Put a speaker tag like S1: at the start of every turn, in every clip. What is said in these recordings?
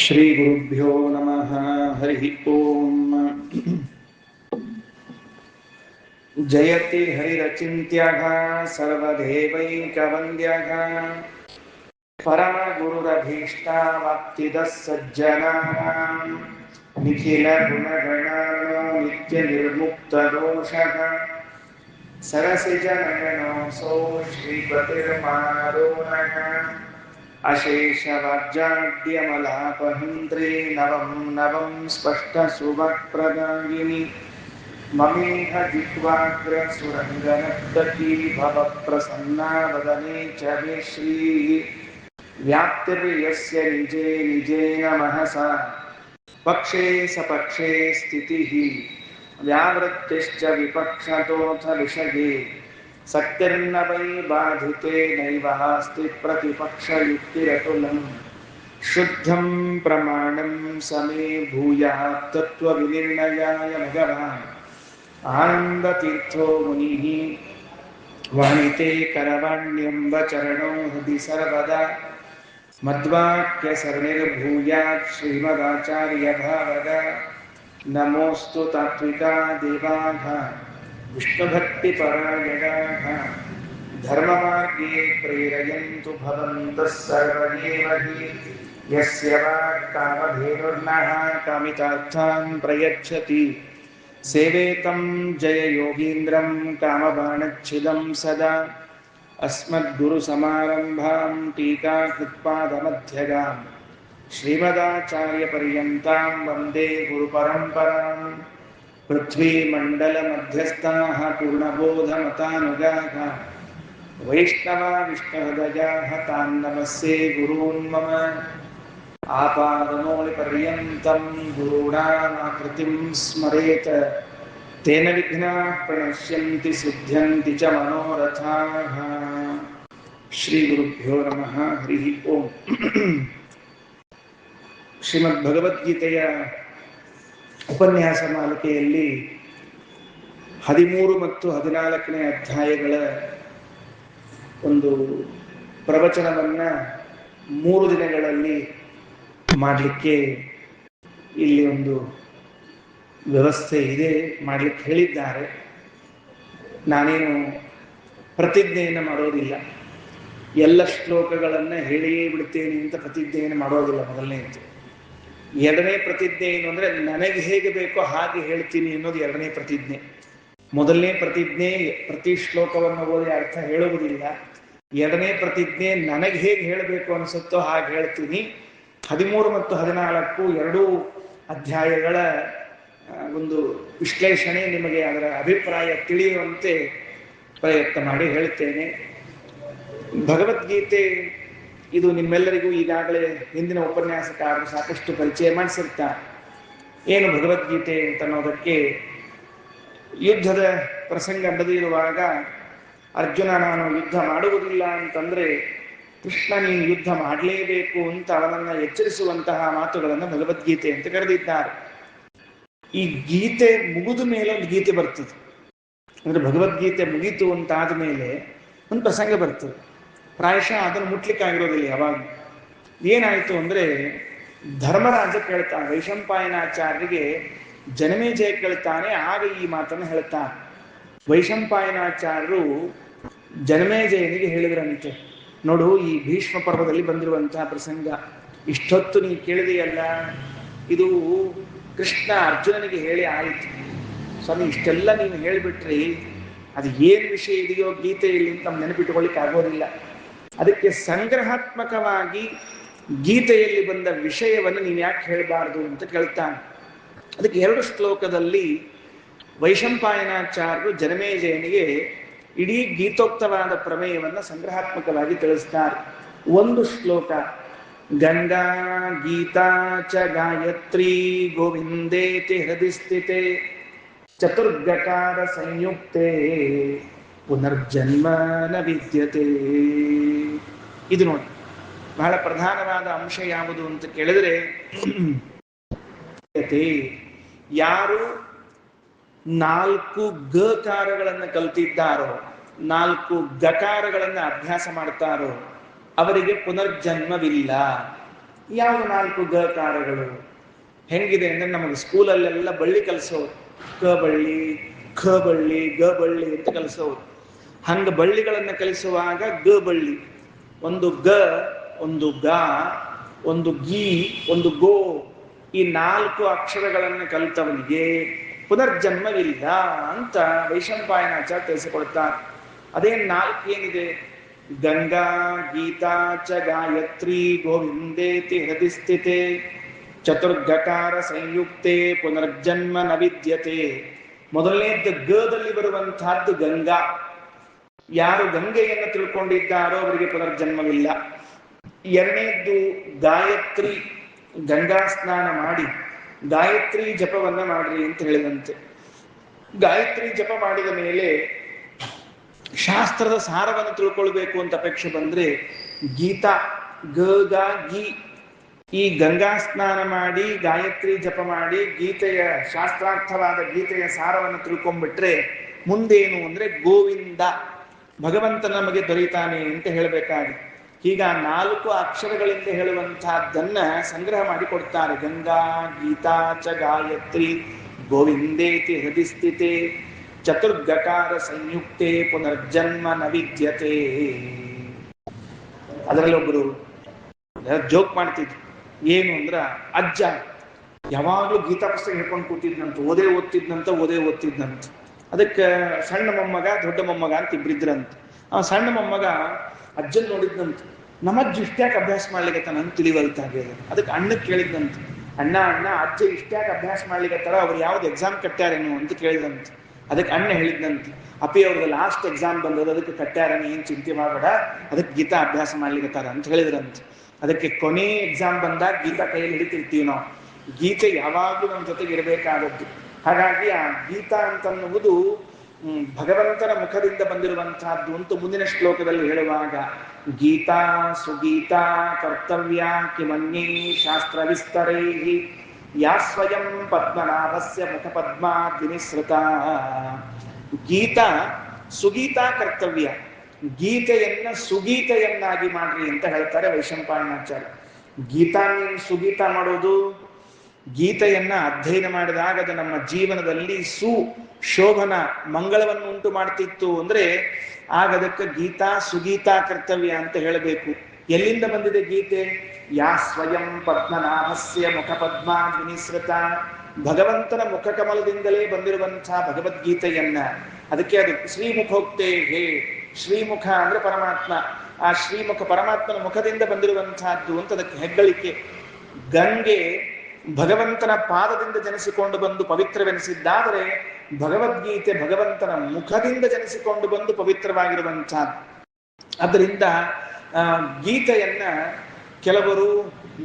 S1: ಶ್ರೀ ಗುರುಭ್ಯೋ ನಮಃ. ಹರಿ ಓಂ. ಜಯತಿ ಹರಿರಚಿಂತ್ಯಃ ಸರ್ವದೇವೈಕವಂದ್ಯಃ ಪರಮ ಗುರುರಭೀಷ್ಟಾವಾಪ್ತಿದಃ ಸಜ್ಜನಾನಾಂ ನಿಖಿಲ ಗುಣಗಣಾನೋ ನಿತ್ಯ ನಿರ್ಮುಕ್ತದೋಷಃ ಸರಸಿಜನಯನೋऽಸೌ ಶ್ರೀಪತಿರ್ಮಾನದೋನಃ ಅಶೇಷವಾಜ್ಯಾದ್ಯಮಲಾಪಹಂತ್ರಿ ನವಂ ನವಂ ಸ್ಪಷ್ಟಸುಭಪ್ರದಾಯಿನಿ ಮಮೇಹ ಜಿಹ್ವಾಗ್ರ ಸುರಂಗನರ್ತಕೀ ಭವ ಪ್ರಸನ್ನಾ ವದನೆ ಚ ಮೇ ಶ್ರೀಃ ವ್ಯಾಪ್ತಿರ್ಯಸ್ಯ ನಿಜೇ ನಿಜೇನ ಮಹಸಾ ಪಕ್ಷೇ ಸಪಕ್ಷೇ ಸ್ಥಿತಿಃ ವ್ಯಾವೃತ್ತಿಶ್ಚ ವಿಪಕ್ಷತೋऽಥ ವಿಷಯೇ ಸಕ್ತಿರ್ನ ವೈ ಬಾಧಿತೆ ನೈವ ಹಾಸ್ತಿ ಪ್ರತಿಪಕ್ಷಯುಕ್ತಿರತುಲಂ ಶುದ್ಧಂ ಪ್ರಮಾಣಂ ಸಮೇ ಭೂಯಾತ್ ತತ್ವವಿನಿರ್ಣಯಾಯ ಭಗವಾನ್ ಆನಂದತೀರ್ಥೋ ಮುನಿಃ ವಾಣಿತೆ ಕರವಾಣ್ಯಂಬ ಚರಣೋ ಹೃದಿ ಸರ್ವದಾ ಮದ್ವಾಕ್ಯ ಸರಣಿರ್ಭೂಯಾತ್ ಶ್ರೀಮದಾಚಾರ್ಯ ಭಾವದ ನಮೋಸ್ತು ತಾತ್ವಿಕಾ ದೇವಾಃ ವಿಷ್ಣುಭಕ್ತಿಪರಾಯಣಾಃ ಧರ್ಮಮಾರ್ಗೇ ಪ್ರೇರಯಂತು ಭವಂತಃ ಸರ್ವ ಏವ ಹಿ ಯಸ್ಯ ವಾಕ್ಕಾಮಧೇನುರ್ನಃ ಕಾಮಿತಾರ್ಥಾನ್ ಪ್ರಯಚ್ಛತಿ ಸೇವೇತಂ ಜಯ ಯೋಗೀಂದ್ರಂ ಕಾಮಬಾಣಚ್ಛಿದಂ ಸದಾ ಅಸ್ಮದ್ಗುರುಸಮಾರಂಭಾಂ ಟೀಕಾಕೃತ್ಪಾದಮಧ್ಯಗಾಂ ಶ್ರೀಮದಾಚಾರ್ಯಪರ್ಯಂತಾಂ ವಂದೇ ಗುರುಪರಂಪರಾಂ ಪೃಥ್ವೀಮಂಡಲಮಧ್ಯಸ್ಥಾಃ ಪೂರ್ಣಬೋಧಮತಾನುಗಾಃ ವೈಷ್ಣವಾ ವಿಷ್ಣುಹೃದಯಾಃ ತಾನ್ ನಮಸ್ಸೇ ಗುರೂನ್ ಮಮ ಆಪಾದಮೌಳಿಪರ್ಯಂತಂ ಗುರುಣಾಮಾಕೃತಿಂ ಸ್ಮರೇತ್ ತೇನ ವಿಘ್ನಾಃ ಪ್ರಣಶ್ಯಂತಿ ಸಿದ್ಧ್ಯಂತಿ ಚ ಮನೋರಥಾಃ. ಶ್ರೀ ಗುರುಭ್ಯೋ ನಮಃ. ಹರಿ ಓಂ. ಶ್ರೀಮದ್ ಭಗವದ್ಗೀತೆಯ ಉಪನ್ಯಾಸ ಮಾಲಿಕೆಯಲ್ಲಿ 13 ಮತ್ತು 14ನೇ ಅಧ್ಯಾಯಗಳ ಒಂದು ಪ್ರವಚನವನ್ನು 3 ದಿನಗಳಲ್ಲಿ ಮಾಡಲಿಕ್ಕೆ ಇಲ್ಲಿ ಒಂದು ವ್ಯವಸ್ಥೆ ಇದೆ, ಮಾಡಲಿಕ್ಕೆ ಹೇಳಿದ್ದಾರೆ. ನಾನೇನು ಪ್ರತಿಜ್ಞೆಯನ್ನು ಮಾಡೋದಿಲ್ಲ, ಎಲ್ಲ ಶ್ಲೋಕಗಳನ್ನು ಹೇಳಿಯೇ ಬಿಡ್ತೇನೆ ಅಂತ ಪ್ರತಿಜ್ಞೆಯನ್ನು ಮಾಡೋದಿಲ್ಲ. ಮೊದಲನೇದು. ಎರಡನೇ ಪ್ರತಿಜ್ಞೆ ಏನು ಅಂದರೆ ನನಗೆ ಹೇಗೆ ಬೇಕೋ ಹಾಗೆ ಹೇಳ್ತೀನಿ ಅನ್ನೋದು ಎರಡನೇ ಪ್ರತಿಜ್ಞೆ. ಮೊದಲನೇ ಪ್ರತಿಜ್ಞೆ ಪ್ರತಿ ಶ್ಲೋಕವನ್ನು ಓದಿ ಅರ್ಥ ಹೇಳುವುದಿಲ್ಲ. ಎರಡನೇ ಪ್ರತಿಜ್ಞೆ ನನಗೆ ಹೇಗೆ ಹೇಳಬೇಕು ಅನಿಸುತ್ತೋ ಹಾಗೆ ಹೇಳ್ತೀನಿ. 13 ಮತ್ತು 14 ಎರಡೂ ಅಧ್ಯಾಯಗಳ ಒಂದು ವಿಶ್ಲೇಷಣೆ, ನಿಮಗೆ ಅದರ ಅಭಿಪ್ರಾಯ ತಿಳಿಯುವಂತೆ ಪ್ರಯತ್ನ ಮಾಡಿ ಹೇಳ್ತೇನೆ. ಭಗವದ್ಗೀತೆ ಇದು ನಿಮ್ಮೆಲ್ಲರಿಗೂ ಈಗಾಗಲೇ ಹಿಂದಿನ ಉಪನ್ಯಾಸಕಾರರು ಸಾಕಷ್ಟು ಪರಿಚಯ ಮಾಡಿಸಿರ್ತಾರೆ. ಏನು ಭಗವದ್ಗೀತೆ ಅಂತ ಅನ್ನೋದಕ್ಕೆ, ಯುದ್ಧದ ಪ್ರಸಂಗ ನಡೆದಿರುವಾಗ ಅರ್ಜುನ ನಾನು ಯುದ್ಧ ಮಾಡುವುದಿಲ್ಲ ಅಂತಂದರೆ ಕೃಷ್ಣ ನೀನು ಯುದ್ಧ ಮಾಡಲೇಬೇಕು ಅಂತ ಅವನನ್ನು ಎಚ್ಚರಿಸುವಂತಹ ಮಾತುಗಳನ್ನು ಭಗವದ್ಗೀತೆ ಅಂತ ಕರೆದಿದ್ದಾರೆ. ಈ ಗೀತೆ ಮುಗಿದ ಮೇಲೆ ಒಂದು ಗೀತೆ ಬರ್ತದೆ. ಅಂದರೆ ಭಗವದ್ಗೀತೆ ಮುಗೀತು ಅಂತಾದ ಮೇಲೆ ಒಂದು ಪ್ರಸಂಗ ಬರ್ತದೆ. ಪ್ರಾಯಶಃ ಅದನ್ನು ಮುಟ್ಲಿಕ್ಕಾಗಿರೋದಿಲ್ಲ ಯಾವಾಗ. ಏನಾಯಿತು ಅಂದರೆ ಧರ್ಮರಾಜ ಕೇಳ್ತಾನೆ, ವೈಶಂಪಾಯನಾಚಾರ್ಯರಿಗೆ ಜನಮೇಜಯ ಕೇಳ್ತಾನೆ. ಆಗ ಈ ಮಾತನ್ನು ಹೇಳ್ತಾನೆ. ವೈಶಂಪಾಯನಾಚಾರ್ಯರು ಜನಮೇಜಯನಿಗೆ ಹೇಳಿದ್ರಂತೆ, ನೋಡು ಈ ಭೀಷ್ಮ ಪರ್ವದಲ್ಲಿ ಬಂದಿರುವಂತಹ ಪ್ರಸಂಗ ಇಷ್ಟೊತ್ತು ನೀ ಕೇಳಿದೆಯಲ್ಲ, ಇದು ಕೃಷ್ಣ ಅರ್ಜುನನಿಗೆ ಹೇಳಿ ಆಯಿತು. ಸ್ವಾಮಿ ಇಷ್ಟೆಲ್ಲ ನೀನು ಹೇಳಿಬಿಟ್ರಿ, ಅದು ಏನು ವಿಷಯ ಇದೆಯೋ ಗೀತೆಯಲ್ಲಿ ಅಂತ ನಮ್ಗೆ ನೆನಪಿಟ್ಟುಕೊಳ್ಳಿಕ್ಕೆ ಆಗೋದಿಲ್ಲ. ಅದಕ್ಕೆ ಸಂಗ್ರಹಾತ್ಮಕವಾಗಿ ಗೀತೆಯಲ್ಲಿ ಬಂದ ವಿಷಯವನ್ನು ನೀನು ಯಾಕೆ ಹೇಳಬಾರ್ದು ಅಂತ ಕೇಳ್ತಾನೆ. ಅದಕ್ಕೆ 2 ಶ್ಲೋಕದಲ್ಲಿ ವೈಶಂಪಾಯನಾಚಾರ್ಯರು ಜನಮೇಜಯನಿಗೆ ಇಡೀ ಗೀತೋಕ್ತವಾದ ಪ್ರಮೇಯವನ್ನು ಸಂಗ್ರಹಾತ್ಮಕವಾಗಿ ತಿಳಿಸ್ತಾರೆ. ಒಂದು ಶ್ಲೋಕ, ಗಂಗಾ ಗೀತಾ ಚ ಗಾಯತ್ರಿ ಗೋವಿಂದೇತಿ ಹೃದಯ ಸ್ಥಿತೆ ಚತುರ್ಗಕಾರ ಸಂಯುಕ್ತೆ ಪುನರ್ಜನ್ಮ ನ ವಿದ್ಯತೆ. ಇದು ನೋಡಿ ಬಹಳ ಪ್ರಧಾನವಾದ ಅಂಶ ಯಾವುದು ಅಂತ ಕೇಳಿದರೆ, ಯಾರು 4 ಗಕಾರಗಳನ್ನು ಕಲ್ತಿದ್ದಾರೋ, 4 ಗಕಾರಗಳನ್ನು ಅಭ್ಯಾಸ ಮಾಡ್ತಾರೋ ಅವರಿಗೆ ಪುನರ್ಜನ್ಮವಿಲ್ಲ. ಯಾವ 4 ಗಕಾರಗಳು? ಹೆಂಗಿದೆ ಅಂದ್ರೆ ನಮಗೆ ಸ್ಕೂಲಲ್ಲೆಲ್ಲ ಬಳ್ಳಿ ಕಲಿಸೋರು, ಕ ಬಳ್ಳಿ, ಖ ಬಳ್ಳಿ, ಗ ಬಳ್ಳಿ ಅಂತ ಕಲಿಸೋರು. ಹಂಗ ಬಳ್ಳಿಗಳನ್ನು ಕಲಿಸುವಾಗ ಗ ಬಳ್ಳಿ, ಒಂದು ಗ, ಒಂದು ಗ, ಒಂದು ಗಿ, ಒಂದು ಗೋ, ಈ 4 ಅಕ್ಷರಗಳನ್ನು ಕಲಿತವನಿಗೆ ಪುನರ್ಜನ್ಮವಿಲ್ಲ ಅಂತ ವೈಶಂಪಾಯನಾಚಾರ್ಯ ತಿಳಿಸಿಕೊಡ್ತಾರೆ. ಅದೇ 4 ಏನಿದೆ? ಗಂಗಾ, ಗೀತಾ ಚ ಗಾಯತ್ರಿ ಗೋವಿಂದೇತಿ ಹೃದಯ ಸ್ಥಿತೆ ಚತುರ್ಗಕಾರ ಸಂಯುಕ್ತೆ ಪುನರ್ಜನ್ಮ ನ ವಿದ್ಯತೆ. ಮೊದಲನೇದ್ದು ಗದಲ್ಲಿ ಬರುವಂತಹದ್ದು ಗಂಗಾ. ಯಾರು ಗಂಗೆಯನ್ನು ತಿಳ್ಕೊಂಡಿದ್ದಾರೋ ಅವರಿಗೆ ಪುನರ್ಜನ್ಮವಿಲ್ಲ. ಎರಡನೇದ್ದು ಗಾಯತ್ರಿ, ಗಂಗಾ ಸ್ನಾನ ಮಾಡಿ ಗಾಯತ್ರಿ ಜಪವನ್ನ ಮಾಡ್ರಿ ಅಂತ ಹೇಳಿದಂತೆ. ಗಾಯತ್ರಿ ಜಪ ಮಾಡಿದ ಮೇಲೆ ಶಾಸ್ತ್ರದ ಸಾರವನ್ನು ತಿಳ್ಕೊಳ್ಬೇಕು ಅಂತ ಅಪೇಕ್ಷೆ ಬಂದ್ರೆ ಗೀತಾ, ಗ ಗ ಗಿ, ಈ ಗಂಗಾ ಸ್ನಾನ ಮಾಡಿ ಗಾಯತ್ರಿ ಜಪ ಮಾಡಿ ಗೀತೆಯ ಶಾಸ್ತ್ರಾರ್ಥವಾದ ಗೀತೆಯ ಸಾರವನ್ನು ತಿಳ್ಕೊಂಡ್ಬಿಟ್ರೆ ಮುಂದೇನು ಅಂದ್ರೆ ಗೋವಿಂದ, ಭಗವಂತ ನಮಗೆ ದೊರೀತಾನೆ ಅಂತ ಹೇಳಬೇಕಾಗಿ. ಹೀಗ 4 ಅಕ್ಷರಗಳಿಂದ ಹೇಳುವಂತಹದ್ದನ್ನ ಸಂಗ್ರಹ ಮಾಡಿ ಕೊಡ್ತಾರೆ. ಗಂಗಾ, ಗೀತಾ ಚ ಗಾಯತ್ರಿ ಗೋವಿಂದೇತಿ ಹೃದಯ ಸ್ಥಿತೆ ಚತುರ್ಗಕಾರ ಸಂಯುಕ್ತೆ ಪುನರ್ಜನ್ಮ ನ ವಿದ್ಯತೆ. ಅದರಲ್ಲಿ ಒಬ್ಬರು ಜೋಕ್ ಮಾಡ್ತಿದ್ರು. ಏನು ಅಂದ್ರ ಅಜ್ಜ ಯಾವಾಗ್ಲೂ ಗೀತಾ ಪುಸ್ತಕ ಹೇಳ್ಕೊಂಡು ಕೂತಿದ್ನಂತ, ಓದೇ ಓದ್ತಿದ್ನಂತ. ಅದಕ್ಕೆ ಸಣ್ಣ ಮೊಮ್ಮಗ ದೊಡ್ಡ ಮೊಮ್ಮಗ ಅಂತ ಇಬ್ರಿದ್ರಂತ. ಆ ಸಣ್ಣ ಮೊಮ್ಮಗ ಅಜ್ಜನ್ ನೋಡಿದ್ನಂತ, ನಮ್ಮಜ್ಜ ಇಷ್ಟ್ಯಾಕೆ ಅಭ್ಯಾಸ ಮಾಡ್ಲಿಕ್ಕೆ ನಂಗೆ ತಿಳಿವಲ್ತಾಗ್ಯದ. ಅದಕ್ಕೆ ಅಣ್ಣಕ್ಕೆ ಕೇಳಿದ್ನಂತ, ಅಣ್ಣ ಅಜ್ಜ ಇಷ್ಟ್ಯಾಕೆ ಅಭ್ಯಾಸ ಮಾಡ್ಲಿಕ್ಕತ್ತಾರ, ಅವ್ರು ಯಾವ್ದು ಎಕ್ಸಾಮ್ ಕಟ್ಟ್ಯಾರೇನು ಅಂತ ಕೇಳಿದಂತ. ಅದಕ್ಕೆ ಅಣ್ಣ ಹೇಳಿದ್ನಂತ, ಅಪ್ಪಿ ಅವ್ರದ್ದು ಲಾಸ್ಟ್ ಎಕ್ಸಾಮ್ ಬಂದದ, ಅದಕ್ಕೆ ಕಟ್ಟ್ಯಾರని ಏನ್ ಚಿಂತೆ ಮಾಡಬೇಡ, ಅದಕ್ಕೆ ಗೀತಾ ಅಭ್ಯಾಸ ಮಾಡ್ಲಿಕ್ಕತ್ತಾರ ಅಂತ ಹೇಳಿದ್ರಂತ. ಅದಕ್ಕೆ ಕೊನೆ ಎಕ್ಸಾಮ್ ಬಂದಾಗ ಗೀತಾ ಕೈಯಲ್ಲಿ ಹಿಡಿತಿರ್ತೀವಿ ನಾವು. ಗೀತೆ ಯಾವಾಗಲೂ ನಮ್ಮ ಜೊತೆಗೆ ಇರಬೇಕಾದದ್ದು. ಹಾಗಾಗಿ ಆ ಗೀತಾ ಅಂತನ್ನುವುದು ಭಗವಂತನ ಮುಖದಿಂದ ಬಂದಿರುವಂತಹದ್ದು ಅಂತ ಮುಂದಿನ ಶ್ಲೋಕದಲ್ಲಿ ಹೇಳುವಾಗ, ಗೀತಾ ಸುಗೀತಾ ಕರ್ತವ್ಯ ಕಿಮನ್ಯೇ ಶಾಸ್ತ್ರ ವಿಸ್ತರೈ ಯಾ ಸ್ವಯಂ ಪದ್ಮನಾಭಸ್ಯ ಮುಖ ಪದ್ಮಾದ್ ವಿನಿಸೃತ. ಗೀತಾ ಸುಗೀತಾ ಕರ್ತವ್ಯ, ಗೀತೆಯನ್ನ ಸುಗೀತೆಯನ್ನಾಗಿ ಮಾಡ್ರಿ ಅಂತ ಹೇಳ್ತಾರೆ ವೈಶಂಪಾಯನಾಚಾರ್ಯ. ಗೀತಾ ಸುಗೀತಾ ಮಾಡೋದು, ಗೀತೆಯನ್ನ ಅಧ್ಯಯನ ಮಾಡಿದಾಗ ಅದು ನಮ್ಮ ಜೀವನದಲ್ಲಿ ಶೋಭನ ಮಂಗಳವನ್ನು ಉಂಟು ಮಾಡ್ತಿತ್ತು ಅಂದ್ರೆ ಆಗ ಅದಕ್ಕೆ ಗೀತಾ ಸುಗೀತಾ ಕರ್ತವ್ಯ ಅಂತ ಹೇಳಬೇಕು. ಎಲ್ಲಿಂದ ಬಂದಿದೆ ಗೀತೆ? ಯಾ ಸ್ವಯಂ ಪದ್ಮನಾಭಸ್ಯ ಮುಖ ಪದ್ಮಾದ್ ವಿನಿಸೃತ, ಭಗವಂತನ ಮುಖಕಮಲದಿಂದಲೇ ಬಂದಿರುವಂತಹ ಭಗವದ್ಗೀತೆಯನ್ನ. ಅದಕ್ಕೆ ಅದು ಶ್ರೀಮುಖೋಕ್ತೆ ಹೇ, ಶ್ರೀಮುಖ ಅಂದ್ರೆ ಪರಮಾತ್ಮ, ಆ ಶ್ರೀಮುಖ ಪರಮಾತ್ಮನ ಮುಖದಿಂದ ಬಂದಿರುವಂತಹದ್ದು ಅಂತ ಅದಕ್ಕೆ ಹೆಗ್ಗಳಿಕೆ. ಗಂಗೆ ಭಗವಂತನ ಪಾದದಿಂದ ಜನಿಸಿಕೊಂಡು ಬಂದು ಪವಿತ್ರವೆನಿಸಿದ್ದಾದರೆ ಭಗವದ್ಗೀತೆ ಭಗವಂತನ ಮುಖದಿಂದ ಜನಿಸಿಕೊಂಡು ಬಂದು ಪವಿತ್ರವಾಗಿರುವಂತಹದ್ದು. ಅದರಿಂದ ಗೀತೆಯನ್ನ ಕೆಲವರು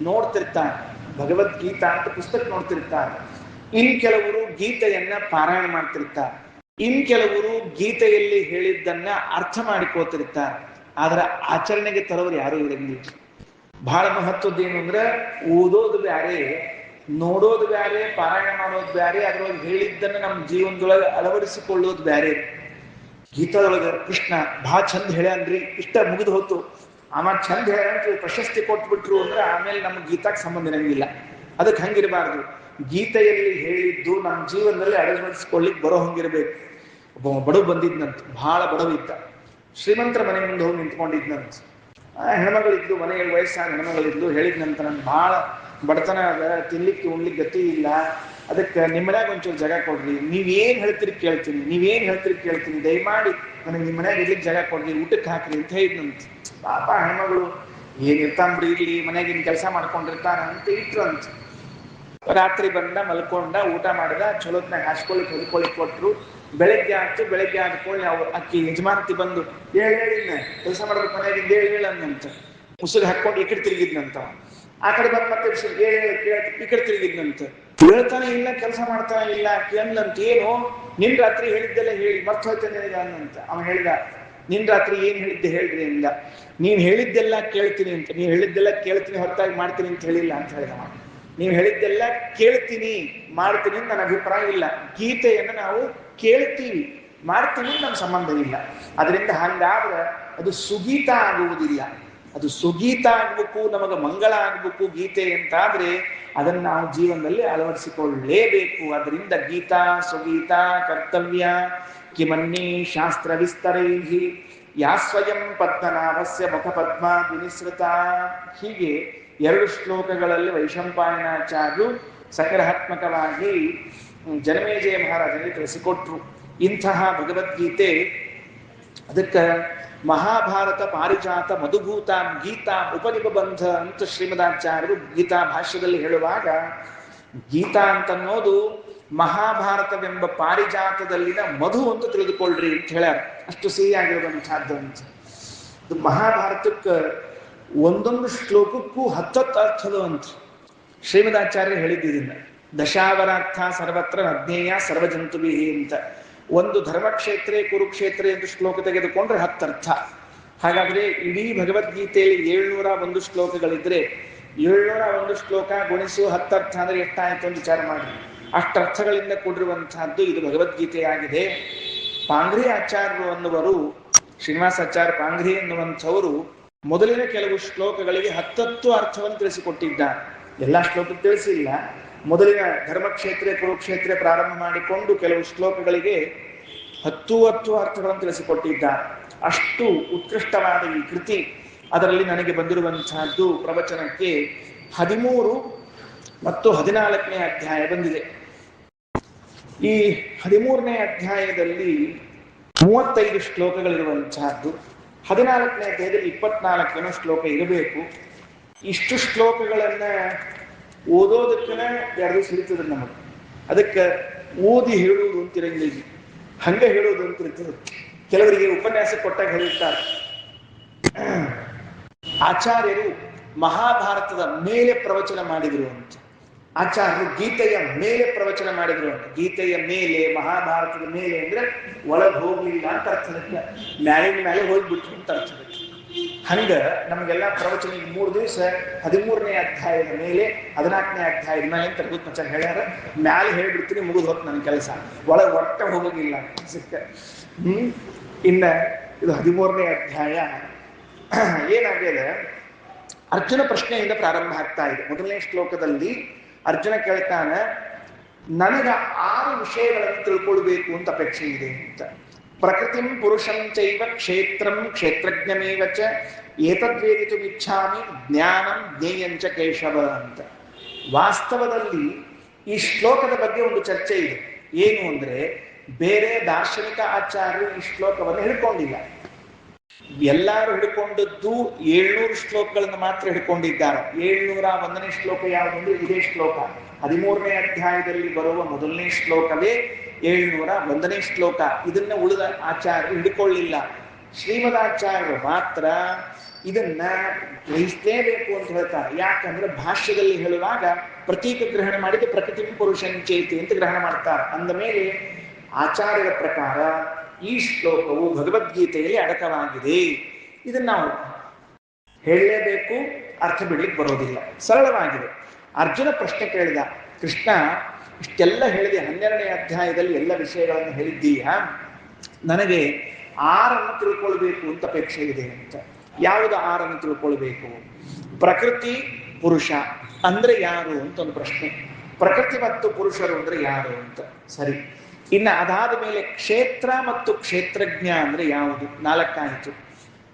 S1: ನೋಡ್ತಿರ್ತಾರೆ, ಭಗವದ್ಗೀತಾ ಅಂತ ಪುಸ್ತಕ ನೋಡ್ತಿರ್ತಾರೆ. ಇನ್ ಕೆಲವರು ಗೀತೆಯನ್ನ ಪಾರಾಯಣ ಮಾಡ್ತಿರ್ತಾರೆ. ಇನ್ ಕೆಲವರು ಗೀತೆಯಲ್ಲಿ ಹೇಳಿದ್ದನ್ನ ಅರ್ಥ ಮಾಡಿಕೋತಿರ್ತಾರೆ. ಆದ್ರೆ ಆಚರಣೆಗೆ ತರೋರು ಯಾರು ಇರಂಗಿಲ್ಲ. ಬಹಳ ಮಹತ್ವದ್ದೇನು ಅಂದ್ರೆ ಓದೋದು ಬ್ಯಾರೆ, ನೋಡೋದು ಬ್ಯಾರೆ, ಪಾರಾಯಣ ಮಾಡೋದು ಬ್ಯಾರೆ, ಅದ್ರೊಳಗೆ ಹೇಳಿದ್ದನ್ನ ನಮ್ಮ ಜೀವನದೊಳಗೆ ಅಳವಡಿಸಿಕೊಳ್ಳೋದು ಬ್ಯಾರೆ. ಗೀತಾದೊಳಗೆ ಕೃಷ್ಣ ಬಹಳ ಚಂದ ಹೇಳ್ಯಾನ್ರಿ, ಇಷ್ಟ ಮುಗಿದು ಹೋತು, ಅವ ಚಂದ ಹೇಳ್ಯಾನ್ರಿ ಪ್ರಶಸ್ತಿ ಕೊಟ್ಬಿಟ್ರು ಅಂದ್ರೆ ಆಮೇಲೆ ನಮ್ಮ ಗೀತಾಕ್ಕೆ ಸಂಬಂಧ ಇರಂಗಿಲ್ಲ. ಅದಕ್ಕೆ ಹಂಗಿರಬಾರ್ದು. ಗೀತೆಯಲ್ಲಿ ಹೇಳಿದ್ದು ನಮ್ಮ ಜೀವನದಲ್ಲಿ ಅಳವಡಿಸಿಕೊಳ್ಳಿಕ್ ಬರೋ ಹಂಗಿರ್ಬೇಕು. ಒಬ್ಬ ಬಡವ ಬಂದಿದ್ನಂತ, ಬಹಳ ಬಡವಿದ್ದ, ಶ್ರೀಮಂತರ ಮನೆ ಮುಂದೆ ಹೋಗಿ ನಿಂತ್ಕೊಂಡಿದ್ನಂತ. ಹೆಣ್ಮಗಳಿದ್ದು, ಮನೆಯಲ್ಲಿ ವಯಸ್ಸಾದ ಹೆಣ್ಮಗಳಿದ್ದು, ಹೇಳಿದ್ನಂತ ನನ್ ಬಹಳ ಬಡತನ ಅದ, ತಿನ್ಲಿಕ್ಕೆ ಉಣ್ಲಿಕ್ಕೆ ಗತಿ ಇಲ್ಲ, ಅದಕ್ಕೆ ನಿಮ್ಮನ್ಯಾಗ ಒಂಚೂರು ಜಾಗ ಕೊಡ್ರಿ, ನೀವೇನ್ ಹೇಳ್ತೀರಿ ಕೇಳ್ತೀನಿ, ದಯಮಾಡಿ ನನಗೆ ನಿಮ್ಮ ಮನ್ಯಾಗ ಇರ್ಲಿಕ್ಕೆ ಜಾಗ ಕೊಡ್ರಿ, ಊಟಕ್ಕೆ ಹಾಕ್ರಿ ಅಂತ ಹೇಳಿದ್ನಂತ. ಪಾಪ ಹೆಣ್ಮಗಳು ಏನಿರ್ತಾನ್ ಬಿಡಿ, ಇರ್ಲಿ ಮನ್ಯಾಗಿನ ಕೆಲಸ ಮಾಡ್ಕೊಂಡಿರ್ತಾನ ಅಂತ ಇಟ್ರು ಅಂತ. ರಾತ್ರಿ ಬಂದ, ಮಲ್ಕೊಂಡ, ಊಟ ಮಾಡಿದ, ಚಲೋತ್ನಾಗ ಹಾಸ್ಕೊಳ್ಳಿಕ್ ಹೊದ್ಕೊಳ್ಳಿಕ್ ಕೊಟ್ರು. ಬೆಳಗ್ಗೆ ಆದ್ಕೊಳ್ಳಿ ಅವ್ರು ಅಕ್ಕಿ ಯಜಮಾನತಿ ಬಂದು ಹೇಳಿನ ಕೆಲಸ ಮಾಡ್ಬೇಕು ಮನೆಯಾಗಿಂದ ಹೇಳಂತ ಮುಸುಗ್ ಹಾಕೊಂಡು ಈ ಕಡೆ ತಿರುಗಿದ್ನಂತ. ಆ ಕಡೆ ಬಂದ್ ಮತ್ತೆ ಈ ಕಡೆ ತಿರುಗಿದ್ನಂತ. ಹೇಳ್ತಾನೆ ಇಲ್ಲ, ಕೆಲಸ ಮಾಡ್ತಾನೆ ಇಲ್ಲ. ಕೇಳಂತ, ಏನು ನಿನ್ ರಾತ್ರಿ ಹೇಳಿದ್ದೆಲ್ಲ ಹೇಳಿ ಮರ್ತ ಹೋಯ್ತಾನೆ ಅನ್ನಂತ. ಅವ ಹೇಳಿದ, ನಿನ್ ರಾತ್ರಿ ಏನ್ ಹೇಳಿದ್ದೆ ಹೇಳ್ರಿ ಅಂದ. ನೀವ್ ಹೇಳಿದ್ದೆಲ್ಲ ಕೇಳ್ತೀನಿ ಅಂತ, ನೀವ್ ಹೇಳಿದ್ದೆಲ್ಲ ಕೇಳ್ತೀನಿ ಹೊರತಾಗಿ ಮಾಡ್ತೀನಿ ಅಂತ ಹೇಳಿಲ್ಲ ಅಂತ ಹೇಳಿದ. ನೀವು ಹೇಳಿದ್ದೆಲ್ಲ ಕೇಳ್ತೀನಿ ಮಾಡ್ತೀನಿ ನನ್ನ ಅಭಿಪ್ರಾಯ ಇಲ್ಲ. ಗೀತೆಯನ್ನು ನಾವು ಕೇಳ್ತೀವಿ, ಮಾಡ್ತೀವಿ, ನಮ್ಮ ಸಂಬಂಧ ಇಲ್ಲ. ಅದರಿಂದ ಹಂಗಾದ್ರೆ ಅದು ಸುಗೀತ ಆಗುವುದಿಲ್ಲ. ಅದು ಸುಗೀತ ಆಗ್ಬೇಕು, ನಮಗೆ ಮಂಗಳ ಆಗ್ಬೇಕು ಗೀತೆ ಅಂತಾದ್ರೆ ಅದನ್ನು ನಾವು ಜೀವನದಲ್ಲಿ ಅಳವಡಿಸಿಕೊಳ್ಳಲೇಬೇಕು. ಅದರಿಂದ ಗೀತಾ ಸುಗೀತಾ ಕರ್ತವ್ಯ ಕಿಮನ್ಯೇ ಶಾಸ್ತ್ರ ವಿಸ್ತರೈಹಿ ಯಾ ಸ್ವಯಂ ಪದ್ಮನಾಭಸ್ಯ ಮುಖ ಪದ್ಮ ವಿನಿಸೃತ. ಹೀಗೆ 2 ಶ್ಲೋಕಗಳಲ್ಲಿ ವೈಶಂಪಾಯನಾಚಾರ್ಯರು ಸಂಗ್ರಹಾತ್ಮಕವಾಗಿ ಜನಮೇಜಯ ಮಹಾರಾಜನಿಗೆ ತಿಳಿಸಿಕೊಟ್ರು. ಇಂತಹ ಭಗವದ್ಗೀತೆ, ಅದಕ್ಕೆ ಮಹಾಭಾರತ ಪಾರಿಜಾತ ಮಧುಭೂತ ಗೀತಾ ಉಪನಿಬಂಧ ಅಂತ ಶ್ರೀಮದಾಚಾರ್ಯರು ಗೀತಾ ಭಾಷ್ಯದಲ್ಲಿ ಹೇಳುವಾಗ, ಗೀತಾ ಅಂತನ್ನೋದು ಮಹಾಭಾರತವೆಂಬ ಪಾರಿಜಾತದಲ್ಲಿನ ಮಧು ಅಂತ ತಿಳಿದುಕೊಳ್ಳ್ರಿ ಅಂತ ಹೇಳ್ಯಾರ. ಅಷ್ಟು ಸಿಹಿಯಾಗಿರುವಂತಹದ್ದು ಅಂತ. ಇದು ಮಹಾಭಾರತಕ್ಕೆ ಒಂದೊಂದು ಶ್ಲೋಕಕ್ಕೂ 10 ಅರ್ಥದ ಅಂತ ಶ್ರೀಮದಾಚಾರ್ಯರು ಹೇಳಿದ್ದಿಲ್ಲ. ದಶಾವರಾರ್ಥ ಸರ್ವತ್ರ ಅಜ್ಞೇಯ ಸರ್ವಜಂತುಭಿ ಅಂತ. ಒಂದು ಧರ್ಮಕ್ಷೇತ್ರ ಕುರುಕ್ಷೇತ್ರ ಎಂದು ಶ್ಲೋಕ ತೆಗೆದುಕೊಂಡ್ರೆ 10 ಅರ್ಥ. ಹಾಗಾದ್ರೆ ಇಡೀ ಭಗವದ್ಗೀತೆಯಲ್ಲಿ 701 ಶ್ಲೋಕಗಳಿದ್ರೆ 701 ಶ್ಲೋಕ ಗುಣಿಸು 10 ಅರ್ಥ ಅಂದ್ರೆ ಎಷ್ಟಾಯ್ತು ಅಂತ ವಿಚಾರ ಮಾಡಿ. ಅಷ್ಟರ್ಥಗಳಿಂದ ಕೂಡಿರುವಂತಹದ್ದು ಇದು ಭಗವದ್ಗೀತೆಯಾಗಿದೆ. ಪಾಂಘ್ರಿ ಆಚಾರ್ಯರು ಅನ್ನುವರು, ಶ್ರೀನಿವಾಸಾಚಾರ್ಯ ಪಾಂಘ್ರಿ ಎನ್ನುವಂಥವರು ಮೊದಲಿನ ಕೆಲವು ಶ್ಲೋಕಗಳಿಗೆ 10 ಅರ್ಥವನ್ನು ತಿಳಿಸಿಕೊಟ್ಟಿದ್ದಾರೆ. ಎಲ್ಲ ಶ್ಲೋಕ ತಿಳಿಸಿಲ್ಲ. ಮೊದಲಿನ ಧರ್ಮಕ್ಷೇತ್ರ ಕುರುಕ್ಷೇತ್ರ ಪ್ರಾರಂಭ ಮಾಡಿಕೊಂಡು ಕೆಲವು ಶ್ಲೋಕಗಳಿಗೆ 10 ಅರ್ಥಗಳನ್ನು ತಿಳಿಸಿಕೊಟ್ಟಿದ್ದಾರೆ. ಅಷ್ಟು ಉತ್ಕೃಷ್ಟವಾದ ಈ ಕೃತಿ. ಅದರಲ್ಲಿ ನನಗೆ ಬಂದಿರುವಂತಹದ್ದು ಪ್ರವಚನಕ್ಕೆ 13 ಮತ್ತು 14ನೇ ಅಧ್ಯಾಯ ಬಂದಿದೆ. ಈ 13ನೇ ಅಧ್ಯಾಯದಲ್ಲಿ 35 ಶ್ಲೋಕಗಳಿರುವಂತಹದ್ದು, 14ನೇ ಅಧ್ಯಾಯದಲ್ಲಿ 24 ಶ್ಲೋಕ ಇರಬೇಕು. ಇಷ್ಟು ಶ್ಲೋಕಗಳನ್ನ ಓದೋದಕ್ಕೆ 2 ದಿವಸ ಹಿಡಿತದೆ ನಮಗೆ. ಅದಕ್ಕೆ ಓದಿ ಹೇಳುವುದು ಅಂತಿರಂಗಿಲ್ಲ, ಹಂಗೆ ಹೇಳುವುದು ಅಂತಿರ್ತದೆ. ಕೆಲವರಿಗೆ ಉಪನ್ಯಾಸ ಕೊಟ್ಟಾಗ ಹೇಳಿರ್ತಾರೆ, ಆಚಾರ್ಯರು ಮಹಾಭಾರತದ ಮೇಲೆ ಪ್ರವಚನ ಮಾಡಿದ್ರು ಅಂತ. ಆಚಾರ್ಯರು ಗೀತೆಯ ಮೇಲೆ ಪ್ರವಚನ ಮಾಡಿದ್ರು ಅಂತ. ಗೀತೆಯ ಮೇಲೆ, ಮಹಾಭಾರತದ ಮೇಲೆ ಅಂದ್ರೆ ಒಳಗೆ ಹೋಗ್ಲಿಲ್ಲ ಅಂತ ಅರ್ಥದಕ್ಕೆ, ಮ್ಯಾಲಿನ ಮೇಲೆ ಹೋಗ್ಬಿಟ್ರು ಅಂತ ಅರ್ಥದಕ್ಕೆ. ಹಂಗ ನಮಗೆಲ್ಲ ಪ್ರವಚನ 3 ದಿವಸ 13ನೇ ಅಧ್ಯಾಯದ ಮೇಲೆ 14ನೇ ಅಧ್ಯಾಯದ ಮೇಲೆ ಅಂತ ತರಗೂತ್ಮಚಾರ ಹೇಳ್ಯಾರ. ಮ್ಯಾಲೆ ಹೇಳ್ಬಿಡ್ತೀನಿ, ಮುಗಿದು ಹೊತ್ತು ನನ್ನ ಕೆಲಸ, ಒಳಗೆ ಒಟ್ಟ ಹೋಗೋಗಿಲ್ಲ ಸಿಕ್ಕ. ಇನ್ನ ಇದು 13ನೇ ಅಧ್ಯಾಯ ಏನಾಗಿದೆ, ಅರ್ಜುನ ಪ್ರಶ್ನೆಯಿಂದ ಪ್ರಾರಂಭ ಆಗ್ತಾ ಇದೆ. ಮೊದಲನೇ ಶ್ಲೋಕದಲ್ಲಿ ಅರ್ಜುನ ಕೇಳ್ತಾನ, ನನಗ 6 ವಿಷಯಗಳನ್ನು ತಿಳ್ಕೊಳ್ಬೇಕು ಅಂತ ಅಪೇಕ್ಷೆ ಇದೆ ಅಂತ. ಪ್ರಕೃತಿಂ ಪುರುಷಂ ಚೈವ ಕ್ಷೇತ್ರಂ ಕ್ಷೇತ್ರಜ್ಞಮೇವ ಚ ಏತದ್ವೇದಿತು ಇಚ್ಛಾಮಿ ಜ್ಞಾನಂ ಜ್ಞೇಯಂಚ ಕೇಶವ ಅಂತ. ವಾಸ್ತವದಲ್ಲಿ ಈ ಶ್ಲೋಕದ ಬಗ್ಗೆ ಒಂದು ಚರ್ಚೆ ಇದೆ. ಏನು ಅಂದ್ರೆ, ಬೇರೆ ದಾರ್ಶನಿಕ ಆಚಾರ್ಯರು ಈ ಶ್ಲೋಕವನ್ನು ಹಿಡ್ಕೊಂಡಿಲ್ಲ. ಎಲ್ಲರೂ ಹಿಡ್ಕೊಂಡದ್ದು 700 ಶ್ಲೋಕಗಳನ್ನು ಮಾತ್ರ ಹಿಡ್ಕೊಂಡಿದ್ದಾರೆ. 701ನೇ ಶ್ಲೋಕ ಯಾವುದಂದ್ರೆ ಇದೇ ಶ್ಲೋಕ. 13ನೇ ಅಧ್ಯಾಯದಲ್ಲಿ ಬರುವ ಮೊದಲನೇ ಶ್ಲೋಕವೇ 701ನೇ ಶ್ಲೋಕ. ಇದನ್ನ ಉಳಿದ ಆಚಾರ್ಯರು ಹಿಡ್ಕೊಳ್ಳಿಲ್ಲ. ಶ್ರೀಮದಾಚಾರ್ಯರು ಮಾತ್ರ ಇದನ್ನ ಗ್ರಹಿಸಲೇಬೇಕು ಅಂತ ಹೇಳ್ತಾರೆ. ಯಾಕಂದ್ರೆ ಭಾಷ್ಯದಲ್ಲಿ ಹೇಳುವಾಗ ಪ್ರತೀಕ ಗ್ರಹಣ ಮಾಡಿದ ಪ್ರಕೃತಿ ಪುರುಷಂಚೇತಿ ಅಂತ ಗ್ರಹಣ ಮಾಡ್ತಾರೆ. ಅಂದ ಮೇಲೆ ಆಚಾರ್ಯರ ಪ್ರಕಾರ ಈ ಶ್ಲೋಕವು ಭಗವದ್ಗೀತೆಯಲ್ಲಿ ಅಡಕವಾಗಿದೆ. ಇದನ್ನ ನಾವು ಹೇಳಲೇಬೇಕು, ಅರ್ಥ ಬಿಡ್ಲಿಕ್ಕೆ ಬರೋದಿಲ್ಲ, ಸರಳವಾಗಿದೆ. ಅರ್ಜುನ ಪ್ರಶ್ನೆ ಕೇಳಿದ, ಕೃಷ್ಣ ಇಷ್ಟೆಲ್ಲ ಹೇಳಿದೆ, 12ನೇ ಅಧ್ಯಾಯದಲ್ಲಿ ಎಲ್ಲ ವಿಷಯಗಳನ್ನು ಹೇಳಿದ್ದೀಯಾ, ನನಗೆ 6 ತಿಳ್ಕೊಳ್ಬೇಕು ಅಂತ ಅಪೇಕ್ಷೆ ಇದೆ ಅಂತ. ಯಾವುದು 6 ತಿಳ್ಕೊಳ್ಬೇಕು? ಪ್ರಕೃತಿ ಪುರುಷ ಅಂದ್ರೆ ಯಾರು ಅಂತ ಒಂದು ಪ್ರಶ್ನೆ. ಪ್ರಕೃತಿ ಮತ್ತು ಪುರುಷರು ಅಂದ್ರೆ ಯಾರು ಅಂತ. ಸರಿ, ಇನ್ನು ಅದಾದ ಮೇಲೆ ಕ್ಷೇತ್ರ ಮತ್ತು ಕ್ಷೇತ್ರಜ್ಞ ಅಂದ್ರೆ ಯಾವುದು? 4 ಆಯಿತು.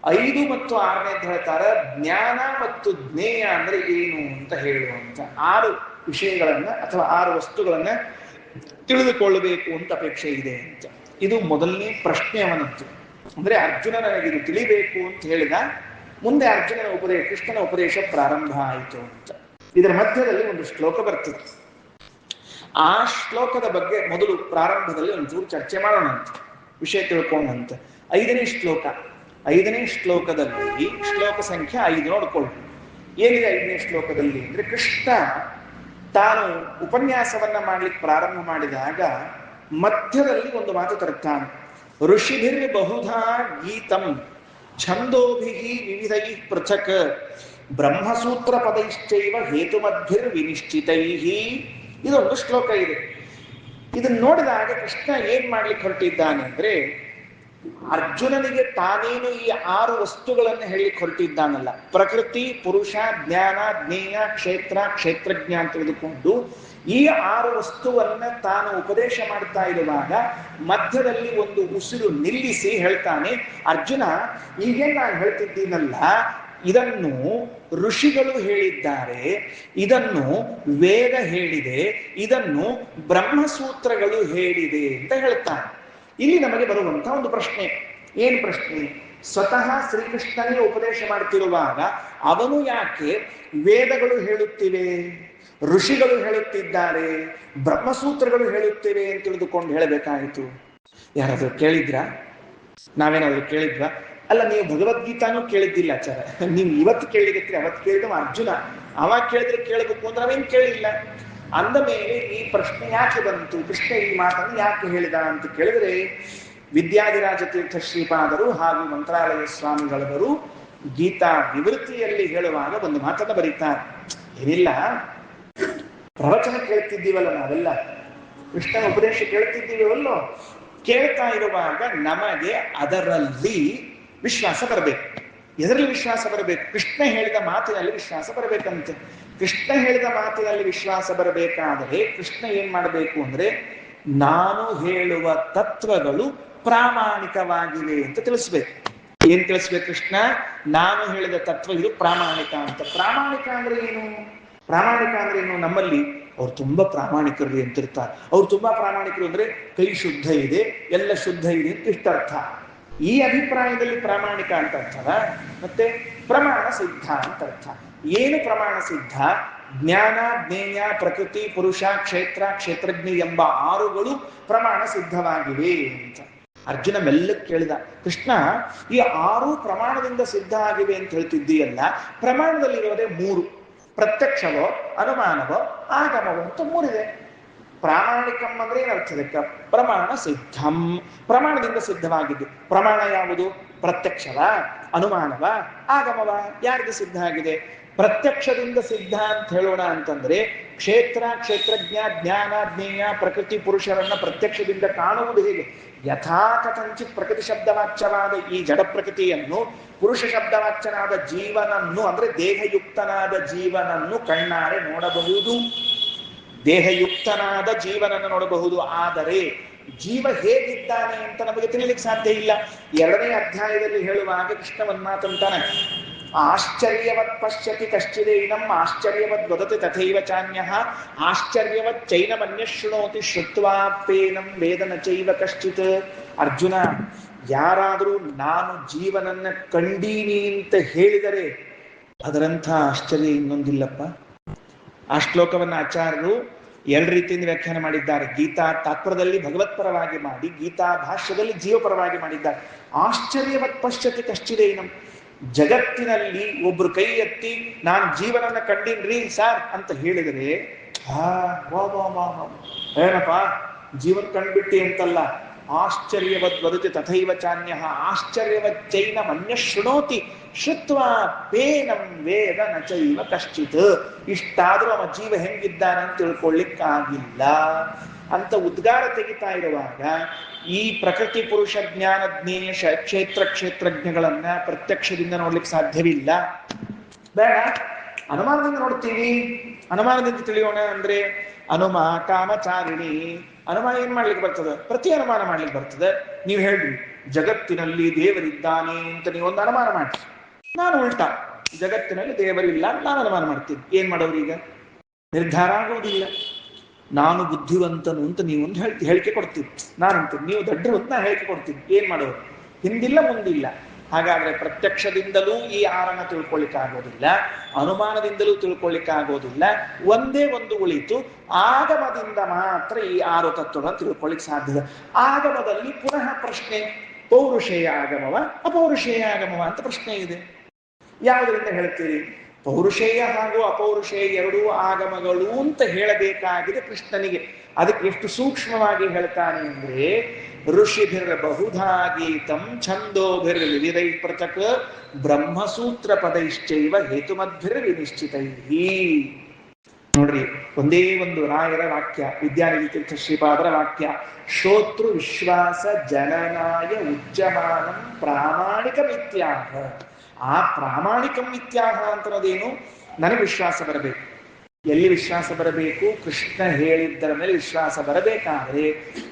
S1: 5 ಮತ್ತು 6ನೇ ಹೇಳ್ತಾರ, ಜ್ಞಾನ ಮತ್ತು ಜ್ಞೇಯ ಅಂದ್ರೆ ಏನು ಅಂತ ಹೇಳುವಂತ 6 ವಿಷಯಗಳನ್ನ ಅಥವಾ 6 ವಸ್ತುಗಳನ್ನ ತಿಳಿದುಕೊಳ್ಳಬೇಕು ಅಂತ ಅಪೇಕ್ಷೆ ಇದೆ ಅಂತ. ಇದು ಮೊದಲನೇ ಪ್ರಶ್ನೆ ಅವನದ್ದು. ಅಂದ್ರೆ ಅರ್ಜುನ ನನಗಿದು ತಿಳಿಬೇಕು ಅಂತ ಹೇಳಿದ. ಮುಂದೆ ಅರ್ಜುನನ ಉಪದೇಶ, ಕೃಷ್ಣನ ಉಪದೇಶ ಪ್ರಾರಂಭ ಆಯಿತು ಅಂತ. ಇದರ ಮಧ್ಯದಲ್ಲಿ ಒಂದು ಶ್ಲೋಕ ಬರ್ತದೆ. ಆ ಶ್ಲೋಕದ ಬಗ್ಗೆ ಮೊದಲು ಪ್ರಾರಂಭದಲ್ಲಿ ಒಂಚೂರು ಚರ್ಚೆ ಮಾಡೋಣ ಅಂತ, ವಿಷಯ ತಿಳ್ಕೊಂಡಂತ. 5ನೇ ಶ್ಲೋಕ. 5ನೇ ಶ್ಲೋಕದಲ್ಲಿ ಶ್ಲೋಕ ಸಂಖ್ಯೆ 5 ನೋಡ್ಕೊಳ್ಳಿ. ಏನಿದೆ 5ನೇ ಶ್ಲೋಕದಲ್ಲಿ ಅಂದ್ರೆ, ಕೃಷ್ಣ ತಾನು ಉಪನ್ಯಾಸವನ್ನ ಮಾಡ್ಲಿಕ್ಕೆ ಪ್ರಾರಂಭ ಮಾಡಿದಾಗ ಮಧ್ಯದಲ್ಲಿ ಒಂದು ಮಾತು ತರುತ್ತಾನೆ. ಋಷಿಭಿರ್ ಬಹುಧಾ ಗೀತಂ ಛಂದೋಭಿ ವಿವಿಧೈ ಪೃಥಕ್ ಬ್ರಹ್ಮಸೂತ್ರ ಪದೈಶ್ಚೈವ ಹೇತುಮದ್ಭಿರ್ ವಿನಿಶ್ಚಿತೈ. ಇದೊಂದು ಶ್ಲೋಕ ಇದೆ. ಇದನ್ನ ನೋಡಿದಾಗ ಕೃಷ್ಣ ಏನ್ ಮಾಡ್ಲಿಕ್ಕೆ ಹೊರಟಿದ್ದಾನೆ ಅಂದ್ರೆ, ಅರ್ಜುನನಿಗೆ ತಾನೇನು ಈ 6 ವಸ್ತುಗಳನ್ನು ಹೇಳಿ ಹೊರಟಿದ್ದಾನಲ್ಲ, ಪ್ರಕೃತಿ, ಪುರುಷ, ಜ್ಞಾನ, ಜ್ಞೇಯ, ಕ್ಷೇತ್ರ, ಕ್ಷೇತ್ರಜ್ಞ ಅಂತ ತಿಳಿದುಕೊಂಡು ಈ 6 ವಸ್ತುವನ್ನ ತಾನು ಉಪದೇಶ ಮಾಡ್ತಾ ಇರುವಾಗ ಮಧ್ಯದಲ್ಲಿ ಒಂದು ಉಸಿರು ನಿಲ್ಲಿಸಿ ಹೇಳ್ತಾನೆ, ಅರ್ಜುನ ಈಗೇನು ನಾನು ಹೇಳ್ತಿದ್ದೀನಲ್ಲ, ಇದನ್ನು ಋಷಿಗಳು ಹೇಳಿದ್ದಾರೆ, ಇದನ್ನು ವೇದ ಹೇಳಿದೆ, ಇದನ್ನು ಬ್ರಹ್ಮಸೂತ್ರಗಳು ಹೇಳಿದೆ ಅಂತ ಹೇಳ್ತಾನೆ. ಇಲ್ಲಿ ನಮಗೆ ಬರುವಂತಹ ಒಂದು ಪ್ರಶ್ನೆ, ಏನ್ ಪ್ರಶ್ನೆ? ಸ್ವತಃ ಶ್ರೀಕೃಷ್ಣನೇ ಉಪದೇಶ ಮಾಡ್ತಿರುವಾಗ ಅವನು ಯಾಕೆ ವೇದಗಳು ಹೇಳುತ್ತಿವೆ, ಋಷಿಗಳು ಹೇಳುತ್ತಿದ್ದಾರೆ, ಬ್ರಹ್ಮಸೂತ್ರಗಳು ಹೇಳುತ್ತಿವೆ ಅಂತ ತಿಳಿದುಕೊಂಡು ಹೇಳಬೇಕಾಯಿತು? ಯಾರಾದ್ರೂ ಕೇಳಿದ್ರ? ನಾವೇನಾದ್ರೂ ಕೇಳಿದ್ವಾ? ಅಲ್ಲ, ನೀವು ಭಗವದ್ಗೀತಾನು ಕೇಳಿದ್ದಿಲ್ಲ ಆಚಾರ, ನೀವು ಇವತ್ತು ಕೇಳಿದಕ್ಕೆ ಅವತ್ತು ಕೇಳಿದ ಅರ್ಜುನ, ಅವಾಗ ಕೇಳಿದ್ರೆ ಕೇಳಬೇಕು ಅಂದ್ರೆ ಅವೇನು ಕೇಳಿಲ್ಲ. ಅಂದ ಮೇಲೆ ಈ ಪ್ರಶ್ನೆ ಯಾಕೆ ಬಂತು, ಕೃಷ್ಣ ಈ ಮಾತನ್ನು ಯಾಕೆ ಹೇಳಿದ ಅಂತ ಕೇಳಿದ್ರೆ, ವಿದ್ಯಾಧಿರಾಜ ತೀರ್ಥ ಶ್ರೀಪಾದರು ಹಾಗೂ ಮಂತ್ರಾಲಯ ಸ್ವಾಮಿಗಳವರು ಗೀತಾ ವಿವೃತ್ತಿಯಲ್ಲಿ ಹೇಳುವಾಗ ಒಂದು ಮಾತನ್ನು ಬರೀತಾರೆ. ಏನಿಲ್ಲ, ಪ್ರವಚನ ಕೇಳ್ತಿದ್ದೀವಲ್ಲ ನಾವೆಲ್ಲ, ಕೃಷ್ಣನ ಉಪದೇಶ ಕೇಳ್ತಿದ್ದೀವಲ್ಲೋ, ಕೇಳ್ತಾ ಇರುವಾಗ ನಮಗೆ ಅದರಲ್ಲಿ ವಿಶ್ವಾಸ ಬರಬೇಕು. ಎದರಲ್ಲಿ ವಿಶ್ವಾಸ ಬರಬೇಕು? ಕೃಷ್ಣ ಹೇಳಿದ ಮಾತಿನಲ್ಲಿ ವಿಶ್ವಾಸ ಬರಬೇಕಂತೆ. ಕೃಷ್ಣ ಹೇಳಿದ ಮಾತಿನಲ್ಲಿ ವಿಶ್ವಾಸ ಬರಬೇಕಾದರೆ ಕೃಷ್ಣ ಏನ್ ಮಾಡಬೇಕು ಅಂದ್ರೆ, ನಾನು ಹೇಳುವ ತತ್ವಗಳು ಪ್ರಾಮಾಣಿಕವಾಗಿವೆ ಅಂತ ತಿಳಿಸ್ಬೇಕು. ಏನ್ ತಿಳಿಸ್ಬೇಕು ಕೃಷ್ಣ? ನಾನು ಹೇಳಿದ ತತ್ವ ಇದು ಪ್ರಾಮಾಣಿಕ ಅಂತ. ಪ್ರಾಮಾಣಿಕ ಅಂದ್ರೆ ಏನು? ಪ್ರಾಮಾಣಿಕ ಅಂದ್ರೆ ಏನು? ನಮ್ಮಲ್ಲಿ ಅವ್ರು ತುಂಬಾ ಪ್ರಾಮಾಣಿಕರು ಅಂತಿರ್ತಾರೆ. ಅವ್ರು ತುಂಬಾ ಪ್ರಾಮಾಣಿಕರು ಅಂದ್ರೆ ಕೈ ಶುದ್ಧ ಇದೆ, ಎಲ್ಲ ಶುದ್ಧ ಇದೆ ಅಂತ ಇಷ್ಟ ಅರ್ಥ. ಈ ಅಭಿಪ್ರಾಯದಲ್ಲಿ ಪ್ರಾಮಾಣಿಕ ಅಂತ ಅರ್ಥವ? ಮತ್ತೆ ಪ್ರಮಾಣ ಸಿದ್ಧ ಅಂತ ಅರ್ಥ. ಏನು ಪ್ರಮಾಣ ಸಿದ್ಧ? ಜ್ಞಾನ, ಜ್ಞೇಯ, ಪ್ರಕೃತಿ, ಪುರುಷ, ಕ್ಷೇತ್ರ, ಕ್ಷೇತ್ರಜ್ಞ ಎಂಬ 6ಗಳು ಪ್ರಮಾಣ ಸಿದ್ಧವಾಗಿವೆ ಅಂತ. ಅರ್ಜುನ ಮೆಲ್ಲಕ್ಕೆ ಕೇಳಿದ, ಕೃಷ್ಣ ಈ 6 ಪ್ರಮಾಣದಿಂದ ಸಿದ್ಧ ಆಗಿವೆ ಅಂತ ಹೇಳ್ತಿದ್ದೀಯಲ್ಲ, ಪ್ರಮಾಣದಲ್ಲಿರೋದೇ 3, ಪ್ರತ್ಯಕ್ಷವೋ, ಅನುಮಾನವೋ, ಆಗಮವೋ ಅಂತ 3 ಇದೆ. ಪ್ರಾಮಾಣಿಕಂ ಅಂದ್ರೆ ಏನರ್ಥದಕ್ಕ? ಪ್ರಮಾಣ ಸಿದ್ಧಂ, ಪ್ರಮಾಣದಿಂದ ಸಿದ್ಧವಾಗಿದ್ದು. ಪ್ರಮಾಣ ಯಾವುದು? ಪ್ರತ್ಯಕ್ಷವ, ಅನುಮಾನವ, ಆಗಮವ? ಯಾರಿಗೆ ಸಿದ್ಧ ಆಗಿದೆ? ಪ್ರತ್ಯಕ್ಷದಿಂದ ಸಿದ್ಧ ಅಂತ ಹೇಳೋಣ ಅಂತಂದ್ರೆ, ಕ್ಷೇತ್ರ, ಕ್ಷೇತ್ರಜ್ಞ, ಜ್ಞಾನ, ಜ್ಞೇಯ, ಪ್ರಕೃತಿ, ಪುರುಷರನ್ನ ಪ್ರತ್ಯಕ್ಷದಿಂದ ಕಾಣುವುದು ಹೇಗೆ? ಯಥಾಕಥಂಚಿತ್ ಪ್ರಕೃತಿ ಶಬ್ದವಾಚ್ಯವಾದ ಈ ಜಡ ಪ್ರಕೃತಿಯನ್ನು, ಪುರುಷ ಶಬ್ದವಾಚ್ಯನಾದ ಜೀವನನ್ನು ಅಂದ್ರೆ ದೇಹಯುಕ್ತನಾದ ಜೀವನನ್ನು ಕಣ್ಣಾರೆ ನೋಡಬಹುದು, ದೇಹಯುಕ್ತನಾದ ಜೀವನನ್ನು ನೋಡಬಹುದು. ಆದರೆ ಜೀವ ಹೇಗಿದ್ದಾನೆ ಅಂತ ನಮಗೆ ತಿಳಿಲಿಕ್ಕೆ ಸಾಧ್ಯ ಇಲ್ಲ. 2ನೇ ಅಧ್ಯಾಯದಲ್ಲಿ ಹೇಳುವಾಗ ಕೃಷ್ಣವನ್ ಮಾತಂತಾನೆ, ಆಶ್ಚರ್ಯವತ್ ಪಶ್ಯತಿ ಕಶ್ಚಿದೇನಂ ಆಶ್ಚರ್ಯವದ್ ವದತಿ ತಥೈವ ಚಾನ್ಯಃ ಆಶ್ಚರ್ಯವತ್ ಚೈನಮನ್ಯ ಶೃಣೋತಿ ಶ್ರುತ್ವಾಪೇನಂ ವೇದನ ಚೈವ ಕಶ್ಚಿತ್. ಅರ್ಜುನ, ಯಾರಾದರೂ ನಾನು ಜೀವನನ್ನ ಕಂಡೀನಿ ಅಂತ ಹೇಳಿದರೆ ಅದರಂಥ ಆಶ್ಚರ್ಯ ಇನ್ನೊಂದಿಲ್ಲಪ್ಪ. ಆ ಶ್ಲೋಕವನ್ನು ಆಚಾರ್ಯರು 2 ರೀತಿಯಿಂದ ವ್ಯಾಖ್ಯಾನ ಮಾಡಿದ್ದಾರೆ. ಗೀತಾ ತಾತ್ಪರ್ಯದಲ್ಲಿ ಭಗವತ್ಪರವಾಗಿ ಮಾಡಿ, ಗೀತಾ ಭಾಷ್ಯದಲ್ಲಿ ಜೀವಪರವಾಗಿ ಮಾಡಿದ್ದಾರೆ. ಆಶ್ಚರ್ಯವತ್ ಪಶ್ಯತಿ ಕಶ್ಚಿದೇನಂ, ಜಗತ್ತಿನಲ್ಲಿ ಒಬ್ರು ಕೈ ಎತ್ತಿ ನಾನು ಜೀವನನ್ನ ಕಂಡೀನ್ರಿ ಸಾರ್ ಅಂತ ಹೇಳಿದರೆ, ಏನಪ್ಪ ಜೀವನ್ ಕಂಡ್ಬಿಟ್ಟಿ ಅಂತಲ್ಲ, ಆಶ್ಚರ್ಯವದ್ ವದತಿ ತಥೈವ ಚಾನ್ಯಃ ಆಶ್ಚರ್ಯವಚ್ಚೈನ ಮನ್ಯ ಶೃಣೋತಿ ಶ್ರುತ್ವಾ ಪೇನಂ ವೇದ ನ ಚೈವ ಕಶ್ಚಿತ್. ಇಷ್ಟಾದ್ರೂ ಅವ ಜೀವ ಹೆಂಗಿದ್ದಾನಂತ ತಿಳ್ಕೊಳ್ಳಿಕ್ಕಾಗಿಲ್ಲ ಅಂತ ಉದ್ಗಾರ ತೆಗಿತಾ ಇರುವಾಗ, ಈ ಪ್ರಕೃತಿ, ಪುರುಷ, ಜ್ಞಾನ, ಜ್ಞೇಯ, ಕ್ಷೇತ್ರ, ಕ್ಷೇತ್ರಜ್ಞಗಳನ್ನ ಪ್ರತ್ಯಕ್ಷದಿಂದ ನೋಡ್ಲಿಕ್ಕೆ ಸಾಧ್ಯವಿಲ್ಲ. ಬೇಡ, ಅನುಮಾನದಿಂದ ನೋಡ್ತೀವಿ. ಅನುಮಾನದಿಂದ ತಿಳಿಯೋಣ ಅಂದ್ರೆ, ಅನುಮ ಕಾಮಚಾರಿಣಿ. ಅನುಮಾನ ಏನ್ ಮಾಡ್ಲಿಕ್ಕೆ ಬರ್ತದೆ? ಪ್ರತಿ ಅನುಮಾನ ಮಾಡ್ಲಿಕ್ಕೆ ಬರ್ತದೆ. ನೀವು ಹೇಳ್ರಿ ಜಗತ್ತಿನಲ್ಲಿ ದೇವರಿದ್ದಾನೆ ಅಂತ ನೀವೊಂದು ಅನುಮಾನ ಮಾಡಿ, ನಾನು ಉಲ್ಟಾ ಜಗತ್ತಿನಲ್ಲಿ ದೇವರಿಲ್ಲ ನಾನು ಅನುಮಾನ ಮಾಡ್ತೀನಿ. ಏನ್ ಮಾಡೋರು? ಈಗ ನಿರ್ಧಾರ ಆಗುವುದಿಲ್ಲ. ನಾನು ಬುದ್ಧಿವಂತನು ಅಂತ ನೀವೊಂದು ಹೇಳಿಕೆ ಕೊಡ್ತೀವಿ, ನಾನಂತೀನಿ ನೀವು ದೊಡ್ಡರು ಅಂತ ನಾನು ಹೇಳಿಕೆ ಕೊಡ್ತೀನಿ. ಏನ್ ಮಾಡೋರು? ಹಿಂದಿಲ್ಲ ಮುಂದಿಲ್ಲ. ಹಾಗಾದ್ರೆ ಪ್ರತ್ಯಕ್ಷದಿಂದಲೂ ಈ 6ನ್ನ ತಿಳ್ಕೊಳ್ಳಿಕ್ಕಾಗೋದಿಲ್ಲ, ಅನುಮಾನದಿಂದಲೂ ತಿಳ್ಕೊಳ್ಳಿಕ್ಕಾಗೋದಿಲ್ಲ. ಒಂದೇ ಒಂದು ಉಳಿತು, ಆಗಮದಿಂದ ಮಾತ್ರ ಈ 6 ತತ್ವಗಳನ್ನು ತಿಳ್ಕೊಳ್ಳಿಕ್ ಸಾಧ್ಯ. ಆಗಮದಲ್ಲಿ ಪುನಃ ಪ್ರಶ್ನೆ, ಪೌರುಷೇಯ ಆಗಮವ ಅಪೌರುಷೇಯ ಆಗಮವ ಅಂತ ಪ್ರಶ್ನೆ ಇದೆ. ಯಾವುದರಿಂದ ಹೇಳ್ತೀರಿ? ಪೌರುಷೇಯ ಹಾಗೂ ಅಪೌರುಷೇಯ 2 ಆಗಮಗಳು ಅಂತ ಹೇಳಬೇಕಾಗಿದೆ ಕೃಷ್ಣನಿಗೆ. ಅದಕ್ಕೆ ಎಷ್ಟು ಸೂಕ್ಷ್ಮವಾಗಿ ಹೇಳ್ತಾನೆ ಅಂದ್ರೆ, ಋಷಿಭಿರ್ ಬಹುಧಾ ಗೀತಂ ಛಂದೋಭಿರ್ ವಿವಿಧೈ ಪೃಥಕ್ ಬ್ರಹ್ಮಸೂತ್ರ ಪದೈಶ್ಚೈವ ಹೇತುಮದ್ಭಿರ್ ವಿನಿಶ್ಚಿತೈಹಿ. ನೋಡ್ರಿ, ಒಂದೇ ಒಂದು ರಾಯರ ವಾಕ್ಯ, ವಿದ್ಯಾನಿಧಿ ತೀರ್ಥ ಶ್ರೀಪಾದರ ವಾಕ್ಯ, ಶ್ರೋತೃ ವಿಶ್ವಾಸ ಜನನಾಯ ಉಚ್ಯಮಾನಂ ಪ್ರಾಮಾಣಿಕ ಮಿತ್ಯಾಹ. ಆ ಪ್ರಾಮಾಣಿಕ ಮಿತ್ಯಾಹ ಅಂತನ್ನೋದೇನು? ನನಗೆ ವಿಶ್ವಾಸ ಬರಬೇಕು. ಎಲ್ಲಿ ವಿಶ್ವಾಸ ಬರಬೇಕು? ಕೃಷ್ಣ ಹೇಳಿದ್ದರ ಮೇಲೆ ವಿಶ್ವಾಸ ಬರಬೇಕಾದ್ರೆ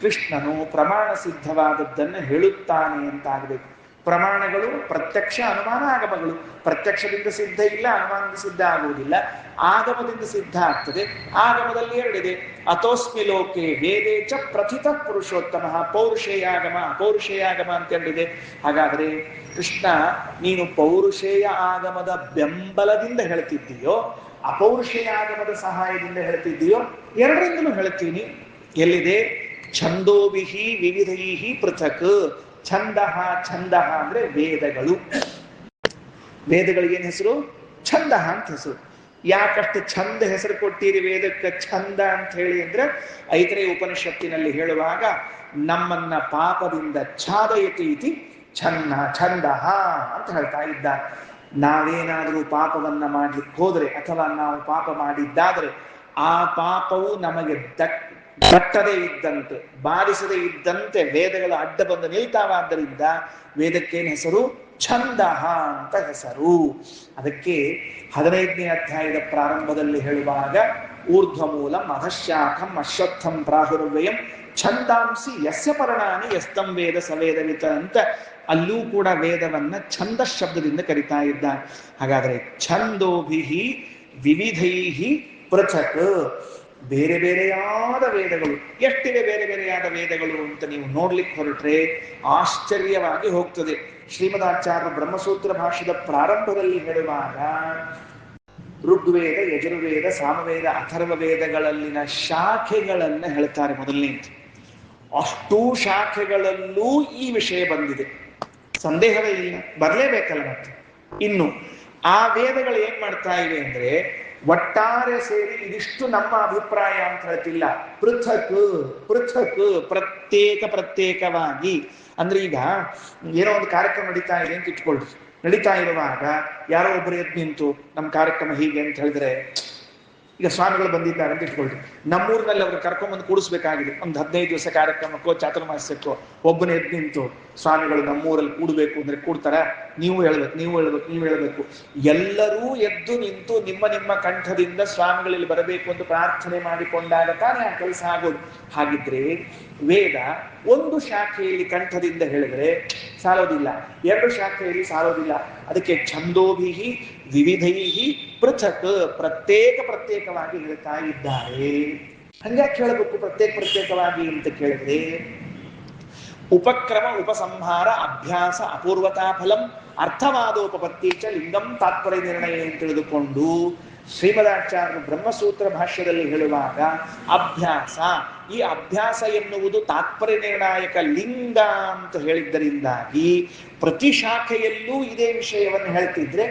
S1: ಕೃಷ್ಣನು ಪ್ರಮಾಣ ಸಿದ್ಧವಾದದ್ದನ್ನು ಹೇಳುತ್ತಾನೆ ಅಂತಾಗಬೇಕು. ಪ್ರಮಾಣಗಳು ಪ್ರತ್ಯಕ್ಷ, ಅನುಮಾನ, ಆಗಮಗಳು. ಪ್ರತ್ಯಕ್ಷದಿಂದ ಸಿದ್ಧ ಇಲ್ಲ, ಅನುಮಾನದಿಂದ ಸಿದ್ಧ ಆಗುವುದಿಲ್ಲ, ಆಗಮದಿಂದ ಸಿದ್ಧ ಆಗ್ತದೆ. ಆಗಮದಲ್ಲಿ ಎರಡಿದೆ, ಅಥೋಸ್ಮಿ ಲೋಕೆ ವೇದೇ ಚ ಪ್ರಥಿತ ಪುರುಷೋತ್ತಮ, ಪೌರುಷೇಯಾಗಮ ಅಪೌರುಷೇಯಾಗಮ ಅಂತ ಎರಡಿದೆ. ಹಾಗಾದ್ರೆ ಕೃಷ್ಣ, ನೀನು ಪೌರುಷೇಯ ಆಗಮದ ಬೆಂಬಲದಿಂದ ಹೇಳ್ತಿದ್ದೀಯೋ, ಅಪೌರುಷೇಯ ಆಗಮದ ಸಹಾಯದಿಂದ ಹೇಳ್ತಿದ್ದೀಯೋ? ಎರಡರಿಂದಲೂ ಹೇಳ್ತೀನಿ. ಎಲ್ಲಿದೆ? ಛಂದೋಭಿಹಿ ವಿವಿಧೈಹಿ ಪೃಥಕ್. ಛಂದಃ, ಛಂದಃ ಅಂದ್ರೆ ವೇದಗಳು. ವೇದಗಳಿಗೆ ಏನ್ ಹೆಸರು? ಛಂದಃ ಅಂತ ಹೆಸರು. ಯಾಕಷ್ಟು ಛಂದ ಹೆಸರು ಕೊಟ್ಟಿರಿ ವೇದಕ್ಕೆ ಛಂದ ಅಂತ ಹೇಳಿ ಅಂದ್ರೆ, ಐತರೇಯ ಉಪನಿಷತ್ತಿನಲ್ಲಿ ಹೇಳುವಾಗ ನಮ್ಮನ್ನ ಪಾಪದಿಂದ ಛಾದಯತಿ ಇತಿ ಛನ್ನ ಛಂದಃ ಅಂತ ಹೇಳ್ತಾ ಇದ್ದಾರೆ. ನಾವೇನಾದರೂ ಪಾಪವನ್ನ ಮಾಡ್ಲಿಕ್ಕೆ ಹೋದ್ರೆ, ಅಥವಾ ನಾವು ಪಾಪ ಮಾಡಿದ್ದಾದ್ರೆ, ಆ ಪಾಪವು ನಮಗೆ ತಟ್ಟದೇ ಇದ್ದಂತೆ, ಬಾಧಿಸದೇ ಇದ್ದಂತೆ ವೇದಗಳ ಅಡ್ಡ ಬಂದು ನಿಲ್ತಾವಾದ್ದರಿಂದ ವೇದಕ್ಕೇನು ಹೆಸರು? ಛಂದಃ ಅಂತ ಹೆಸರು. ಅದಕ್ಕೆ 15ನೇ ಅಧ್ಯಾಯದ ಪ್ರಾರಂಭದಲ್ಲಿ ಹೇಳುವಾಗ ಊರ್ಧ್ವಮೂಲಂ ಅಧಶಾಖಂ ಅಶ್ವತ್ಥಂ ಪ್ರಾಹುರ್ವ್ಯಯಂ ಛಂದಾಂಸಿ ಯಸ್ಯ ಪರ್ಣಾನಿ ಯಸ್ತಂ ವೇದ ಸವೇದವಿತ ಅಂತ ಅಲ್ಲೂ ಕೂಡ ವೇದವನ್ನ ಛಂದ ಶಬ್ದದಿಂದ ಕರಿತಾ ಇದ್ದಾನೆ. ಹಾಗಾದ್ರೆ ಛಂದೋಭಿಹಿ ವಿವಿಧೈಹಿ ಪೃಥಕ್, ಬೇರೆ ಬೇರೆಯಾದ ವೇದಗಳು. ಎಷ್ಟಿವೆ ಬೇರೆ ಬೇರೆಯಾದ ವೇದಗಳು ಅಂತ ನೀವು ನೋಡ್ಲಿಕ್ಕೆ ಹೊರಟ್ರೆ ಆಶ್ಚರ್ಯವಾಗಿ ಹೋಗ್ತದೆ. ಶ್ರೀಮದಾಚಾರ್ಯ ಬ್ರಹ್ಮಸೂತ್ರ ಭಾಷ್ಯದ ಪ್ರಾರಂಭದಲ್ಲಿ ಹೇಳುವಾಗ ಋಗ್ವೇದ, ಯಜುರ್ವೇದ, ಸಾಮವೇದ, ಅಥರ್ವ ವೇದಗಳಲ್ಲಿನ ಶಾಖೆಗಳನ್ನ ಹೇಳ್ತಾರೆ ಮೊದಲನೇ. ಅಷ್ಟೂ ಶಾಖೆಗಳಲ್ಲೂ ಈ ವಿಷಯ ಬಂದಿದೆ, ಸಂದೇಹವೇ ಇಲ್ಲ, ಬರಲೇಬೇಕಲ್ಲ. ಮತ್ತೆ ಇನ್ನು ಆ ವೇದಗಳು ಏನ್ ಮಾಡ್ತಾ ಇವೆ ಅಂದ್ರೆ, ಒಟ್ಟಾರೆ ಸೇರಿ ಇದಿಷ್ಟು ನಮ್ಮ ಅಭಿಪ್ರಾಯ ಅಂತ ಹೇಳ್ತಿಲ್ಲ, ಪೃಥಕ್ ಪೃಥಕ್, ಪ್ರತ್ಯೇಕವಾಗಿ. ಅಂದ್ರೆ ಈಗ ಏನೋ ಒಂದು ಕಾರ್ಯಕ್ರಮ ನಡೀತಾ ಇದೆ ಅಂತ ಇಟ್ಕೊಳ್ರಿ. ನಡೀತಾ ಇರುವಾಗ ಯಾರೋ ಒಬ್ಬರು ಎದ್ದು ನಿಂತು ನಮ್ಮ ಕಾರ್ಯಕ್ರಮ ಹೀಗೆ ಅಂತ ಹೇಳಿದ್ರೆ, ಈಗ ಸ್ವಾಮಿಗಳು ಬಂದಿದ್ದಾರೆ ಅಂತ ಇಟ್ಕೊಳ್ರಿ, ನಮ್ಮೂರಿನಲ್ಲಿ ಅವ್ರು ಕರ್ಕೊಂಡ್ಬಂದು ಕೂಡಿಸ್ಬೇಕಾಗಿದೆ. ಒಂದು 15 ದಿವಸ ಕಾರ್ಯಕ್ರಮಕ್ಕೋ ಚಾತುರ್ಮಾಸ್ಯಕ್ಕೋ ಒಬ್ಬನ ಎದ್ದು ನಿಂತು ಸ್ವಾಮಿಗಳು ನಮ್ಮೂರಲ್ಲಿ ಕೂಡಬೇಕು ಅಂದ್ರೆ ಕೂಡ್ತಾರ? ನೀವು ಹೇಳ್ಬೇಕು. ಎಲ್ಲರೂ ಎದ್ದು ನಿಂತು ನಿಮ್ಮ ನಿಮ್ಮ ಕಂಠದಿಂದ ಸ್ವಾಮಿಗಳಲ್ಲಿ ಬರಬೇಕು ಅಂತ ಪ್ರಾರ್ಥನೆ ಮಾಡಿಕೊಂಡಾಗ ತಾನೇ ಆ ಕೆಲಸ ಆಗೋದು. ಹಾಗಿದ್ರೆ ವೇದ ಒಂದು ಶಾಖೆಯಲ್ಲಿ ಕಂಠದಿಂದ ಹೇಳಿದ್ರೆ ಸಾಲೋದಿಲ್ಲ, 2 ಶಾಖೆಯಲ್ಲಿ ಸಾಲೋದಿಲ್ಲ. ಅದಕ್ಕೆ ಛಂದೋಭಿಹಿ ವಿವಿಧೈಹಿ ಪೃಥಕ್, ಪ್ರತ್ಯೇಕವಾಗಿ ಹೇಳ್ತಾ ಇದ್ದಾರೆ. ಹಂಗ್ಯಾಕೆ ಹೇಳಬೇಕು ಪ್ರತ್ಯೇಕವಾಗಿ ಅಂತ ಕೇಳಿದ್ರೆ, ಉಪಕ್ರಮ ಉಪಸಂಹಾರ ಅಭ್ಯಾಸ ಅಪೂರ್ವತಾ ಫಲಂ ಅರ್ಥವಾದೋಪಪತ್ತಿ ಚ ಲಿಂಗಂ ತಾತ್ಪರ್ಯ ನಿರ್ಣಯ ಅಂತ ತಿಳಿದುಕೊಂಡು ಶ್ರೀಮದಾಚಾರ್ಯರು ಬ್ರಹ್ಮಸೂತ್ರ ಭಾಷ್ಯದಲ್ಲಿ ಹೇಳುವಾಗ ಅಭ್ಯಾಸ, ಈ ಅಭ್ಯಾಸ ಎನ್ನುವುದು ತಾತ್ಪರ್ಯ ನಿರ್ಣಾಯಕ ಲಿಂಗ ಅಂತ ಹೇಳಿದ್ದರಿಂದಾಗಿ ಪ್ರತಿ ಶಾಖೆಯಲ್ಲೂ ಇದೇ ವಿಷಯವನ್ನು ಹೇಳ್ತಿದ್ರೆ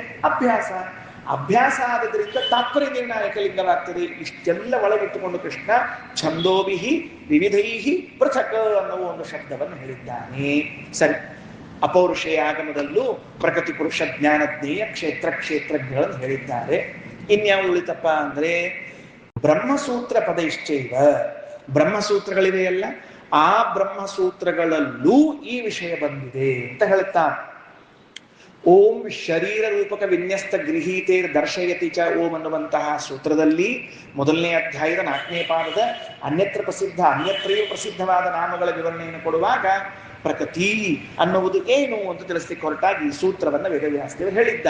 S1: ಅಭ್ಯಾಸ ಆದದ್ರಿಂದ ತಾತ್ಪರ್ಯ ನಿರ್ಣಾಯಕ ಲಿಂಗವಾಗ್ತದೆ. ಇಷ್ಟೆಲ್ಲ ಒಳಗಿಟ್ಟುಕೊಂಡು ಕೃಷ್ಣ ಛಂದೋಭಿಹಿ ವಿವಿಧೈಹಿ ಪೃಥಕ್ ಅನ್ನುವ ಒಂದು ಶಬ್ದವನ್ನು ಹೇಳಿದ್ದಾನೆ. ಸರಿ, ಅಪೌರುಷೇಯ ಆಗಮದಲ್ಲೂ ಪ್ರಕೃತಿ ಪುರುಷ ಜ್ಞಾನಜ್ಞೇಯ ಕ್ಷೇತ್ರಜ್ಞಗಳನ್ನು ಹೇಳಿದ್ದಾರೆ. ಇನ್ಯಾವುದು ಉಳಿತಪ್ಪ ಅಂದ್ರೆ ಬ್ರಹ್ಮಸೂತ್ರ ಪದೈಶ್ಚೈವ, ಬ್ರಹ್ಮಸೂತ್ರಗಳಿವೆಯಲ್ಲ, ಆ ಬ್ರಹ್ಮಸೂತ್ರಗಳಲ್ಲೂ ಈ ವಿಷಯ ಬಂದಿದೆ ಅಂತ ಹೇಳ್ತಾನೆ. ಓಂ ಶರೀರ ರೂಪಕ ವಿನ್ಯಸ್ತ ಗೃಹೀತೇರ್ ದರ್ಶಯತಿ ಚ ಓಂ ಅನ್ನುವಂತಹ ಸೂತ್ರದಲ್ಲಿ 1ನೇ ಅಧ್ಯಾಯದ 4ನೇ ಪಾದದ ಅನ್ಯತ್ರಯೂ ಪ್ರಸಿದ್ಧವಾದ ನಾಮಗಳ ವಿವರಣೆಯನ್ನು ಕೊಡುವಾಗ ಪ್ರಕೃತಿ ಅನ್ನುವುದು ಏನು ಅಂತ ತಿಳಿಸ್ಲಿಕ್ಕೆ ಹೊರಟಾಗಿ ಈ ಸೂತ್ರವನ್ನು ವೇದವ್ಯಾಸದೇವರು ಹೇಳಿದ್ದ.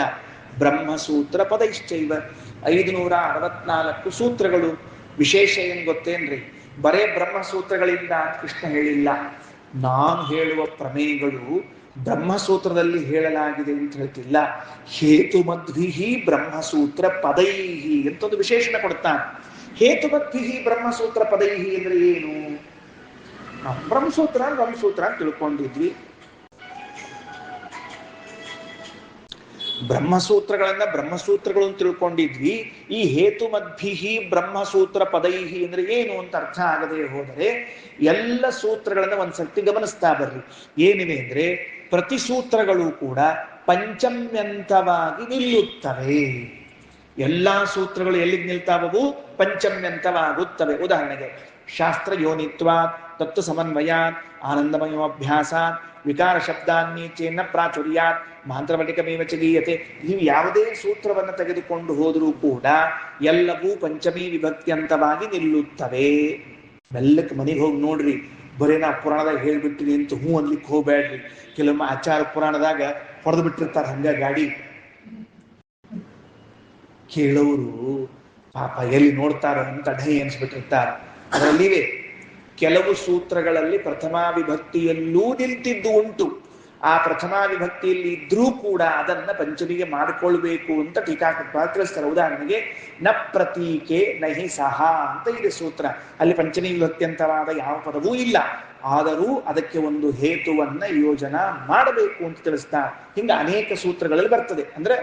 S1: ಬ್ರಹ್ಮಸೂತ್ರ ಪದೈಶ್ಚೈವ, 564 ಸೂತ್ರಗಳು. ವಿಶೇಷ ಏನ್ ಗೊತ್ತೇನ್ರಿ? ಬರೇ ಬ್ರಹ್ಮಸೂತ್ರಗಳಿಂದ ಕೃಷ್ಣ ಹೇಳಿಲ್ಲ. ನಾನು ಹೇಳುವ ಪ್ರಮೇಯಗಳು ಬ್ರಹ್ಮಸೂತ್ರದಲ್ಲಿ ಹೇಳಲಾಗಿದೆ ಅಂತ ಹೇಳ್ತಿಲ್ಲ. ಹೇತುಮದ್ಭಿಹಿ ಬ್ರಹ್ಮಸೂತ್ರ ಪದೈಹಿ ಅಂತ ಒಂದು ವಿಶೇಷಣ ಕೊಡ್ತಾನೆ. ಹೇತುಮದ್ಭಿಹಿ ಬ್ರಹ್ಮಸೂತ್ರ ಪದೈಹಿ ಅಂದ್ರೆ ಏನು? ನಾವು ಬ್ರಹ್ಮಸೂತ್ರ ಅಂತ ತಿಳ್ಕೊಂಡಿದ್ವಿ. ಬ್ರಹ್ಮಸೂತ್ರಗಳು ಅಂತ ತಿಳ್ಕೊಂಡಿದ್ವಿ. ಈ ಹೇತುಮದ್ಭಿಹಿ ಬ್ರಹ್ಮಸೂತ್ರ ಪದೈಹಿ ಅಂದ್ರೆ ಏನು ಅಂತ ಅರ್ಥ ಆಗದೆ ಹೋದರೆ ಎಲ್ಲ ಸೂತ್ರಗಳನ್ನ ಒಂದ್ಸರ್ತಿ ಗಮನಿಸ್ತಾ ಬರ್ರಿ. ಏನಿವೆ ಅಂದ್ರೆ ಪ್ರತಿ ಸೂತ್ರಗಳು ಕೂಡ ಪಂಚಮ್ಯಂತವಾಗಿ ನಿಲ್ಲುತ್ತವೆ. ಎಲ್ಲಾ ಸೂತ್ರಗಳು ಎಲ್ಲಿಗೆ ನಿಲ್ತಾವವು? ಪಂಚಮ್ಯಂತವಾಗುತ್ತವೆ. ಉದಾಹರಣೆಗೆ ಶಾಸ್ತ್ರ ಯೋನಿತ್ವಾತ್ ತತ್ವ ಸಮನ್ವಯಾತ್ ಆನಂದಮಯೋಭ್ಯಾಸಾತ್ ವಿಕಾರ ಶಬ್ದಾನ್ಯೇಚೇನ ಪ್ರಾಚುರ್ಯಾತ್ ಮಾಂತ್ರವಟಿಕಮೇವ ಚ ಗೀಯತೆ. ನೀವು ಯಾವುದೇ ಸೂತ್ರವನ್ನು ತೆಗೆದುಕೊಂಡು ಹೋದರೂ ಕೂಡ ಎಲ್ಲವೂ ಪಂಚಮಿ ವಿಭಕ್ತ್ಯಂತವಾಗಿ ನಿಲ್ಲುತ್ತವೆ. ಮೆಲ್ಲಕ್ಕೆ ಮನೆಗೆ ಹೋಗಿ ನೋಡ್ರಿ, ಬರೀ ನಾ ಪುರಾಣದಾಗ ಹೇಳ್ಬಿಟ್ಟಿನಿ ಅಂತ ಹ್ಞೂ ಅನ್ಲಿಕ್ಕೆ ಹೋಗ್ಬೇಡ್ರಿ. ಕೆಲವೊಮ್ಮೆ ಆಚಾರ ಪುರಾಣದಾಗ ಹೊಡೆದು ಬಿಟ್ಟಿರ್ತಾರೆ ಹಂಗ ಗಾಡಿ. ಕೇಳೋರು ಪಾಪ ಎಲ್ಲಿ ನೋಡ್ತಾರ ಅಂತ ಢೈ ಅನ್ಸ್ಬಿಟ್ಟಿರ್ತಾರೆ. ಅದರಲ್ಲಿವೆ ಕೆಲವು ಸೂತ್ರಗಳಲ್ಲಿ ಪ್ರಥಮಾ ವಿಭಕ್ತಿಯಲ್ಲೂ ನಿಲ್ತಿದ್ದು ಉಂಟು. ಆ ಪ್ರಥಮಾ ವಿಭಕ್ತಿಯಲ್ಲಿ ಇದ್ರೂ ಕೂಡ ಅದನ್ನ ಪಂಚಮಿಗೆ ಮಾಡಿಕೊಳ್ಬೇಕು ಅಂತ ಟೀಕಾಕೃತ್ಪಾದ ತಿಳಿಸ್ತಾರೆ. ಉದಾಹರಣೆಗೆ ನ ಪ್ರತೀಕೆ ನಹಿ ಸಹ ಅಂತ ಇದೆ ಸೂತ್ರ. ಅಲ್ಲಿ ಪಂಚಮಿ ವಿಭಕ್ತ್ಯಂತವಾದ ಯಾವ ಪದವೂ ಇಲ್ಲ. ಆದರೂ ಅದಕ್ಕೆ ಒಂದು ಹೇತುವನ್ನ ಯೋಜನಾ ಮಾಡಬೇಕು ಅಂತ ತಿಳಿಸ್ತಾರೆ. ಹಿಂಗ ಅನೇಕ ಸೂತ್ರಗಳಲ್ಲಿ ಬರ್ತದೆ. ಅಂದ್ರೆ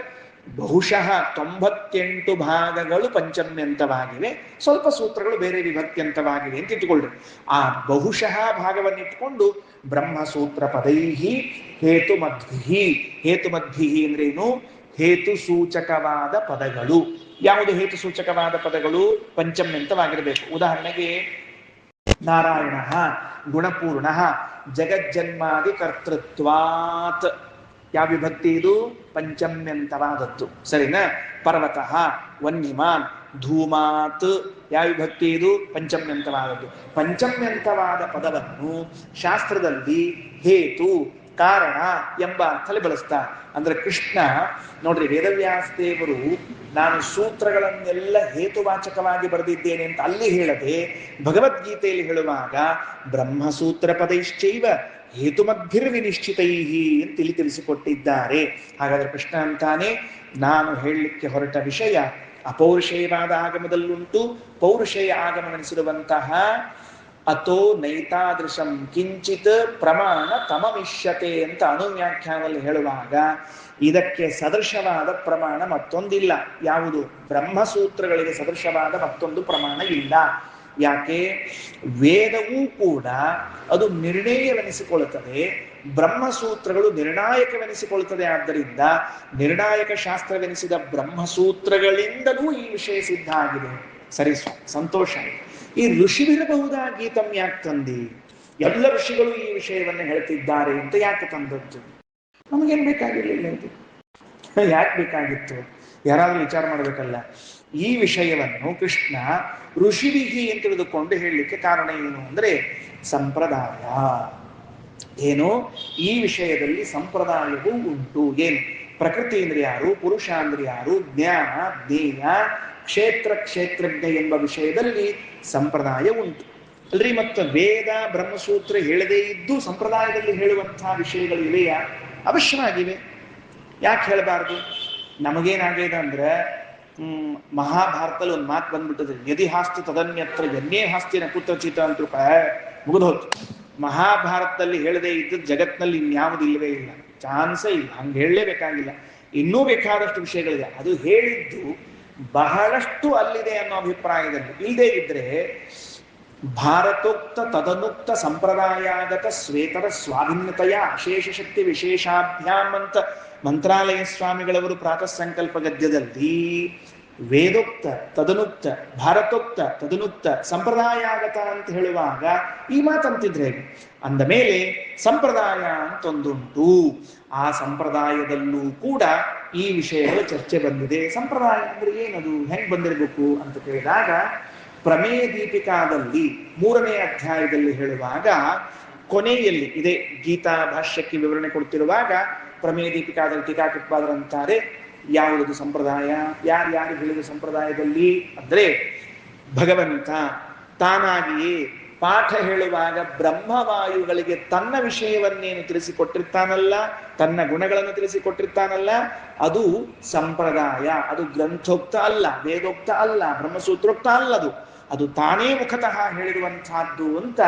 S1: ಬಹುಶಃ 98 ಭಾಗಗಳು ಪಂಚಮ್ಯಂತವಾಗಿವೆ, ಸ್ವಲ್ಪ ಸೂತ್ರಗಳು ಬೇರೆ ವಿಭಕ್ತ್ಯಂತವಾಗಿವೆ ಅಂತ ಇಟ್ಟುಕೊಳ್ಳ್ರಿ. ಆ ಬಹುಶಃ ಭಾಗವನ್ನಿಟ್ಟುಕೊಂಡು ಬ್ರಹ್ಮಸೂತ್ರ ಪದೈಹಿ ಹೇತುಮದ್ಭಿ. ಹೇತುಮದ್ಭಿ ಅಂದ್ರೇನು? ಹೇತು ಸೂಚಕವಾದ ಪದಗಳು. ಯಾವುದು ಹೇತು ಸೂಚಕವಾದ ಪದಗಳು? ಪಂಚಮ್ಯಂತವಾಗಿರಬೇಕು. ಉದಾಹರಣೆಗೆ ನಾರಾಯಣ ಗುಣಪೂರ್ಣ ಜಗಜ್ಜನ್ಮಾದಿ ಕರ್ತೃತ್ವಾತ್. ಯಾವ ವಿಭಕ್ತಿ ಇದು? ಪಂಚಮ್ಯಂತವಾದದ್ದು. ಸರಿನಾ? ಪರ್ವತಃ ವನ್ಯಮಾನ್ ಧೂಮಾತ್. ಯಾವ ವಿಭಕ್ತಿ ಇದು? ಪಂಚಮ್ಯಂತವಾದದ್ದು. ಪಂಚಮ್ಯಂತವಾದ ಪದವನ್ನು ಶಾಸ್ತ್ರದಲ್ಲಿ ಹೇತು ಕಾರಣ ಎಂಬ ಅರ್ಥದಲ್ಲಿ ಬಳಸ್ತಾರೆ. ಅಂದ್ರೆ ಕೃಷ್ಣ ನೋಡ್ರಿ, ವೇದವ್ಯಾಸ ದೇವರು ನಾನು ಸೂತ್ರಗಳನ್ನೆಲ್ಲ ಹೇತುವಾಚಕವಾಗಿ ಬರೆದಿದ್ದೇನೆ ಅಂತ ಅಲ್ಲಿ ಹೇಳದೆ ಭಗವದ್ಗೀತೆಯಲ್ಲಿ ಹೇಳುವಾಗ ಬ್ರಹ್ಮಸೂತ್ರ ಪದೈಶ್ಚೈವ ಹೇತುಮದ್ಭಿರ್ವಿನಿಶ್ಚಿತೈಹಿ ಅಂತ ಇಲ್ಲಿ ತಿಳಿಸಿಕೊಟ್ಟಿದ್ದಾರೆ. ಹಾಗಾದ್ರೆ ಕೃಷ್ಣ ಅಂತಾನೆ, ನಾನು ಹೇಳಲಿಕ್ಕೆ ಹೊರಟ ವಿಷಯ ಅಪೌರುಷೇಯವಾದ ಆಗಮದಲ್ಲುಂಟು, ಪೌರುಷೇಯ ಆಗಮನೆನಿಸಿರುವಂತಹ ಅಥೋ ನೈತಾದೃಶಂ ಕಿಂಚಿತ್ ಪ್ರಮಾಣ ತಮಮಿಷ್ಯತೆ ಅಂತ ಅನುವ್ಯಾಖ್ಯಾನದಲ್ಲಿ ಹೇಳುವಾಗ ಇದಕ್ಕೆ ಸದೃಶವಾದ ಪ್ರಮಾಣ ಮತ್ತೊಂದಿಲ್ಲ. ಯಾವುದು? ಬ್ರಹ್ಮಸೂತ್ರಗಳಿಗೆ ಸದೃಶವಾದ ಮತ್ತೊಂದು ಪ್ರಮಾಣ ಇಲ್ಲ. ಯಾಕೆ? ವೇದವೂ ಕೂಡ ಅದು ನಿರ್ಣಯವೆನಿಸಿಕೊಳ್ಳುತ್ತದೆ, ಬ್ರಹ್ಮಸೂತ್ರಗಳು ನಿರ್ಣಾಯಕವೆನಿಸಿಕೊಳ್ಳುತ್ತದೆ. ಆದ್ದರಿಂದ ನಿರ್ಣಾಯಕ ಶಾಸ್ತ್ರವೆನಿಸಿದ ಬ್ರಹ್ಮಸೂತ್ರಗಳಿಂದಲೂ ಈ ವಿಷಯ ಸಿದ್ಧ ಆಗಿದೆ. ಸರಿ, ಸಂತೋಷ. ಈ ಋಷಿವಿರಬಹುದಾ ಗೀತಂ ಯಾಕೆ ತಂದಿ? ಎಲ್ಲ ಋಷಿಗಳು ಈ ವಿಷಯವನ್ನು ಹೇಳ್ತಿದ್ದಾರೆ ಅಂತ ಯಾಕೆ ತಂದದ್ದು? ನಮಗೇನ್ ಬೇಕಾಗಿರ್ಲಿಲ್ಲ ಇದು, ಯಾಕೆ ಬೇಕಾಗಿತ್ತು? ಯಾರಾದ್ರೂ ವಿಚಾರ ಮಾಡ್ಬೇಕಲ್ಲ. ಈ ವಿಷಯವನ್ನು ಕೃಷ್ಣ ಋಷಿವಿಹಿ ಅಂತ ತಿಳಿದುಕೊಂಡು ಹೇಳಲಿಕ್ಕೆ ಕಾರಣ ಏನು ಅಂದ್ರೆ ಸಂಪ್ರದಾಯ. ಏನು? ಈ ವಿಷಯದಲ್ಲಿ ಸಂಪ್ರದಾಯವೂ ಉಂಟು. ಏನು? ಪ್ರಕೃತಿ ಅಂದ್ರೆ ಯಾರು, ಪುರುಷ ಅಂದ್ರೆ ಯಾರು, ಜ್ಞಾನ ಜ್ಞೇಯ, ಕ್ಷೇತ್ರ ಕ್ಷೇತ್ರಜ್ಞ ಎಂಬ ವಿಷಯದಲ್ಲಿ ಸಂಪ್ರದಾಯ ಉಂಟು ಅಲ್ರಿ. ಮತ್ತು ವೇದ ಬ್ರಹ್ಮಸೂತ್ರ ಹೇಳದೇ ಇದ್ದು ಸಂಪ್ರದಾಯದಲ್ಲಿ ಹೇಳುವಂತಹ ವಿಷಯಗಳು ಇವೆಯಾ? ಅವಶ್ಯವಾಗಿವೆ. ಯಾಕೆ ಹೇಳಬಾರ್ದು? ನಮಗೇನಾಗಿದೆ ಅಂದ್ರೆ ಮಹಾಭಾರತದಲ್ಲಿ ಒಂದು ಮಾತು ಬಂದ್ಬಿಟ್ಟದೆ, ಯದಿ ಹಾಸ್ತಿ ತದನ್ಯತ್ರ ಯನ್ನೇ ಹಾಸ್ತಿನ ಕುತ್ರಚಿತ ಅಂತ ಮುಗಿದೋಯ್ತು. ಮಹಾಭಾರತದಲ್ಲಿ ಹೇಳದೇ ಇದ್ದು ಜಗತ್ನಲ್ಲಿ ಇನ್ಯಾವುದು ಇಲ್ಲವೇ ಇಲ್ಲ, ಚಾನ್ಸೇ ಇಲ್ಲ. ಹಂಗೆ ಹೇಳಲೇಬೇಕಾಗಿಲ್ಲ. ಇನ್ನೂ ಬೇಕಾದಷ್ಟು ವಿಷಯಗಳಿದೆ. ಅದು ಹೇಳಿದ್ದು ಬಹಳಷ್ಟು ಅಲ್ಲಿದೆ ಅನ್ನೋ ಅಭಿಪ್ರಾಯದಲ್ಲಿ. ಇಲ್ಲದೇ ಇದ್ರೆ ಭಾರತೋಕ್ತ ತದನುಕ್ತ ಸಂಪ್ರದಾಯಾಗತ ಶ್ವೇತರ ಸ್ವಾಭಿನ್ನತೆಯ ಅಶೇಷ ಶಕ್ತಿ ವಿಶೇಷಾಭ್ಯಾಮ್ ಅಂತ ಮಂತ್ರಾಲಯ ಸ್ವಾಮಿಗಳವರು ಪ್ರಾತಃ ಸಂಕಲ್ಪ ಗದ್ಯದಲ್ಲಿ ವೇದೋಕ್ತ ತದನುಕ್ತ ಭಾರತೋಕ್ತ ತದನುಕ್ತ ಸಂಪ್ರದಾಯಾಗತ ಅಂತ ಹೇಳುವಾಗ ಈ ಮಾತಂತಿದ್ರೆ ಅಂದ ಮೇಲೆ ಸಂಪ್ರದಾಯ ಅಂತ ಒಂದುಂಟು. ಆ ಸಂಪ್ರದಾಯದಲ್ಲೂ ಕೂಡ ಈ ವಿಷಯಗಳ ಚರ್ಚೆ ಬಂದಿದೆ. ಸಂಪ್ರದಾಯ ಅಂದ್ರೆ ಏನದು, ಹೆಂಗ್ ಬಂದಿರಬೇಕು ಅಂತ ಕೇಳಿದಾಗ ಪ್ರಮೇಯ ದೀಪಿಕಾದಲ್ಲಿ 3ನೇ ಅಧ್ಯಾಯದಲ್ಲಿ ಹೇಳುವಾಗ ಕೊನೆಯಲ್ಲಿ ಇದೆ. ಗೀತಾ ಭಾಷ್ಯಕ್ಕೆ ವಿವರಣೆ ಕೊಡ್ತಿರುವಾಗ ಪ್ರಮೇಯ ದೀಪಿಕಾದಲ್ಲಿ ಟೀಕಾಕೃತ್ಪಾದರಂತಾರೆ ಯಾವುದದು ಸಂಪ್ರದಾಯ, ಯಾರು ಹೇಳಿದ ಸಂಪ್ರದಾಯದಲ್ಲಿ ಅಂದ್ರೆ ಭಗವಂತ ತಾನಾಗಿಯೇ ಪಾಠ ಹೇಳುವಾಗ ಬ್ರಹ್ಮವಾಯುಗಳಿಗೆ ತನ್ನ ವಿಷಯವನ್ನೇನು ತಿಳಿಸಿಕೊಟ್ಟಿರ್ತಾನಲ್ಲ, ತನ್ನ ಗುಣಗಳನ್ನು ತಿಳಿಸಿಕೊಟ್ಟಿರ್ತಾನಲ್ಲ, ಅದು ಸಂಪ್ರದಾಯ. ಅದು ಗ್ರಂಥೋಕ್ತ ಅಲ್ಲ, ವೇದೋಕ್ತ ಅಲ್ಲ, ಬ್ರಹ್ಮಸೂತ್ರೋಕ್ತ ಅಲ್ಲದು. ಅದು ತಾನೇ ಮುಖತಃ ಹೇಳಿರುವಂತಹದ್ದು ಅಂತ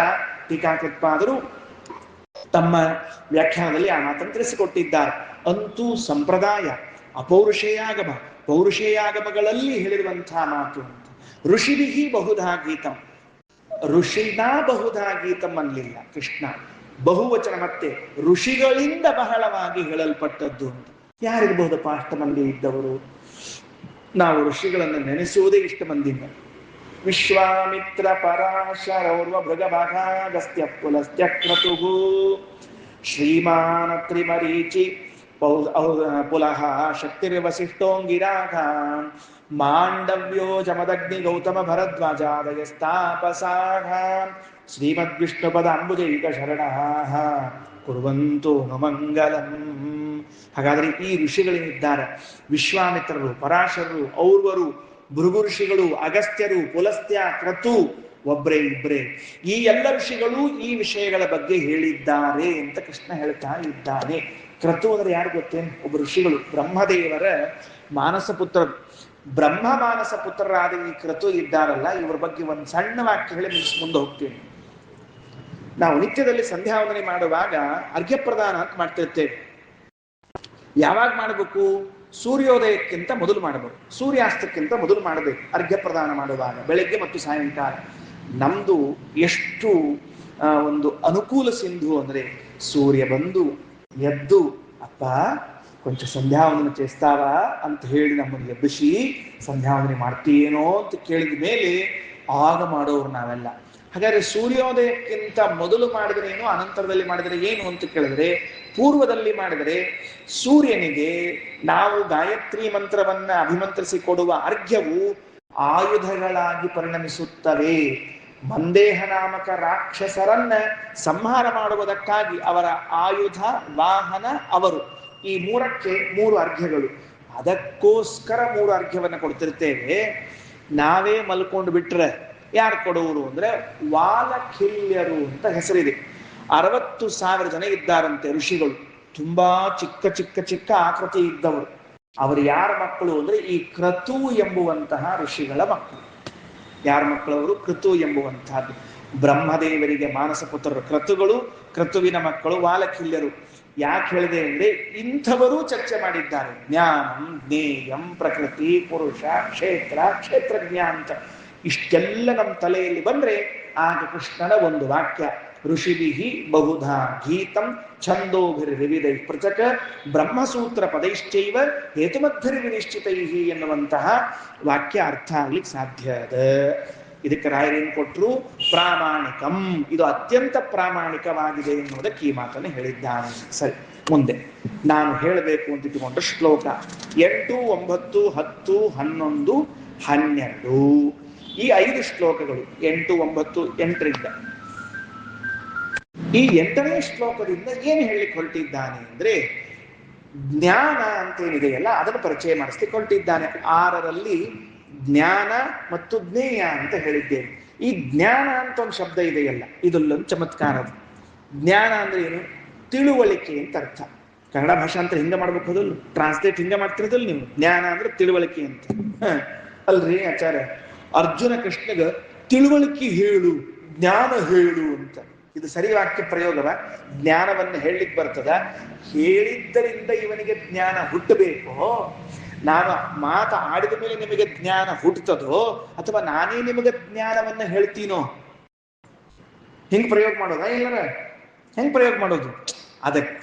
S1: ಟೀಕಾಕೃತ್ಪಾದರು ತಮ್ಮ ವ್ಯಾಖ್ಯಾನದಲ್ಲಿ ಆ ಮಾತನ್ನು ತಿಳಿಸಿಕೊಟ್ಟಿದ್ದಾರೆ. ಅಂತೂ ಸಂಪ್ರದಾಯ ಅಪೌರುಷೇಯಾಗಮ, ಪೌರುಷೇಯಾಗಮಗಳಲ್ಲಿ ಹೇಳಿರುವಂತಹ ಮಾತು ಅಂತ. ಋಷಿವಿಹಿ ಬಹುಧಾ ಗೀತಂ, ಋಷಿನಾ ಬಹುಧಾ ಗೀತಂ ಅನ್ನಲಿಲ್ಲ ಕೃಷ್ಣ, ಬಹುವಚನ. ಮತ್ತೆ ಋಷಿಗಳಿಂದ ಬಹಳವಾಗಿ ಹೇಳಲ್ಪಟ್ಟದ್ದು ಅಂತ. ಯಾರಿರಬಹುದಪ್ಪ ಅಷ್ಟ ಮಂದಿ ಇದ್ದವರು? ನಾವು ಋಷಿಗಳನ್ನು ನೆನೆಸುವುದೇ ಇಷ್ಟ ಮಂದಿಯಿಂದ. ವಿಶ್ವಾಮಿತ್ರ ಪರಾಶರೌರ್ವ ಭೃಗಭಾಗಸ್ತ್ಯ ಪುಲಸ್ತ್ಯ ಕ್ರತುಃ ಶ್ರೀಮಾನ್ ತ್ರಿಮರೀಚಿ ಪುಲಃ ಶಕ್ತಿರ್ವಸಿಷ್ಠೋಂಗಿರಾಘ ಮಾಂಡವ್ಯೋ ಜಮದಗ್ನಿ ಗೌತಮ ಭರದ್ವಾಜಾದಯಸ್ತಾಪಸಾಘ ಶ್ರೀಮದ್ವಿಷ್ಣುಪದಾಂಬುಜೈಕ ಶರಣಾಃ ಕುರ್ವಂತು ಮಂಗಲಂ. ಹಾಗಾದರೆ ಈ ಋಷಿಗಳೇನಿದ್ದಾರೆ, ವಿಶ್ವಾಮಿತ್ರರು, ಪರಾಶರರು, ಔರ್ವರು, ಭೃಗು ಋಷಿಗಳು, ಅಗಸ್ತ್ಯರು, ಪುಲಸ್ತ್ಯ, ಕ್ರತು, ಒಬ್ಬರೇ ಇಬ್ಬರೇ, ಈ ಎಲ್ಲ ಋಷಿಗಳು ಈ ವಿಷಯಗಳ ಬಗ್ಗೆ ಹೇಳಿದ್ದಾರೆ ಅಂತ ಕೃಷ್ಣ ಹೇಳ್ತಾ ಇದ್ದಾನೆ. ಕ್ರತು ಅಂದ್ರೆ ಯಾರು ಗೊತ್ತೇನು? ಒಬ್ಬ ಋಷಿಗಳು, ಬ್ರಹ್ಮದೇವರ ಮಾನಸ ಪುತ್ರರು. ಬ್ರಹ್ಮ ಮಾನಸ ಪುತ್ರರಾದ ಈ ಕ್ರತು ಇದ್ದಾರಲ್ಲ, ಇವರ ಬಗ್ಗೆ ಒಂದು ಸಣ್ಣ ವಾಕ್ಯ ಹೇಳಿ ಮುಂದೆ ಹೋಗ್ತೇನೆ. ನಾವು ನಿತ್ಯದಲ್ಲಿ ಸಂಧ್ಯಾವಂದನೆ ಮಾಡುವಾಗ ಅರ್ಘ್ಯ ಪ್ರದಾನ ಅಂತ ಮಾಡ್ತಿರ್ತೇವೆ. ಯಾವಾಗ ಮಾಡಬೇಕು? ಸೂರ್ಯೋದಯಕ್ಕಿಂತ ಮೊದಲು ಮಾಡಬೇಕು, ಸೂರ್ಯಾಸ್ತಕ್ಕಿಂತ ಮೊದಲು ಮಾಡಬೇಕು ಅರ್ಘ್ಯ ಪ್ರದಾನ ಮಾಡುವಾಗ, ಬೆಳಗ್ಗೆ ಮತ್ತು ಸಾಯಂಕಾಲ. ನಮ್ದು ಎಷ್ಟು ಒಂದು ಅನುಕೂಲ ಸಿಂಧು ಅಂದ್ರೆ, ಸೂರ್ಯ ಬಂದು ಎದ್ದು ಅಪ್ಪ ಕೊಂಚ ಸಂಧ್ಯಾವಂದನೆ చేస్తాವ ಅಂತ ಹೇಳಿ ನಮ್ಮನ್ನು ಎಬ್ಬಿಸಿ ಸಂಧ್ಯಾವಂದನೆ ಮಾಡ್ತೀಯೇನೋ ಅಂತ ಕೇಳಿದ ಮೇಲೆ ಆಗ ಮಾಡೋರು ನಾವೆಲ್ಲ. ಹಾಗಾದ್ರೆ ಸೂರ್ಯೋದಯಕ್ಕಿಂತ ಮೊದಲು ಮಾಡಿದ್ರೇನು, ಅನಂತರದಲ್ಲಿ ಮಾಡಿದರೆ ಏನು ಅಂತ ಕೇಳಿದ್ರೆ, ಪೂರ್ವದಲ್ಲಿ ಮಾಡಿದರೆ ಸೂರ್ಯನಿಗೆ ನಾವು ಗಾಯತ್ರಿ ಮಂತ್ರವನ್ನ ಅಭಿಮಂತ್ರಿಸಿ ಕೊಡುವ ಅರ್ಘ್ಯವು ಆಯುಧಗಳಾಗಿ ಪರಿಣಮಿಸುತ್ತವೆ. ಮಂದೇಹ ನಾಮಕ ರಾಕ್ಷಸರನ್ನ ಸಂಹಾರ ಮಾಡುವುದಕ್ಕಾಗಿ ಅವರ ಆಯುಧ ವಾಹನ ಅವರು. ಈ ಮೂರಕ್ಕೆ ಮೂರು ಅರ್ಘ್ಯಗಳು. ಅದಕ್ಕೋಸ್ಕರ ಮೂರು ಅರ್ಘ್ಯವನ್ನು ಕೊಡ್ತಿರ್ತೇವೆ. ನಾವೇ ಮಲ್ಕೊಂಡು ಬಿಟ್ರೆ ಯಾರು ಕೊಡುವರು ಅಂದ್ರೆ ವಾಲಖಿಲ್ಯರು ಅಂತ ಹೆಸರಿದೆ. 60,000 ಜನ ಇದ್ದಾರಂತೆ ಋಷಿಗಳು, ತುಂಬಾ ಚಿಕ್ಕ ಚಿಕ್ಕ ಚಿಕ್ಕ ಆಕೃತಿ ಇದ್ದವರು. ಅವರು ಯಾರ ಮಕ್ಕಳು ಅಂದ್ರೆ ಈ ಕ್ರತು ಎಂಬುವಂತಹ ಋಷಿಗಳ ಮಕ್ಕಳು. ಯಾರ ಮಕ್ಕಳು ಅವರು? ಕ್ರತು ಎಂಬುವಂತಹದ್ದು. ಬ್ರಹ್ಮದೇವರಿಗೆ ಮಾನಸ ಪುತ್ರರು ಕ್ರತುಗಳು, ಕ್ರತುವಿನ ಮಕ್ಕಳು ವಾಲಖಿಲ್ಯರು. ಯಾಕೆ ಹೇಳಿದೆ ಅಂದ್ರೆ, ಇಂಥವರು ಚರ್ಚೆ ಮಾಡಿದ್ದಾರೆ. ಜ್ಞಾನಂ ಜ್ಞೇಯಂ ಪ್ರಕೃತಿ ಪುರುಷ ಕ್ಷೇತ್ರ ಕ್ಷೇತ್ರಜ್ಞ ಅಂತ ಇಷ್ಟೆಲ್ಲ ನಮ್ಮ ತಲೆಯಲ್ಲಿ ಬಂದ್ರೆ ಆಗ ಕೃಷ್ಣನ ಒಂದು ವಾಕ್ಯ, ಋಷಿಭಿಃ ಬಹುಧಾ ಗೀತಂ ಛಂದೋಭಿರ್ವಿವಿಧೈ ಪೃಥಕ್ ಬ್ರಹ್ಮಸೂತ್ರ ಪದೈಶ್ಚೈವ ಹೇತುಮದ್ಭಿರ್ವಿನಿಶ್ಚಿತೈಃ ಎನ್ನುವಂತಹ ವಾಕ್ಯ ಅರ್ಥ ಆಗ್ಲಿಕ್ಕೆ ಸಾಧ್ಯ ಅದ. ಇದಕ್ಕೆ ರಾಯರೇನು ಕೊಟ್ಟರು? ಪ್ರಾಮಾಣಿಕಂ, ಇದು ಅತ್ಯಂತ ಪ್ರಾಮಾಣಿಕವಾಗಿದೆ ಎನ್ನುವುದಕ್ಕೆ ಈ ಮಾತನ್ನು ಹೇಳಿದ್ದಾನೆ. ಸರಿ, ಮುಂದೆ ನಾನು ಹೇಳಬೇಕು ಅಂತ ಇಟ್ಟುಕೊಂಡ ಶ್ಲೋಕ 8, 9, 10, 11, 12 ಈ 5 ಶ್ಲೋಕಗಳು 8, 9, 8ರಿಂದ. ಈ 8ನೇ ಶ್ಲೋಕದಿಂದ ಏನು ಹೇಳಲಿಕ್ಕೆ ಹೊರಟಿದ್ದಾನೆ ಅಂದ್ರೆ, ಜ್ಞಾನ ಅಂತೇನಿದೆಯಲ್ಲ ಅದನ್ನು ಪರಿಚಯ ಮಾಡಿಸ್ಲಿಕ್ಕೆ ಹೊರಟಿದ್ದಾನೆ. 6ರಲ್ಲಿ ಜ್ಞಾನ ಮತ್ತು ಜ್ಞೇಯ ಅಂತ ಹೇಳಿದ್ದೇನೆ. ಈ ಜ್ಞಾನ ಅಂತ ಒಂದು ಶಬ್ದ ಇದೆಯಲ್ಲ, ಇದಲ್ಲೊಂದು ಚಮತ್ಕಾರ. ಜ್ಞಾನ ಅಂದ್ರೆ ಏನು? ತಿಳುವಳಿಕೆ ಅಂತ ಅರ್ಥ. ಕನ್ನಡ ಭಾಷಾಂತರ ಹಿಂಗೆ ಮಾಡ್ಬೇಕು, ಅದಲ್ಲ ಟ್ರಾನ್ಸ್ಲೇಟ್ ಹಿಂಗೆ ಮಾಡ್ತಿರೋದಲ್ಲ ನೀವು. ಜ್ಞಾನ ಅಂದ್ರೆ ತಿಳುವಳಿಕೆ ಅಂತ. ಅಲ್ರಿ ಆಚಾರ್ಯ, ಅರ್ಜುನ ಕೃಷ್ಣಗ ತಿಳುವಳಿಕೆ ಹೇಳು, ಜ್ಞಾನ ಹೇಳು ಅಂತ. ಇದು ಸರಿ ವಾಕ್ಯ ಪ್ರಯೋಗವ? ಜ್ಞಾನವನ್ನು ಹೇಳಲಿಕ್ಕೆ ಬರ್ತದ? ಹೇಳಿದ್ದರಿಂದ ಇವನಿಗೆ ಜ್ಞಾನ ಹುಟ್ಟಬೇಕೋ, ನಾನು ಮಾತು ಆಡಿದ ಮೇಲೆ ನಿಮಗೆ ಜ್ಞಾನ ಹುಟ್ಟುತ್ತದೋ, ಅಥವಾ ನಾನೇ ನಿಮಗೆ ಜ್ಞಾನವನ್ನ ಹೇಳ್ತೀನೋ? ಹೆಂಗ್ ಪ್ರಯೋಗ ಮಾಡೋದ? ಇಲ್ಲರ ಹೆಂಗ್ ಪ್ರಯೋಗ ಮಾಡೋದು?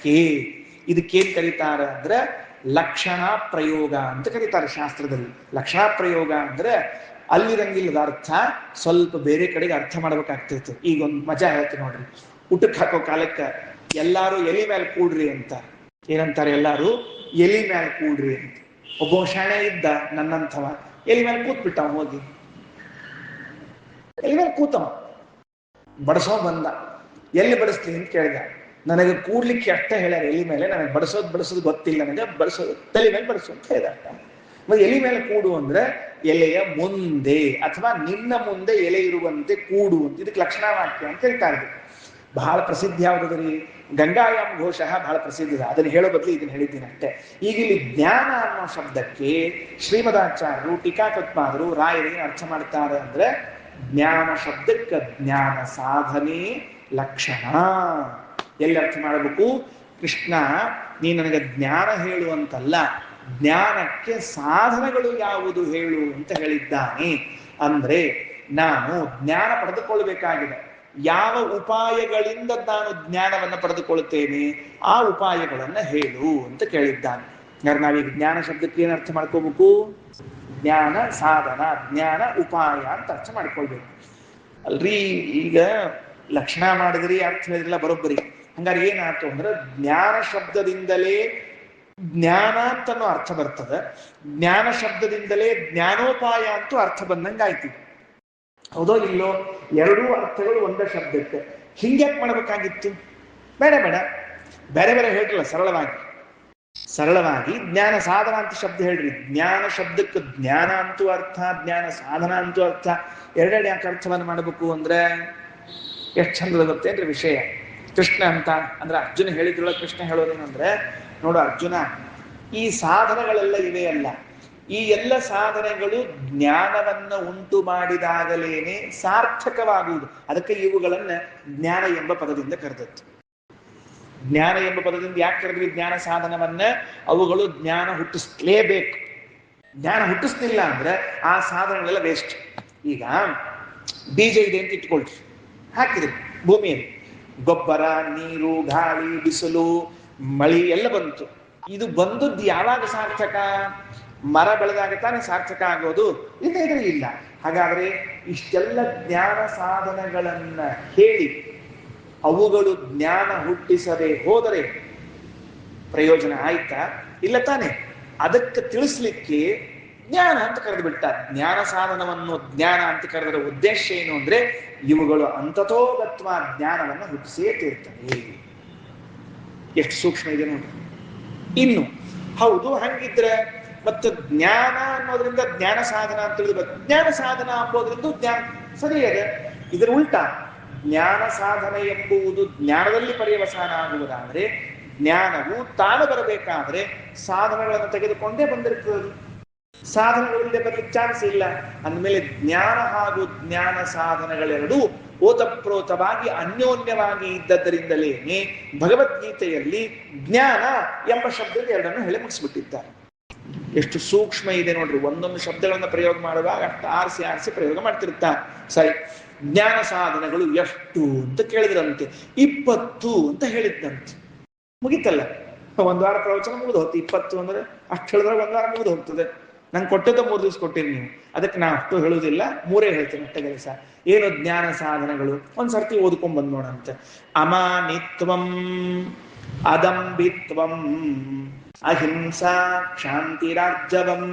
S1: ಇದಕ್ಕೇನ್ ಕರೀತಾರ ಅಂದ್ರೆ ಲಕ್ಷಣ ಪ್ರಯೋಗ ಅಂತ ಕರೀತಾರೆ ಶಾಸ್ತ್ರದಲ್ಲಿ. ಲಕ್ಷಣ ಪ್ರಯೋಗ ಅಂದ್ರೆ ಅಲ್ಲಿರಂಗಿಲ್ಲದ ಅರ್ಥ ಸ್ವಲ್ಪ ಬೇರೆ ಕಡೆಗೆ ಅರ್ಥ ಮಾಡ್ಬೇಕಾಗ್ತಿತ್ತು. ಈಗ ಒಂದು ಮಜಾ ಹೇಳ್ತೀನಿ ನೋಡ್ರಿ. ಊಟಕ್ಕೆ ಹಾಕೋ ಕಾಲಕ್ಕೆ ಎಲ್ಲಾರು ಎಲಿ ಮೇಲೆ ಕೂಡ್ರಿ ಅಂತ ಏನಂತಾರೆ? ಎಲ್ಲಾರು ಎಲಿ ಮೇಲೆ ಕೂಡ್ರಿ ಅಂತ. ಒಬ್ಬ ಶಾಣೆ ಇದ್ದ ನನ್ನಂಥವ, ಎಲಿ ಮೇಲೆ ಕೂತ್ಬಿಟ್ಟ. ಹೋಗಿ ಎಲಿ ಮೇಲೆ ಕೂತವ, ಬಡಸೋ ಬಂದ. ಎಲ್ಲಿ ಬಡಿಸ್ತೀನಿ ಅಂತ ಕೇಳಿದ. ನನಗೆ ಕೂಡ್ಲಿಕ್ಕೆ ಅಷ್ಟೇ ಹೇಳ್ಯಾರ ಎಲಿ ಮೇಲೆ, ನನಗೆ ಬಡಿಸೋದು ಗೊತ್ತಿಲ್ಲ, ನನಗೆ ಬಡಿಸೋದು ತಲೆ ಮೇಲೆ ಬಡಿಸು ಅಂತ ಹೇಳಿದ. ಮತ್ತೆ ಎಲಿ ಮೇಲೆ ಕೂಡು ಅಂದ್ರೆ ಎಲೆಯ ಮುಂದೆ ಅಥವಾ ನಿನ್ನ ಮುಂದೆ ಎಲೆ ಇರುವಂತೆ ಕೂಡು ಅಂತ. ಇದಕ್ಕೆ ಲಕ್ಷಣ ವಾಕ್ಯ ಅಂತ ಹೇಳ್ತಾರೆ. ಬಹಳ ಪ್ರಸಿದ್ಧ ಯಾವುದ್ರಿ? ಗಂಗಾಯಾಮ್ ಘೋಷ ಬಹಳ ಪ್ರಸಿದ್ಧ. ಅದನ್ನು ಹೇಳೋ ಬದಲು ಇದನ್ನು ಹೇಳಿದ್ದೀನಿ ಅಷ್ಟೇ. ಈಗ ಇಲ್ಲಿ ಜ್ಞಾನ ಅನ್ನೋ ಶಬ್ದಕ್ಕೆ ಶ್ರೀಮದಾಚಾರ್ಯರು, ಟೀಕಾಕೃತ್ಪಾದರು, ರಾಯರು ಏನು ಅರ್ಥ ಮಾಡ್ತಾರೆ ಅಂದ್ರೆ, ಜ್ಞಾನ ಶಬ್ದಕ್ಕೆ ಜ್ಞಾನ ಸಾಧನೆ ಲಕ್ಷಣ. ಎಲ್ಲಿ ಅರ್ಥ ಮಾಡಬೇಕು? ಕೃಷ್ಣ ನೀ ನನಗೆ ಜ್ಞಾನ ಹೇಳುವಂತಲ್ಲ, ಜ್ಞಾನಕ್ಕೆ ಸಾಧನಗಳು ಯಾವುದು ಹೇಳು ಅಂತ ಹೇಳಿದ್ದಾನೆ. ಅಂದ್ರೆ ನಾನು ಜ್ಞಾನ ಪಡೆದುಕೊಳ್ಳಬೇಕಾಗಿದೆ. ಯಾವ ಉಪಾಯಗಳಿಂದ ನಾನು ಜ್ಞಾನವನ್ನು ಪಡೆದುಕೊಳ್ಳುತ್ತೇನೆ ಆ ಉಪಾಯಗಳನ್ನ ಹೇಳು ಅಂತ ಕೇಳಿದ್ದಾನೆ. ನಾವೀಗ ಜ್ಞಾನ ಶಬ್ದಕ್ಕೆ ಏನು ಅರ್ಥ ಮಾಡ್ಕೋಬೇಕು? ಜ್ಞಾನ ಸಾಧನ, ಜ್ಞಾನ ಉಪಾಯ ಅಂತ ಅರ್ಥ ಮಾಡ್ಕೊಳ್ಬೇಕು. ಅಲ್ರಿ ಈಗ ಲಕ್ಷಣ ಮಾಡಿದ್ರಿ ಅರ್ಥ ಹೇಳಿದ್ರಲ್ಲ ಬರೋಬ್ಬರಿ. ಹಂಗಾರೆ ಏನಾಯ್ತು ಅಂದ್ರೆ ಜ್ಞಾನ ಶಬ್ದದಿಂದಲೇ ಜ್ಞಾನ ಅಂತನೋ ಅರ್ಥ ಬರ್ತದೆ, ಜ್ಞಾನ ಶಬ್ದದಿಂದಲೇ ಜ್ಞಾನೋಪಾಯ ಅಂತೂ ಅರ್ಥ ಬಂದಂಗಾಯ್ತು. ಹೌದೋ ಇಲ್ಲೋ? ಎರಡೂ ಅರ್ಥಗಳು ಒಂದೇ ಶಬ್ದಕ್ಕೆ. ಹಿಂಗ್ಯಾಕ್ ಮಾಡ್ಬೇಕಾಗಿತ್ತು? ಬೇಡ ಬೇಡ, ಬೇರೆ ಬೇರೆ ಹೇಳ್ರಲ್ಲ ಸರಳವಾಗಿ ಜ್ಞಾನ ಸಾಧನ ಅಂತ ಶಬ್ದ ಹೇಳ್ರಿ. ಜ್ಞಾನ ಶಬ್ದಕ್ಕೆ ಜ್ಞಾನ ಅಂತೂ ಅರ್ಥ, ಜ್ಞಾನ ಸಾಧನ ಅಂತೂ ಅರ್ಥ. ಎರಡೆರಡು ಯಾಕೆ ಅರ್ಥವನ್ನು ಮಾಡಬೇಕು ಅಂದ್ರೆ ಎಷ್ಟು ಚಂದ ಗೊತ್ತೇನ್ರಿ ವಿಷಯ. ಕೃಷ್ಣ ಅಂತ ಅಂದ್ರೆ ಅರ್ಜುನ ಹೇಳಿದ್ರೊಳಗೆ ಕೃಷ್ಣ ಹೇಳೋದೇನಂದ್ರೆ, ನೋಡು ಅರ್ಜುನ, ಈ ಸಾಧನಗಳೆಲ್ಲ ಇವೆ ಅಲ್ಲ, ಈ ಎಲ್ಲ ಸಾಧನೆಗಳು ಜ್ಞಾನವನ್ನ ಉಂಟು ಮಾಡಿದಾಗಲೇನೆ ಸಾರ್ಥಕವಾಗುವುದು. ಅದಕ್ಕೆ ಇವುಗಳನ್ನ ಜ್ಞಾನ ಎಂಬ ಪದದಿಂದ ಕರೆದದ್ದು. ಜ್ಞಾನ ಎಂಬ ಪದದಿಂದ ಯಾಕೆ ಕರೆದ್ವಿ ಜ್ಞಾನ ಸಾಧನವನ್ನ? ಅವುಗಳು ಜ್ಞಾನ ಹುಟ್ಟಿಸ್ಲೇಬೇಕು. ಜ್ಞಾನ ಹುಟ್ಟಿಸ್ಲಿಲ್ಲ ಅಂದ್ರೆ ಆ ಸಾಧನಗಳೆಲ್ಲ ವೇಸ್ಟ್. ಈಗ ಬೀಜ ಇದೆ ಅಂತ ಇಟ್ಕೊಳ್ರಿ, ಹಾಕಿದ್ರಿ ಭೂಮಿಯಲ್ಲಿ, ಗೊಬ್ಬರ, ನೀರು, ಗಾಳಿ, ಬಿಸಿಲು, ಮಳಿ ಎಲ್ಲ ಬಂತು. ಇದು ಬಂದದ್ದು ಯಾವಾಗ ಸಾರ್ಥಕ? ಮರ ಬೆಳೆದಾಗ ತಾನೇ ಸಾರ್ಥಕ ಆಗೋದು, ಇಲ್ಲದ್ರೆ ಇಲ್ಲ. ಹಾಗಾದ್ರೆ ಇಷ್ಟೆಲ್ಲ ಜ್ಞಾನ ಸಾಧನಗಳನ್ನ ಹೇಳಿ ಅವುಗಳು ಜ್ಞಾನ ಹುಟ್ಟಿಸದೆ ಹೋದರೆ ಪ್ರಯೋಜನ ಆಯ್ತಾ? ಇಲ್ಲ ತಾನೆ. ಅದಕ್ಕೆ ತಿಳಿಸ್ಲಿಕ್ಕೆ ಜ್ಞಾನ ಅಂತ ಕರೆದು ಬಿಟ್ಟ. ಜ್ಞಾನ ಸಾಧನವನ್ನು ಜ್ಞಾನ ಅಂತ ಕರೆದರ ಉದ್ದೇಶ ಏನು ಅಂದ್ರೆ ಇವುಗಳು ಅಂತತೋಗತ್ವ ಜ್ಞಾನವನ್ನು ಹುಟ್ಟಿಸೇ ತೀರ್ತವೆ. ಎಷ್ಟು ಸೂಕ್ಷ್ಮ ಇದೆ ನೋಡಿ. ಇನ್ನು ಹೌದು, ಹಂಗಿದ್ರೆ ಮತ್ತು ಜ್ಞಾನ ಅನ್ನೋದ್ರಿಂದ ಜ್ಞಾನ ಸಾಧನ ಅಂತ ತಿಳಿದ್ಬೇಕು. ಜ್ಞಾನ ಸಾಧನ ಅಂಬೋದ್ರಿಂದ ಜ್ಞಾನ ಸರಿಯದೆ. ಇದರ ಉಲ್ಟಾ, ಜ್ಞಾನ ಸಾಧನೆ ಎಂಬುವುದು ಜ್ಞಾನದಲ್ಲಿ ಪರ್ಯವಸಾನ ಆಗುವುದಾದರೆ ಜ್ಞಾನವು ತಾನು ಬರಬೇಕಾದ್ರೆ ಸಾಧನಗಳನ್ನು ತೆಗೆದುಕೊಂಡೇ ಬಂದಿರ್ತದೆ. ಸಾಧನಗಳಿಂದ ಬರ್ಲಿಕ್ಕೆ ಚಾನ್ಸ್ ಇಲ್ಲ. ಅಂದಮೇಲೆ ಜ್ಞಾನ ಹಾಗೂ ಜ್ಞಾನ ಸಾಧನಗಳೆರಡೂ ಓತಪ್ರೋತವಾಗಿ ಅನ್ಯೋನ್ಯವಾಗಿ ಇದ್ದದ್ದರಿಂದಲೇನೆ ಭಗವದ್ಗೀತೆಯಲ್ಲಿ ಜ್ಞಾನ ಎಂಬ ಶಬ್ದಕ್ಕೆ ಎರಡನ್ನು ಹೇಳಿ ಮುಗಿಸ್ಬಿಟ್ಟಿದ್ದಾರೆ. ಎಷ್ಟು ಸೂಕ್ಷ್ಮ ಇದೆ ನೋಡ್ರಿ. ಒಂದೊಂದು ಶಬ್ದಗಳನ್ನ ಪ್ರಯೋಗ ಮಾಡುವಾಗ ಅಷ್ಟು ಆರಿಸಿ ಪ್ರಯೋಗ ಮಾಡ್ತಿರ್ತಾರೆ. ಸರಿ, ಜ್ಞಾನ ಸಾಧನಗಳು ಎಷ್ಟು ಅಂತ ಕೇಳಿದ್ರಂತೆ. 20 ಅಂತ ಹೇಳಿದ್ದಂತೆ. ಮುಗಿತಲ್ಲ, ಒಂದ್ ವಾರ ಪ್ರವಚನ ಮುಗಿದು ಹೋಗ್ತಿ. 20 ಅಂದ್ರೆ ಅಷ್ಟು ಹೇಳಿದ್ರೆ ಒಂದ್ ವಾರ ಮುಗಿದು ಹೋಗ್ತದೆ. ನಂಗೆ ಕೊಟ್ಟದ್ದು 3 ದಿವಸ ಕೊಟ್ಟಿರಿ ನೀವು, ಅದಕ್ಕೆ ನಾ ಅಷ್ಟು ಹೇಳುವುದಿಲ್ಲ, 3 ಹೇಳ್ತೇನೆ ಅಷ್ಟೇ ಕೆಲಸ. ಏನು ಜ್ಞಾನ ಸಾಧನಗಳು? ಒಂದ್ಸರ್ತಿ ಓದ್ಕೊಂಡ್ ಬಂದ್ ನೋಡಂತೆ. ಅಮಾನಿತ್ವಂ, ಅದಂಬಿತ್ವಂ, ಅಹಿಂಸಾ, ಕ್ಷಾಂತಿರಾರ್ಜವಂ,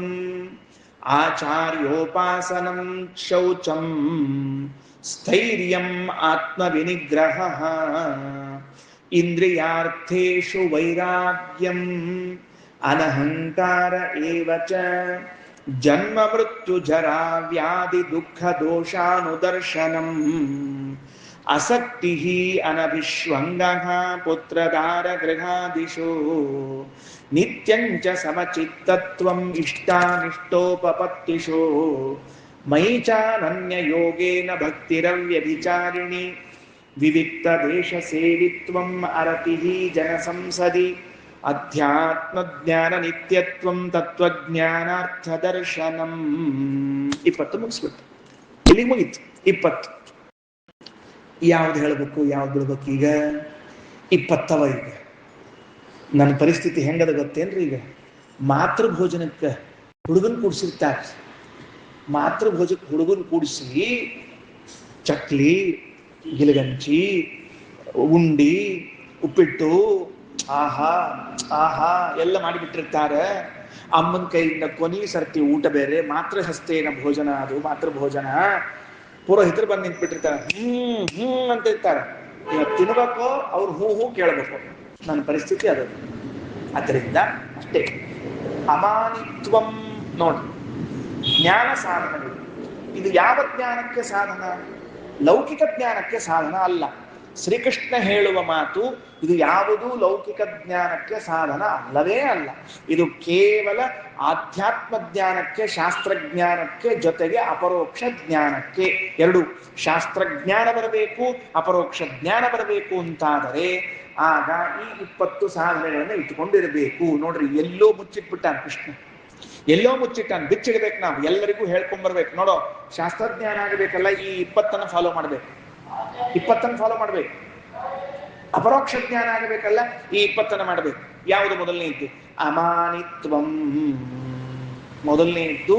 S1: ಆಚಾರ್ಯೋಪಾಸನಂ, ಶೌಚಂ, ಸ್ಥೈರ್ಯಂ, ಆತ್ಮವಿನಿಗ್ರಹ, ಇಂದ್ರಿಯಾರ್ಥೇಷು ವೈರಾಗ್ಯಂ, ಅನಹಂಕಾರ ಏವಚ, ಜನ್ಮ ಮೃತ್ಯು ಜರಾ ವ್ಯಾಧಿ ದುಃಖ ದೋಷಾನುದರ್ಶನಂ, ಅಸಕ್ತಿ ಅನಭಿಶ್ವಂಗಃ ಪುತ್ರದಾರ ಗೃಹಾದಿಷು, ನಿತ್ಯಂಚ ಸಮಚಿತ್ತತ್ವಂ ಇಷ್ಟಾನಿಷ್ಟೋಪಪತ್ತಿಷು, ಮಯಿ ಚಾನನ್ಯ ಯೋಗೇನ ಭಕ್ತಿರವ್ಯಭಿಚಾರಿಣಿ, ವಿವಿಕ್ತ ದೇಶ ಸೇವಿತ್ವಂ ಅರತಿಃ ಜನ ಸಂಸದಿ, ಅಧ್ಯಾತ್ಮ ಜ್ಞಾನ ನಿತ್ಯತ್ವಂ ತತ್ವಜ್ಞಾನಾರ್ಥ ದರ್ಶನಂ. 20 ಮುಗಿಸ್ಬಿಟ್ಟು ಇಲ್ಲಿ ಮುಗೀತು. 20 ಯಾವ್ದು ಹೇಳ್ಬೇಕು, ಯಾವ್ದು ಬಿಡ್ಬೇಕು? ಈಗ 20 ಈಗ ನನ್ನ ಪರಿಸ್ಥಿತಿ ಹೆಂಗದ ಗೊತ್ತೇನ್ರಿ? ಈಗ ಮಾತೃಭೋಜನಕ್ಕೆ ಹುಡುಗನ್ ಕೂಡಿಸಿರ್ತಾರೆ. ಮಾತೃಭೋಜಕ್ಕೆ ಹುಡುಗನ್ ಕೂಡಿಸಿ ಚಕ್ಲಿ, ಗಿಲಗಂಚಿ, ಉಂಡಿ, ಉಪ್ಪಿಟ್ಟು, ಆಹಾ ಆಹಾ ಎಲ್ಲ ಮಾಡಿಬಿಟ್ಟಿರ್ತಾರೆ. ಅಮ್ಮನ ಕೈಯಿಂದ ಕೊನೆ ಸರ್ತಿ ಊಟ ಬೇರೆ. ಮಾತೃಹಸ್ತೇನ ಭೋಜನ, ಅದು ಮಾತೃಭೋಜನ. ಪುರೋಹಿತರು ಬಂದು ನಿಂತ್ಬಿಟ್ಟಿರ್ತಾರೆ. ಅಂತ ಇರ್ತಾರೆ. ತಿನ್ಬೇಕು, ಅವ್ರು ಹೂ ಕೇಳಬೇಕು. ನನ್ನ ಪರಿಸ್ಥಿತಿ ಅದು. ಅದರಿಂದ ಅಷ್ಟೇ. ಅಮಾನಿತ್ವಂ ನೋಡಿ, ಜ್ಞಾನ ಸಾಧನಗಳು. ಇದು ಯಾವ ಜ್ಞಾನಕ್ಕೆ ಸಾಧನ? ಲೌಕಿಕ ಜ್ಞಾನಕ್ಕೆ ಸಾಧನ ಅಲ್ಲ. ಶ್ರೀಕೃಷ್ಣ ಹೇಳುವ ಮಾತು ಇದು ಯಾವುದೂ ಲೌಕಿಕ ಜ್ಞಾನಕ್ಕೆ ಸಾಧನ ಅಲ್ಲವೇ ಅಲ್ಲ. ಇದು ಕೇವಲ ಆಧ್ಯಾತ್ಮ ಜ್ಞಾನಕ್ಕೆ, ಶಾಸ್ತ್ರಜ್ಞಾನಕ್ಕೆ, ಜೊತೆಗೆ ಅಪರೋಕ್ಷ ಜ್ಞಾನಕ್ಕೆ. ಎರಡು, ಶಾಸ್ತ್ರಜ್ಞಾನ ಬರಬೇಕು, ಅಪರೋಕ್ಷ ಜ್ಞಾನ ಬರಬೇಕು ಅಂತಾದರೆ ಆಗ ಈ 20 ಸಾಧನೆಗಳನ್ನು ಇಟ್ಟುಕೊಂಡಿರಬೇಕು. ನೋಡ್ರಿ, ಎಲ್ಲೋ ಮುಚ್ಚಿಟ್ಬಿಟ್ಟಾನ ಕೃಷ್ಣ, ಎಲ್ಲೋ ಮುಚ್ಚಿಟ್ಟಾನ. ಬಿಚ್ಚಿಡ್ಬೇಕು. ನಾವು ಎಲ್ಲರಿಗೂ ಹೇಳ್ಕೊಂಡ್ಬರ್ಬೇಕು. ನೋಡೋ, ಶಾಸ್ತ್ರಜ್ಞಾನ ಆಗಬೇಕಲ್ಲ, ಈ 20 ಫಾಲೋ ಮಾಡ್ಬೇಕು. 20 ಫಾಲೋ ಮಾಡ್ಬೇಕು. ಅಪರೋಕ್ಷ ಜ್ಞಾನ ಆಗಬೇಕಲ್ಲ, ಈ 20 ಮಾಡ್ಬೇಕು. ಯಾವುದು ಮೊದಲನೇ ಇದ್ದು? ಅಮಾನಿತ್ವಂ. ಮೊದಲನೇದ್ದು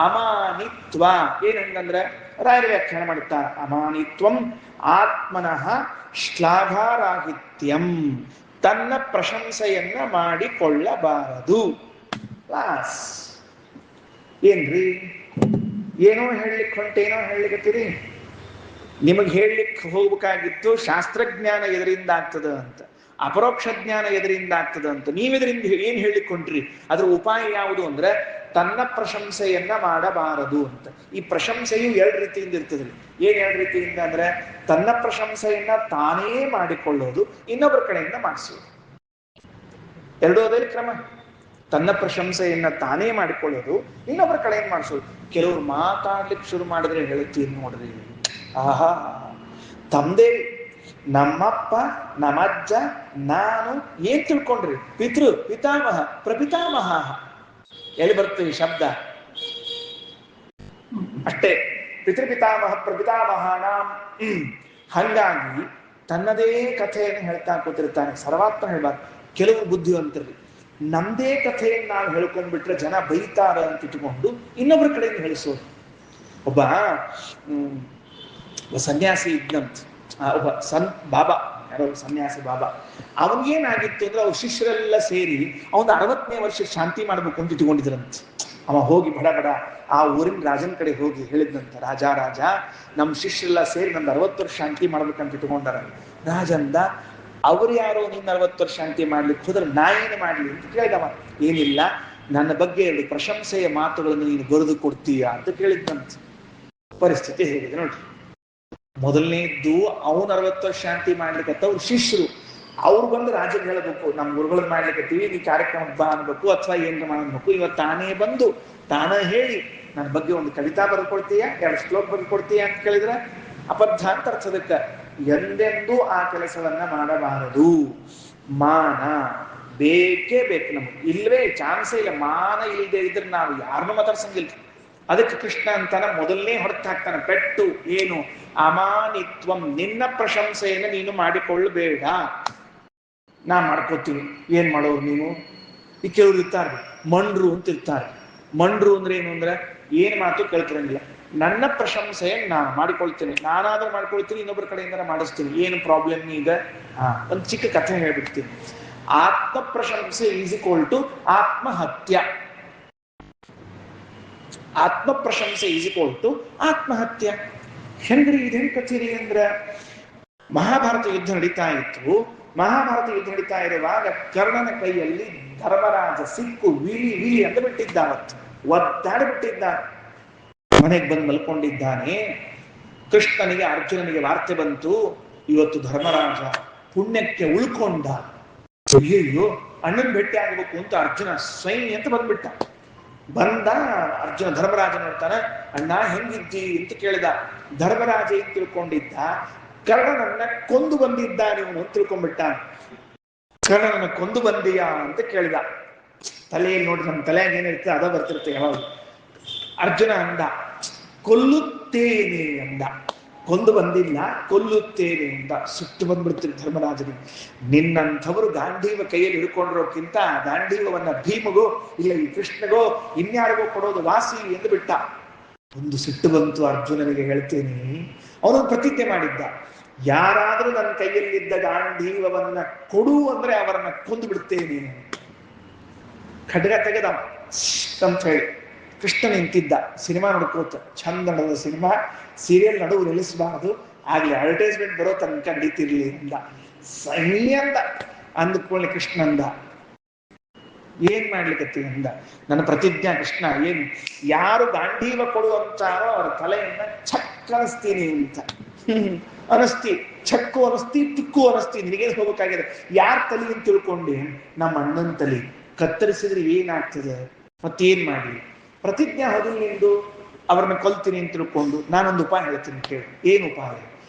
S1: ಅಮಾನಿತ್ವ. ಏನಂದ್ರೆ ರಾಯರ ವ್ಯಾಖ್ಯಾನ ಮಾಡುತ್ತಾ, ಅಮಾನಿತ್ವಂ ಆತ್ಮನಃ ಶ್ಲಾಘಾರಾಹಿತ್ಯಂ, ತನ್ನ ಪ್ರಶಂಸೆಯನ್ನ ಮಾಡಿಕೊಳ್ಳಬಾರದು. ಲಾಸ್ ಏನ್ರಿ, ಏನೋ ಹೇಳಲಿಕ್ಕೆ ಹೊಂಟೇನೋ ಹೇಳಲಿಕ್ಕತ್ತೀರಿ. ನಿಮಗೆ ಹೇಳಲಿಕ್ಕೆ ಹೋಗ್ಬೇಕಾಗಿತ್ತು ಶಾಸ್ತ್ರಜ್ಞಾನ ಎದರಿಂದ ಆಗ್ತದ ಅಂತ, ಅಪರೋಕ್ಷ ಜ್ಞಾನ ಎದರಿಂದ ಆಗ್ತದ ಅಂತ. ನೀವೆದರಿಂದ ಏನ್ ಹೇಳಲಿಕ್ಕೆ ಹೊಂಟ್ರಿ? ಅದ್ರ ಉಪಾಯ ಯಾವುದು ಅಂದ್ರೆ ತನ್ನ ಪ್ರಶಂಸೆಯನ್ನ ಮಾಡಬಾರದು ಅಂತ. ಈ ಪ್ರಶಂಸೆಯು ಎರಡು ರೀತಿಯಿಂದ ಇರ್ತದ್ರಿ. ಏನ್ ಎರಡು ರೀತಿಯಿಂದ ಅಂದ್ರೆ ತನ್ನ ಪ್ರಶಂಸೆಯನ್ನ ತಾನೇ ಮಾಡಿಕೊಳ್ಳೋದು, ಇನ್ನೊಬ್ಬರ ಕಡೆಯಿಂದ ಮಾಡಿಸೋದು. ಎರಡೂ ಅದೇ ಕ್ರಮ. ತನ್ನ ಪ್ರಶಂಸೆಯನ್ನ ತಾನೇ ಮಾಡಿಕೊಳ್ಳೋದು, ಇನ್ನೊಬ್ಬರ ಕಡೆಯಿಂದ ಮಾಡಿಸೋದು. ಕೆಲವರು ಮಾತಾಡ್ಲಿಕ್ಕೆ ಶುರು ಮಾಡಿದ್ರೆ ಹೇಳ್ತೀನಿ ನೋಡ್ರಿ, ಆಹಾ ತಮ್ದೇ ನಮ್ಮಪ್ಪ ನಮ್ಮಜ್ಜ ನಾನು ಏನ್ ತಿಳ್ಕೊಂಡ್ರಿ, ಪಿತೃ ಪಿತಾಮಹ ಪ್ರಪಿತಾಮಹ, ಎಲ್ಲಿ ಬರ್ತದೆ ಶಬ್ದ? ಅಷ್ಟೇ, ಪಿತೃಪಿತಾಮಹ ಪ್ರಪಿತಾಮಹಾನಾಂ. ಹಂಗಾಗಿ ತನ್ನದೇ ಕಥೆಯನ್ನು ಹೇಳ್ತಾ ಕೂತಿರ್ತಾನೆ. ಸರ್ವಾತ್ಮ ಹೇಳ್ಬಾರ್ದು. ಕೆಲವರು ಬುದ್ಧಿವಂತರು ನಮ್ದೇ ಕಥೆಯನ್ನು ನಾವು ಹೇಳ್ಕೊಂಡ್ಬಿಟ್ರೆ ಜನ ಬೈತಾರ ಅಂತ ಇಟ್ಕೊಂಡು ಇನ್ನೊಬ್ಬರ ಕಡೆಯಿಂದ ಹೇಳಿಸೋದು. ಒಬ್ಬ ಸನ್ಯಾಸಿ ಇದ್ನಂತ, ಒಬ್ಬ ಬಾಬಾ, ಯಾರೋ ಸನ್ಯಾಸಿ ಬಾಬಾ. ಅವನಿಗೇನಾಗಿತ್ತು ಅಂದ್ರೆ ಅವ್ರ ಶಿಷ್ಯರೆಲ್ಲ ಸೇರಿ ಅವನ 60ನೇ ವರ್ಷ ಶಾಂತಿ ಮಾಡ್ಬೇಕು ಅಂತ ಇಟ್ಕೊಂಡಿದ್ರಂತ. ಅವ ಹೋಗಿ ಬಡ ಬಡ ಆ ಊರಿನ ರಾಜನ ಕಡೆ ಹೋಗಿ ಹೇಳಿದ್ನಂತ, ರಾಜ ನಮ್ಮ ಶಿಷ್ಯರೆಲ್ಲ ಸೇರಿ ನಂದು 60 ವರ್ಷ ಶಾಂತಿ ಮಾಡ್ಬೇಕಂತ ಇಟ್ಕೊಂಡಾರ. ರಾಜಂದ, ಅವ್ರು ಯಾರೋ ನೀನ್ 40 ವರ್ಷ ಶಾಂತಿ ಮಾಡ್ಲಿಕ್ಕೆ ಹೋದ್ರೆ ನಾ ಏನು ಮಾಡ್ಲಿ ಅಂತ ಕೇಳಿದವ. ಏನಿಲ್ಲ, ನನ್ನ ಬಗ್ಗೆ 2 ಪ್ರಶಂಸೆಯ ಮಾತುಗಳನ್ನು ನೀನು ಬರೆದು ಕೊಡ್ತೀಯ ಅಂತ ಕೇಳಿದ್ನಂತ. ಪರಿಸ್ಥಿತಿ ಹೇಗಿದೆ ನೋಡ್ರಿ. ಮೊದಲನೇದ್ದು ಅವನು 60 ವರ್ಷ ಶಾಂತಿ ಮಾಡ್ಲಿಕ್ಕೆ ಅವ್ರ ಶಿಷ್ಯರು ಅವ್ರು ಬಂದು ರಾಜಕ್ಕೆ ಹೇಳಬೇಕು, ನಮ್ ಗುರುಗಳನ್ನ ಮಾಡ್ಲಿಕ್ಕತ್ತೀವಿ, ನೀ ಕಾರ್ಯಕ್ರಮ ಬಾ ಅನ್ಬೇಕು ಅಥವಾ ಏನ್ರ ಮಾಡ್ಬೇಕು. ಇವತ್ತು ತಾನೇ ಬಂದು ತಾನ ಹೇಳಿ ನನ್ನ ಬಗ್ಗೆ ಒಂದು ಕವಿತಾ ಬರ್ಕೊಡ್ತೀಯ, 2 ಶ್ಲೋಕ ಬರ್ಕೊಡ್ತೀಯ ಅಂತ ಕೇಳಿದ್ರೆ ಅಬದ್ಧ ಅಂತ ಅರ್ಥದಕ್ಕ. ಎಂದೆಂದೂ ಆ ಕೆಲಸವನ್ನ ಮಾಡಬಾರದು. ಮಾನ ಬೇಕೇ ಬೇಕು ನಮಗೆ, ಇಲ್ವೇ ಚಾನ್ಸೇ ಇಲ್ಲ. ಮಾನ ಇಲ್ಲದೆ ಇದ್ರೆ ನಾವು ಯಾರನ್ನೂ ಮಾತಾಡ್ಸಂಗಿಲ್ಲ. ಅದಕ್ಕೆ ಕೃಷ್ಣ ಅಂತಾನ, ಮೊದಲನೇ ಹೊರತು ಹಾಕ್ತಾನ ಪೆಟ್ಟು. ಏನು? ಅಮಾನಿತ್ವಂ, ನಿನ್ನ ಪ್ರಶಂಸೆಯನ್ನು ನೀನು ಮಾಡಿಕೊಳ್ಳಬೇಡ. ನಾ ಮಾಡ್ಕೋತೀನಿ. ಏನ್ ಮಾಡೋರು ನೀವು? ಈ ಕೆಲವ್ರು ಇರ್ತಾರೆ ಮಂಡ್ರು ಅಂತ ಇರ್ತಾರೆ. ಮಂಡ್ರು ಅಂದ್ರೆ ಏನು ಅಂದ್ರೆ ಏನ್ ಮಾತು ಕೇಳ್ತಿರಂಗಿಲ್ಲ. ನನ್ನ ಪ್ರಶಂಸೆಯನ್ನು ನಾನು ಮಾಡಿಕೊಳ್ತೇನೆ, ನಾನಾದ್ರೂ ಮಾಡ್ಕೊಳ್ತೀನಿ, ಇನ್ನೊಬ್ಬರ ಕಡೆಯಿಂದ ಮಾಡಿಸ್ತೀನಿ. ಏನು ಪ್ರಾಬ್ಲಮ್ ಈಗ? ಒಂದು ಚಿಕ್ಕ ಕಥೆ ಹೇಳ್ಬಿಡ್ತೀನಿ. ಆತ್ಮ ಪ್ರಶಂಸೆ ಈಸ್ ಈಕ್ವಲ್ ಟು ಆತ್ಮಹತ್ಯ. ಆತ್ಮ ಪ್ರಶಂಸೆ ಈಸ್ ಈಕ್ವಲ್ ಟು ಆತ್ಮಹತ್ಯ. ಹೆಂಗ್ರಿ ಇದೇನ್ ಕಥೆರಿ ಅಂದ್ರ, ಮಹಾಭಾರತ ಯುದ್ಧ ನಡೀತಾ ಇತ್ತು. ಮಹಾಭಾರತ ಯುದ್ಧ ನಡೀತಾ ಇರುವಾಗ ಕರ್ಣನ ಕೈಯಲ್ಲಿ ಧರ್ಮರಾಜ ಸಿಕ್ಕು ವಿಲಿ ಅಂತ ಬಿಟ್ಟಿದ್ದಾವತ್ತು, ಒದ್ದಾಡಿಬಿಟ್ಟಿದ್ದ. ಮನೆಗೆ ಬಂದು ಮಲ್ಕೊಂಡಿದ್ದಾನೆ. ಕೃಷ್ಣನಿಗೆ ಅರ್ಜುನನಿಗೆ ವಾರ್ತೆ ಬಂತು, ಇವತ್ತು ಧರ್ಮರಾಜ ಪುಣ್ಯಕ್ಕೆ ಉಳ್ಕೊಂಡ. ಅಯ್ಯಯ್ಯೋ, ಅಣ್ಣನ್ ಭೇಟಿ ಆಗಬೇಕು ಅಂತ ಅರ್ಜುನ ಸ್ವಯಂ ಅಂತ ಬಂದ್ಬಿಟ್ಟ. ಬಂದ ಅರ್ಜುನ ಧರ್ಮರಾಜ ನೋಡ್ತಾನೆ. ಅಣ್ಣ ಹೆಂಗಿದ್ದಿ ಅಂತ ಕೇಳಿದ. ಧರ್ಮರಾಜ ಏನ್ ತಿಳ್ಕೊಂಡಿದ್ದ, ಕರ್ಣನನ್ನ ಕೊಂದು ಬಂದಿದ್ದ ನೀವು ಅಂತ ತಿಳ್ಕೊಂಡ್ಬಿಟ್ಟ. ಕರ್ಣನನ್ನ ಕೊಂದು ಬಂದೀಯಾ ಅಂತ ಕೇಳಿದ. ತಲೆಯಲ್ಲಿ ನೋಡಿ, ನಮ್ಮ ತಲೆಯಾಗ ಏನಿರುತ್ತೆ ಅದ ಬರ್ತಿರುತ್ತೆ ಯಾವಾಗ. ಅರ್ಜುನ ಅಂದ, ಕೊಲ್ಲುತ್ತೇನೆ ಅಂದ. ಕೊಂದು ಬಂದಿಲ್ಲ, ಕೊಲ್ಲುತ್ತೇನೆ ಅಂತ. ಸಿಟ್ಟು ಬಂದ್ಬಿಡ್ತೀರಿ ಧರ್ಮರಾಜನಿಗೆ. ನಿನ್ನಂಥವರು ಗಾಂಧೀವ ಕೈಯಲ್ಲಿ ಹಿಡ್ಕೊಂಡಿರೋಕ್ಕಿಂತ ಗಾಂಧೀವವನ್ನ ಭೀಮಗೋ ಇಲ್ಲ ಈ ಕೃಷ್ಣಗೋ ಇನ್ಯಾರಿಗೋ ಕೊಡೋದು ವಾಸಿ ಎಂದು ಬಿಟ್ಟ. ಒಂದು ಸಿಟ್ಟು ಬಂತು ಅರ್ಜುನನಿಗೆ. ಹೇಳ್ತೇನೆ, ಅವನೊಂದು ಪ್ರತಿಜ್ಞೆ ಮಾಡಿದ್ದ, ಯಾರಾದ್ರೂ ನನ್ನ ಕೈಯಲ್ಲಿದ್ದ ಗಾಂಧೀವವನ್ನ ಕೊಡು ಅಂದ್ರೆ ಅವರನ್ನ ಕೊಂದು ಬಿಡ್ತೇನೆ. ಖಡ್ಗ ತೆಗೆದ ಅಂತ ಹೇಳಿ ಕೃಷ್ಣ ನಿಂತಿದ್ದ. ಸಿನಿಮಾ ನೋಡ್ಕೋತ, ಚಂದ ನಡೆದ ಸಿನಿಮಾ, ಸೀರಿಯಲ್ ನಡುವು ನಿಲ್ಲಿಸಬಾರದು, ಆಗ್ಲಿ ಅಡ್ವರ್ಟೈಸ್ಮೆಂಟ್ ಬರೋ ತನಕ ನಡೀತಿರ್ಲಿ ಅಂದ. ಸೈ ಅಂದ. ಅಂದ್ಕೊಳ್ಳಿ ಕೃಷ್ಣ ಅಂದ, ಏನ್ ಮಾಡ್ಲಿಕ್ಕತ್ತಿ ಅಂದ. ನನ್ನ ಪ್ರತಿಜ್ಞಾ ಕೃಷ್ಣ, ಏನ್ ಯಾರು ಗಾಂಧೀವ ಕೊಡುವಂತಾರೋ ಅವರ ತಲೆಯನ್ನ ಛಕ್ ಅನಿಸ್ತೀನಿ ಅಂತ. ಅನಸ್ತಿ, ಛಕ್ಕು ಅನಸ್ತಿ, ತುಕ್ಕು ಅನಸ್ತಿ. ನಿನಗೇನು ಹೋಗ್ಬೇಕಾಗಿದೆ? ಯಾರ ತಲೆ ಅಂತ ತಿಳ್ಕೊಂಡೆ? ನಮ್ಮ ಅಣ್ಣನ ತಲೆ. ಕತ್ತರಿಸಿದ್ರೆ ಏನಾಗ್ತದೆ? ಮತ್ತೇನ್ ಮಾಡಿ? ಪ್ರತಿಜ್ಞಾ ಹೋದಿಲ್ಲ ನಿಂದು, ಅವ್ರನ್ನ ಕೊಲ್ತೀನಿ ಅಂತ ತಿಳ್ಕೊಂಡು. ನಾನೊಂದು ಉಪಾಯ ಹೇಳ್ತೀನಿ ಕೇಳಿ. ಏನು ಉಪಾಯ?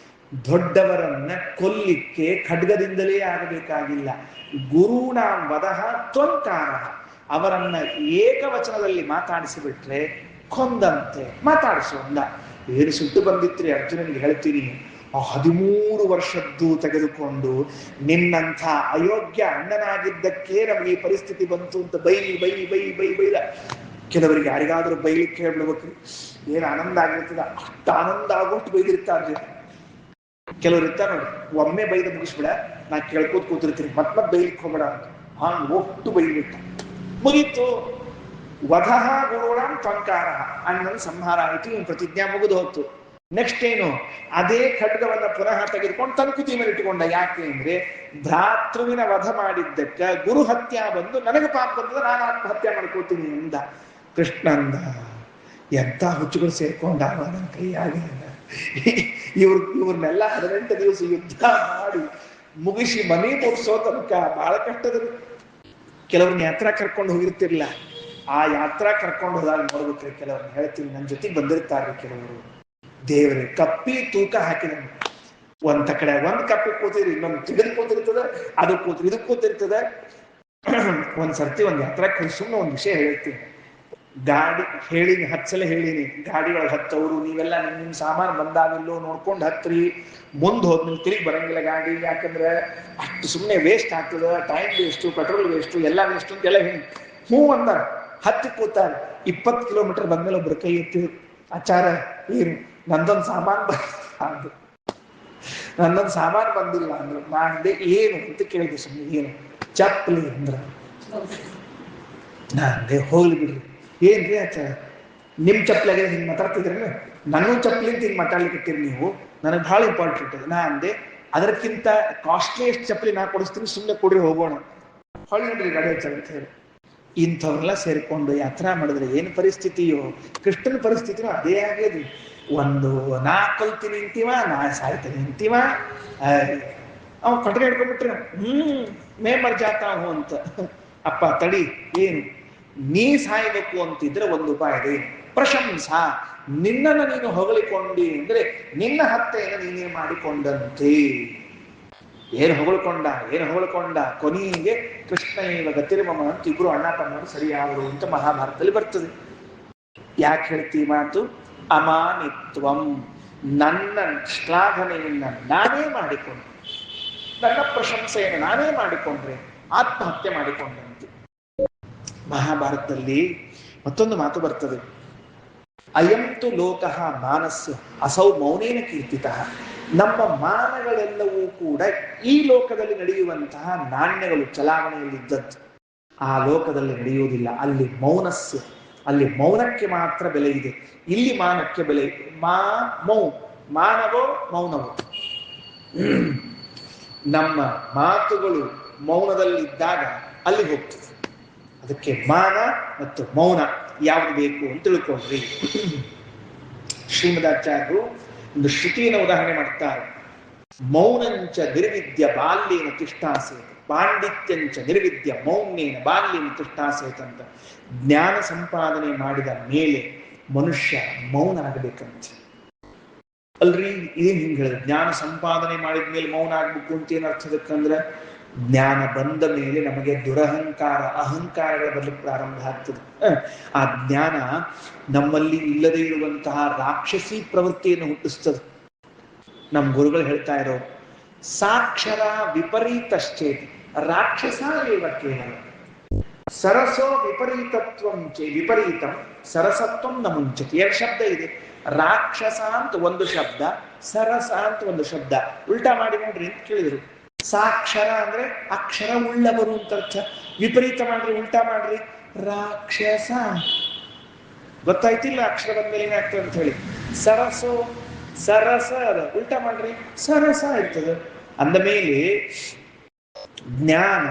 S1: ದೊಡ್ಡವರನ್ನ ಕೊಲ್ಲಿಕ್ಕೆ ಖಡ್ಗದಿಂದಲೇ ಆಗಬೇಕಾಗಿಲ್ಲ. ಗುರುಣ ವದಹ ತ್ವಂಕಾರ. ಅವರನ್ನ ಏಕವಚನದಲ್ಲಿ ಮಾತಾಡಿಸಿಬಿಟ್ರೆ ಕೊಂದಂತೆ. ಮಾತಾಡಿಸು ಅಂದ. ಏನು ಸಿಟ್ಟು ಬಂದಿತ್ರಿ ಅರ್ಜುನನಿಗೆ. ಹೇಳ್ತೀನಿ, 13 ವರ್ಷದ್ದು ತೆಗೆದುಕೊಂಡು ನಿನ್ನಂಥ ಅಯೋಗ್ಯ ಅಣ್ಣನಾಗಿದ್ದಕ್ಕೆ ನಮಗೆ ಈ ಪರಿಸ್ಥಿತಿ ಬಂತು ಅಂತ ಬೈದ ಕೆಲವರಿಗೆ ಯಾರಿಗಾದ್ರೂ ಬೈಲಿಕ್ಕೆ ಹೇಳ್ಬಿಡ್ಬೇಕ್ರಿ, ಏನ್ ಆನಂದ ಆಗಿರ್ತದ, ಅಷ್ಟು ಆನಂದ ಆಗೋಷ್ಟು ಬೈದಿರ್ತಾರ್ರಿ. ಕೆಲವ್ರು ಇರ್ತಾರ ನೋಡಿ, ಒಮ್ಮೆ ಬೈದ ಮುಗಿಸ್ಬಿಡ, ನಾ ಕೇಳ್ಕೋತ ಕೂತಿರ್ತೀನಿ, ಮತ್ ಬೈಲಿಕ್ಕೆ ಹೋಗ್ಬೇಡ ಅಂತ, ಹಂಗ ಒಟ್ಟು ಬೈಬಿಟ್ಟ, ಮುಗೀತು. ವಧಃ ಗುರುಣಾಂ ತ್ವಂಕಾರ, ಅಣ್ಣನ ಸಂಹಾರ ಆಯಿತು, ಇವನ್ ಪ್ರತಿಜ್ಞಾ ಮುಗಿದು ಹೋಗ್ತು. ನೆಕ್ಸ್ಟ್ ಏನು, ಅದೇ ಖಡ್ಗವನ್ನ ಪುನಃ ತೆಗೆದುಕೊಂಡು ತನ್ನ ಕುತಿ ಮೇಲೆ ಇಟ್ಟುಕೊಂಡ. ಯಾಕೆ ಅಂದ್ರೆ ಭ್ರಾತೃವಿನ ವಧ ಮಾಡಿದ್ದಕ್ಕ ಗುರು ಹತ್ಯೆ ಬಂದು ನನಗೆ ಪಾಪ ಬಂದದ, ನಾನು ಆತ್ಮಹತ್ಯೆ ಮಾಡ್ಕೋತೀನಿ ಅಂದ. ಕೃಷ್ಣ ಅಂದ, ಎಂತ ಹುಚ್ಚುಗಳು ಸೇರ್ಕೊಂಡಾಗ ನನ್ನ ಕೈಯಾಗಿ, ಇವ್ರನ್ನೆಲ್ಲ 18 ದಿವಸ ಯುದ್ಧ ಮಾಡಿ ಮುಗಿಸಿ ಮನೆ ಮುಗಿಸೋ ತನಕ ಬಹಳ ಕಷ್ಟದ. ಕೆಲವ್ರನ್ನ ಯಾತ್ರಾ ಕರ್ಕೊಂಡು ಹೋಗಿರ್ತಿರ್ಲಿಲ್ಲ, ಆ ಯಾತ್ರಾ ಕರ್ಕೊಂಡು ಹೋದಾಗ ನೋಡ್ಬೇಕ್ರಿ, ಕೆಲವ್ರನ್ನ ಹೇಳ್ತೀನಿ, ನನ್ನ ಜೊತೆಗೆ ಬಂದಿರ್ತಾರ್ರಿ ಕೆಲವರು. ದೇವರೇ ಕಪ್ಪಿ ತೂಕ ಹಾಕಿದ, ಒಂದ್ ಕಡೆ ಒಂದ್ ಕಪ್ಪಿ ಕೂತಿರಿ, ಇನ್ನೊಂದು ತಿಳಿದು ಕೂತಿರ್ತದ, ಅದು ಕೂತಿರಿ ಇದು ಕೂತಿರ್ತದ. ಒಂದ್ ಸರ್ತಿ ಒಂದ್ ಯಾತ್ರಾ ಸುಮ್ಮನೆ ಒಂದ್ ವಿಷಯ ಹೇಳ್ತೀನಿ. ಗಾಡಿ ಹೇಳಿನಿ, 10 ಸಲ ಹೇಳಿನಿ, ಗಾಡಿ ಒಳಗೆ ಹತ್ತವ್ರು ನೀವೆಲ್ಲ ನಿಮ್ ಸಾಮಾನು ಬಂದಾವಿಲ್ಲೋ ನೋಡ್ಕೊಂಡು ಹತ್ರಿ, ಮುಂದ್ ಹೋದ್ ನಿಮ್ಗೆ ತಿರುಗಿ ಬರಂಗಿಲ್ಲ ಗಾಡಿ, ಯಾಕಂದ್ರೆ ಅಷ್ಟು ಸುಮ್ಮನೆ ವೇಸ್ಟ್ ಆಗ್ತದ, ಟೈಮ್ ವೇಸ್ಟು, ಪೆಟ್ರೋಲ್ ವೇಸ್ಟು, ಎಲ್ಲ ವೇಸ್ಟು ಅಂತೆಲ್ಲ ಹೇಳಿ ಹ್ಞೂ ಅಂದಾರ. ಹತ್ತಿ ಕೂತಾರ. 20 ಕಿಲೋಮೀಟರ್ ಬಂದ್ಮೇಲೆ ಒಬ್ರು ಕೈ ಎತ್ತಿ, ಆಚಾರ ಏನು ನಂದೊಂದು ಸಾಮಾನು ಅಂದ್ರು, ನಂದೊಂದು ಸಾಮಾನು ಬಂದಿಲ್ಲ ಅಂದ್ರು. ನಾನಿದೆ ಏನು ಅಂತ ಕೇಳಿದೆ, ಸುಮ್ಮನೆ ಏನು ಚಪ್ಪಲಿ ಅಂದ್ರ. ನಾನೇ ಹೋಗ್ಲಿ ಬಿಡ್ರಿ, ಏನ್ರಿ ಆಚಾರ ನಿಮ್ ಚಪ್ಪಲಿಗೆ ಹಿಂಗ್ ಮಾತಾಡ್ತಿದ್ರೇನು, ನನ್ನೂ ಚಪ್ಪಲಿ ಅಂತ ಹಿಂಗ್ ಮಾತಾಡ್ಲಿಕ್ಕಿರ್ತೀರಿ ನೀವು, ನನಗೆ ಬಹಳ ಇಂಪಾರ್ಟೆಂಟ್ ಅದು. ನಾ ಅಂದೆ ಅದಕ್ಕಿಂತ ಕಾಸ್ಟ್ಲಿಯೆಸ್ಟ್ ಚಪ್ಪಲಿ ನಾ ಕೊಡಿಸ್ತೀನಿ, ಸುಮ್ಮನೆ ಕೊಡ್ರಿ ಹೋಗೋಣ, ಹೊಳ್ಳಿ ನೋಡ್ರಿ ಗಾಡಿ ಆಚಾರ ಅಂತ ಹೇಳಿ. ಇಂಥವ್ರೆಲ್ಲ ಸೇರ್ಕೊಂಡು ಯಾತ್ರಾ ಮಾಡಿದ್ರೆ ಏನು ಪರಿಸ್ಥಿತಿಯೋ, ಕೃಷ್ಣನ ಪರಿಸ್ಥಿತಿನೂ ಅದೇ ಆಗ್ಯದು. ಒಂದು ನಾ ಕಲ್ತೀನಿ ಅಂತೀವ, ನಾ ಸಾಯ್ತೀನಿ ಅಂತೀವ, ಅವ ಕಟ್ಗೆ ಹಿಡ್ಕೊಂಡ್ಬಿಟ್ರೆ ಮೇ ಮರ್ಜಾತಾವು ಅಂತ. ಅಪ್ಪ ತಡಿ, ಏನು ನೀ ಸಾಯ್ಬೇಕು ಅಂತಿದ್ರೆ ಒಂದು ಉಪಾಯ ಇದೆ, ಪ್ರಶಂಸಾ, ನಿನ್ನನ್ನು ನೀನು ಹೊಗಳಿಕೊಂಡಿ ಅಂದ್ರೆ ನಿನ್ನ ಹತ್ಯೆಯನ್ನು ನೀನೇ ಮಾಡಿಕೊಂಡಂತೆ. ಏನು ಹೊಗಳ್ಕೊಂಡ ಕೊನೆಗೆ ಕೃಷ್ಣ ಈಗ ಗತಿರ್ಮಮ ಅಂತ ಇಬ್ರು ಅಣ್ಣ ತಮ್ಮರು ಸರಿಯಾದರು ಅಂತ ಮಹಾಭಾರತದಲ್ಲಿ ಬರ್ತದೆ. ಯಾಕೆ ಹೇಳ್ತೀವಿ ಮಾತು, ಅಮಾನಿತ್ವಂ, ನನ್ನ ಶ್ಲಾಘನೆಯನ್ನ ನಾನೇ ಮಾಡಿಕೊಂಡೆ, ನನ್ನ ಪ್ರಶಂಸೆಯನ್ನು ನಾನೇ ಮಾಡಿಕೊಂಡ್ರೆ ಆತ್ಮಹತ್ಯೆ ಮಾಡಿಕೊಂಡಂತೆ. ಮಹಾಭಾರತದಲ್ಲಿ ಮತ್ತೊಂದು ಮಾತು ಬರ್ತದೆ, ಅಯಂತು ಲೋಕಃ ಮಾನಸ್ಯ ಅಸೌ ಮೌನೇನ ಕೀರ್ತಿತಃ. ನಮ್ಮ ಮಾನಗಳೆಲ್ಲವೂ ಕೂಡ ಈ ಲೋಕದಲ್ಲಿ ನಡೆಯುವಂತಹ ನಾಣ್ಯಗಳು, ಚಲಾವಣೆಯಲ್ಲಿದ್ದದ್ದು. ಆ ಲೋಕದಲ್ಲಿ ನಡೆಯುವುದಿಲ್ಲ, ಅಲ್ಲಿ ಮೌನಸ್ಯ, ಅಲ್ಲಿ ಮೌನಕ್ಕೆ ಮಾತ್ರ ಬೆಲೆ ಇದೆ. ಇಲ್ಲಿ ಮಾನಕ್ಕೆ ಬೆಲೆ, ಮಾನವೋ ಮೌನವೋ. ನಮ್ಮ ಮಾತುಗಳು ಮೌನದಲ್ಲಿದ್ದಾಗ ಅಲ್ಲಿ ಹೋಗ್ತದೆ. ಅದಕ್ಕೆ ಮಾನ ಮತ್ತು ಮೌನ ಯಾವುದು ಬೇಕು ಅಂತ ತಿಳ್ಕೊಂಡ್ರಿ. ಶ್ರೀಮದಾಚಾರ್ಯರು ಒಂದು ಶ್ರುತಿಯನ್ನು ಉದಾಹರಣೆ ಮಾಡ್ತಾರೆ. ಮೌನಂಚ ನಿರ್ವಿದ್ಯ ಬಾಲ್ಯೇನ ತಿಷ್ಠಾಸೇತ, ಪಾಂಡಿತ್ಯಂಚ ನಿರ್ವಿದ್ಯ ಮೌನ್ಯೇನ ಬಾಲ್ಯೇನ ತಿಷ್ಠಾಸೇತ ಅಂತ. ಜ್ಞಾನ ಸಂಪಾದನೆ ಮಾಡಿದ ಮೇಲೆ ಮನುಷ್ಯ ಮೌನ ಆಗಬೇಕಂತೆ. ಅಲ್ರಿ ಇದೇನ್ ಹಿಂಗೆ ಹೇಳಿದ್ರೆ, ಜ್ಞಾನ ಸಂಪಾದನೆ ಮಾಡಿದ ಮೇಲೆ ಮೌನ ಆಗ್ಬೇಕು ಅಂತ ಏನ್ ಅರ್ಥದಕ್ಕಂದ್ರೆ, ಜ್ಞಾನ ಬಂದ ಮೇಲೆ ನಮಗೆ ದುರಹಂಕಾರ, ಅಹಂಕಾರಗಳ ಬರ್ಲಿಕ್ಕೆ ಪ್ರಾರಂಭ ಆಗ್ತದೆ. ಆ ಜ್ಞಾನ ನಮ್ಮಲ್ಲಿ ಇಲ್ಲದೆ ಇರುವಂತಹ ರಾಕ್ಷಸಿ ಪ್ರವೃತ್ತಿಯನ್ನು ಹುಟ್ಟಿಸ್ತದೆ. ನಮ್ಮ ಗುರುಗಳು ಹೇಳ್ತಾ ಇರೋ, ಸಾಕ್ಷರ ವಿಪರೀತಶ್ಚೇತಿ ರಾಕ್ಷಸ ಏವ ಕೇವಲ ಸರಸೋ ವಿಪರೀತತ್ವಂ ಚೇ ವಿಪರೀತಂ ಸರಸತ್ವಂ ನ ಮುಂಚತಿ. 2 ಶಬ್ದ ಇದೆ, ರಾಕ್ಷಸ ಅಂತ ಒಂದು ಶಬ್ದ, ಸರಸ ಅಂತ ಒಂದು ಶಬ್ದ. ಉಲ್ಟಾ ಮಾಡಿ ನೋಡ್ರಿ ಅಂತ ಕೇಳಿದ್ರು. ಸಾಕ್ಷರ ಅಂದ್ರೆ ಅಕ್ಷರ ಉಳ್ಳವರು ಅಂತ ಅರ್ಥ, ವಿಪರೀತ ಮಾಡ್ರಿ, ಉಲ್ಟಾ ಮಾಡ್ರಿ, ರಾಕ್ಷಸ. ಗೊತ್ತಾಯ್ತಿಲ್ಲ ಅಕ್ಷರ ಬಂದ್ಮೇಲೆ ಏನಾಗ್ತದೆ ಅಂತ ಹೇಳಿ. ಸರಸೋ ಸರಸ, ಉಲ್ಟಾ ಮಾಡ್ರಿ ಸರಸ ಇರ್ತದೆ. ಅಂದ ಮೇಲೆ ಜ್ಞಾನ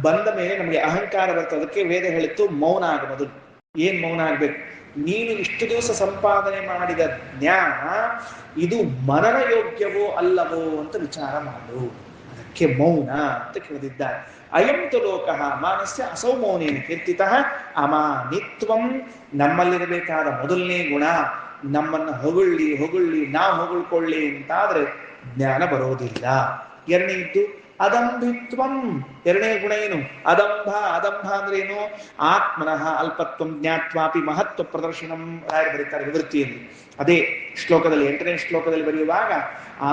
S1: ಬಂದ ಮೇಲೆ ನಮಗೆ ಅಹಂಕಾರ ಬರ್ತದೆ. ಅದಕ್ಕೆ ವೇದ ಹೇಳಿತ್ತು ಮೌನ ಆಗಬಹುದು. ಏನ್ ಮೌನ ಆಗ್ಬೇಕು, ನೀನು ಇಷ್ಟು ದಿವಸ ಸಂಪಾದನೆ ಮಾಡಿದ ಜ್ಞಾನ ಇದು ಮನನ ಯೋಗ್ಯವೋ ಅಲ್ಲವೋ ಅಂತ ವಿಚಾರ ಮಾಡು. ಅದಕ್ಕೆ ಮೌನ ಅಂತ ಕೇಳಿದ್ದಾರೆ. ಅಯಂತು ಲೋಕಃ ಮಾನಸ್ಯ ಅಸೌ ಮೌನೇನ ಕೀರ್ತಿತಃ ಅಮಾನಿತ್ವಂ. ನಮ್ಮಲ್ಲಿರಬೇಕಾದ ಮೊದಲನೇ ಗುಣ, ನಮ್ಮನ್ನು ಹೊಗಳ್ಳಿ ನಾವು ಹೊಗಳ್ಕೊಳ್ಳಿ ಅಂತಾದ್ರೆ ಜ್ಞಾನ ಬರೋದಿಲ್ಲ. ಎರಡನೇದ್ದು ಅದಂಭಿತ್ವಂ. ಎರಡನೇ ಗುಣ ಏನು, ಅದಂಭ. ಅದಂಭ ಅಂದ್ರೆ ಏನು, ಆತ್ಮನಃ ಅಲ್ಪತ್ವಂ ಜ್ಞಾತ್ವಾಪಿ ಮಹತ್ವ ಪ್ರದರ್ಶನಂ ರಾಯರು ಬರೀತಾರೆ ವಿವೃತ್ತಿಯಲ್ಲಿ. ಅದೇ ಶ್ಲೋಕದಲ್ಲಿ 8ನೇ ಶ್ಲೋಕದಲ್ಲಿ ಬರೆಯುವಾಗ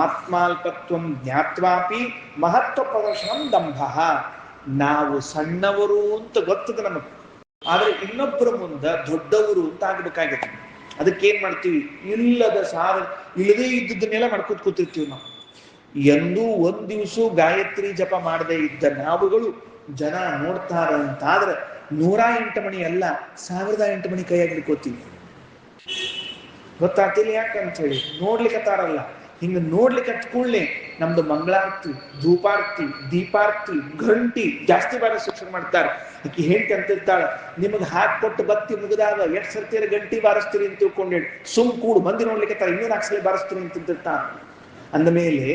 S1: ಆತ್ಮಾಲ್ಪತ್ವಂ ಜ್ಞಾತ್ವಾಪಿ ಮಹತ್ವ ಪ್ರದರ್ಶನಂ ದಂಭ. ನಾವು ಸಣ್ಣವರು ಅಂತ ಗೊತ್ತದ ನಮಗೆ, ಆದ್ರೆ ಇನ್ನೊಬ್ಬರ ಮುಂದ ದೊಡ್ಡವರು ಅಂತ ಆಗ್ಬೇಕಾಗತ್ತೆ. ಅದಕ್ಕೇನ್ ಮಾಡ್ತೀವಿ, ಇಲ್ಲದೇ ಇದ್ದದನ್ನೆಲ್ಲ ಮಾಡ್ಕೊತ ಕೂತಿರ್ತೀವಿ ನಾವು. ಎಂದೂ ಒಂದ್ ದಿವಸ ಗಾಯತ್ರಿ ಜಪ ಮಾಡದೇ ಇದ್ದ ನಾವುಗಳು ಜನ ನೋಡ್ತಾರ ಅಂತಾದ್ರೆ 108 ಮಣಿ ಅಲ್ಲ 1008 ಮಣಿ ಕೈಯಾಗಿ ಹಿಡ್ಕೋತೀವಿ. ಗೊತ್ತಾಗ್ತಿಲ್ಲ ಯಾಕಂತ ಹೇಳಿ, ನೋಡ್ಲಿಕ್ಕತ್ತಾರಲ್ಲ. ಹಿಂಗ ನೋಡ್ಲಿಕ್ಕೆ ಹಚ್ಕೊಳ್ಳಿ ನಮ್ದು ಮಂಗಳಾರತಿ, ಧೂಪಾರತಿ, ದೀಪಾರತಿ, ಘಂಟಿ ಜಾಸ್ತಿ ಬಾರಿ ಶಿಕ್ಷಣ ಮಾಡ್ತಾರೆ. ಆಕಿ ಹೆಂಡತಿ ಅಂತಿರ್ತಾಳ, ನಿಮಗೆ ಹಾಕೊಟ್ಟು ಬತ್ತಿ ಮುಗಿದಾಗ ಎಷ್ಟು ಸರ್ತೀರ ಗಂಟಿ ಬಾರಿಸ್ತೀರಿ ಅಂತ ತಿಳ್ಕೊಂಡೇಳಿ, ಸುಮ್ ಕೂಡು ಮಂದಿ ನೋಡ್ಲಿಕ್ಕೆ ಇನ್ನೂ 4 ಸಲ ಬಾರಿಸ್ತೀರಿ ಅಂತಿರ್ತಾರ. ಅಂದ ಮೇಲೆ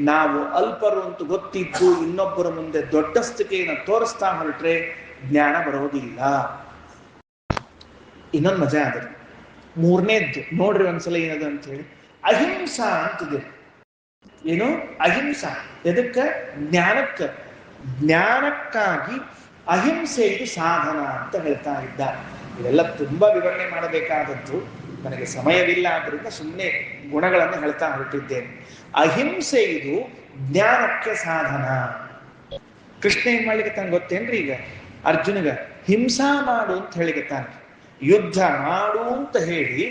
S1: ನಾವು ಅಲ್ಪರು ಅಂತ ಗೊತ್ತಿದ್ದು ಇನ್ನೊಬ್ಬರ ಮುಂದೆ ದೊಡ್ಡಸ್ತಿಕೆಯನ್ನು ತೋರಿಸ್ತಾ ಹೊರಟ್ರೆ ಜ್ಞಾನ ಬರೋದಿಲ್ಲ. ಇನ್ನೊಂದು ಮಜಾ ಅದ. ಮೂರನೇದ್ದು ನೋಡ್ರಿ ಒಂದ್ಸಲ ಏನದ ಅಂತ ಹೇಳಿ, ಅಹಿಂಸಾ ಅಂತಿದೆ. ಏನು ಅಹಿಂಸಾ? ಎದಕ್ಕ? ಜ್ಞಾನಕ್ಕಾಗಿ ಅಹಿಂಸೆ ಇದು ಸಾಧನ ಅಂತ ಹೇಳ್ತಾ ಇದ್ದಾರೆ. ಇದೆಲ್ಲ ತುಂಬಾ ವಿವರಣೆ ಮಾಡಬೇಕಾದದ್ದು, ನನಗೆ ಸಮಯವಿಲ್ಲ ಆದ್ರಿಂದ ಸುಮ್ಮನೆ ಗುಣಗಳನ್ನು ಹೇಳ್ತಾ ಹೊರಟಿದ್ದೇನೆ. ಅಹಿಂಸೆ ಇದು ಜ್ಞಾನಕ್ಕೆ ಸಾಧನ. ಕೃಷ್ಣ ಏನ್ ಮಾಡ್ಲಿಕ್ಕೆ ಗೊತ್ತೇನ್ರಿ? ಈಗ ಅರ್ಜುನಗ ಹಿಂಸಾ ಮಾಡು ಅಂತ ಹೇಳಿಕತ್ತಾನೆ, ಯುದ್ಧ ಮಾಡು ಅಂತ ಹೇಳಿ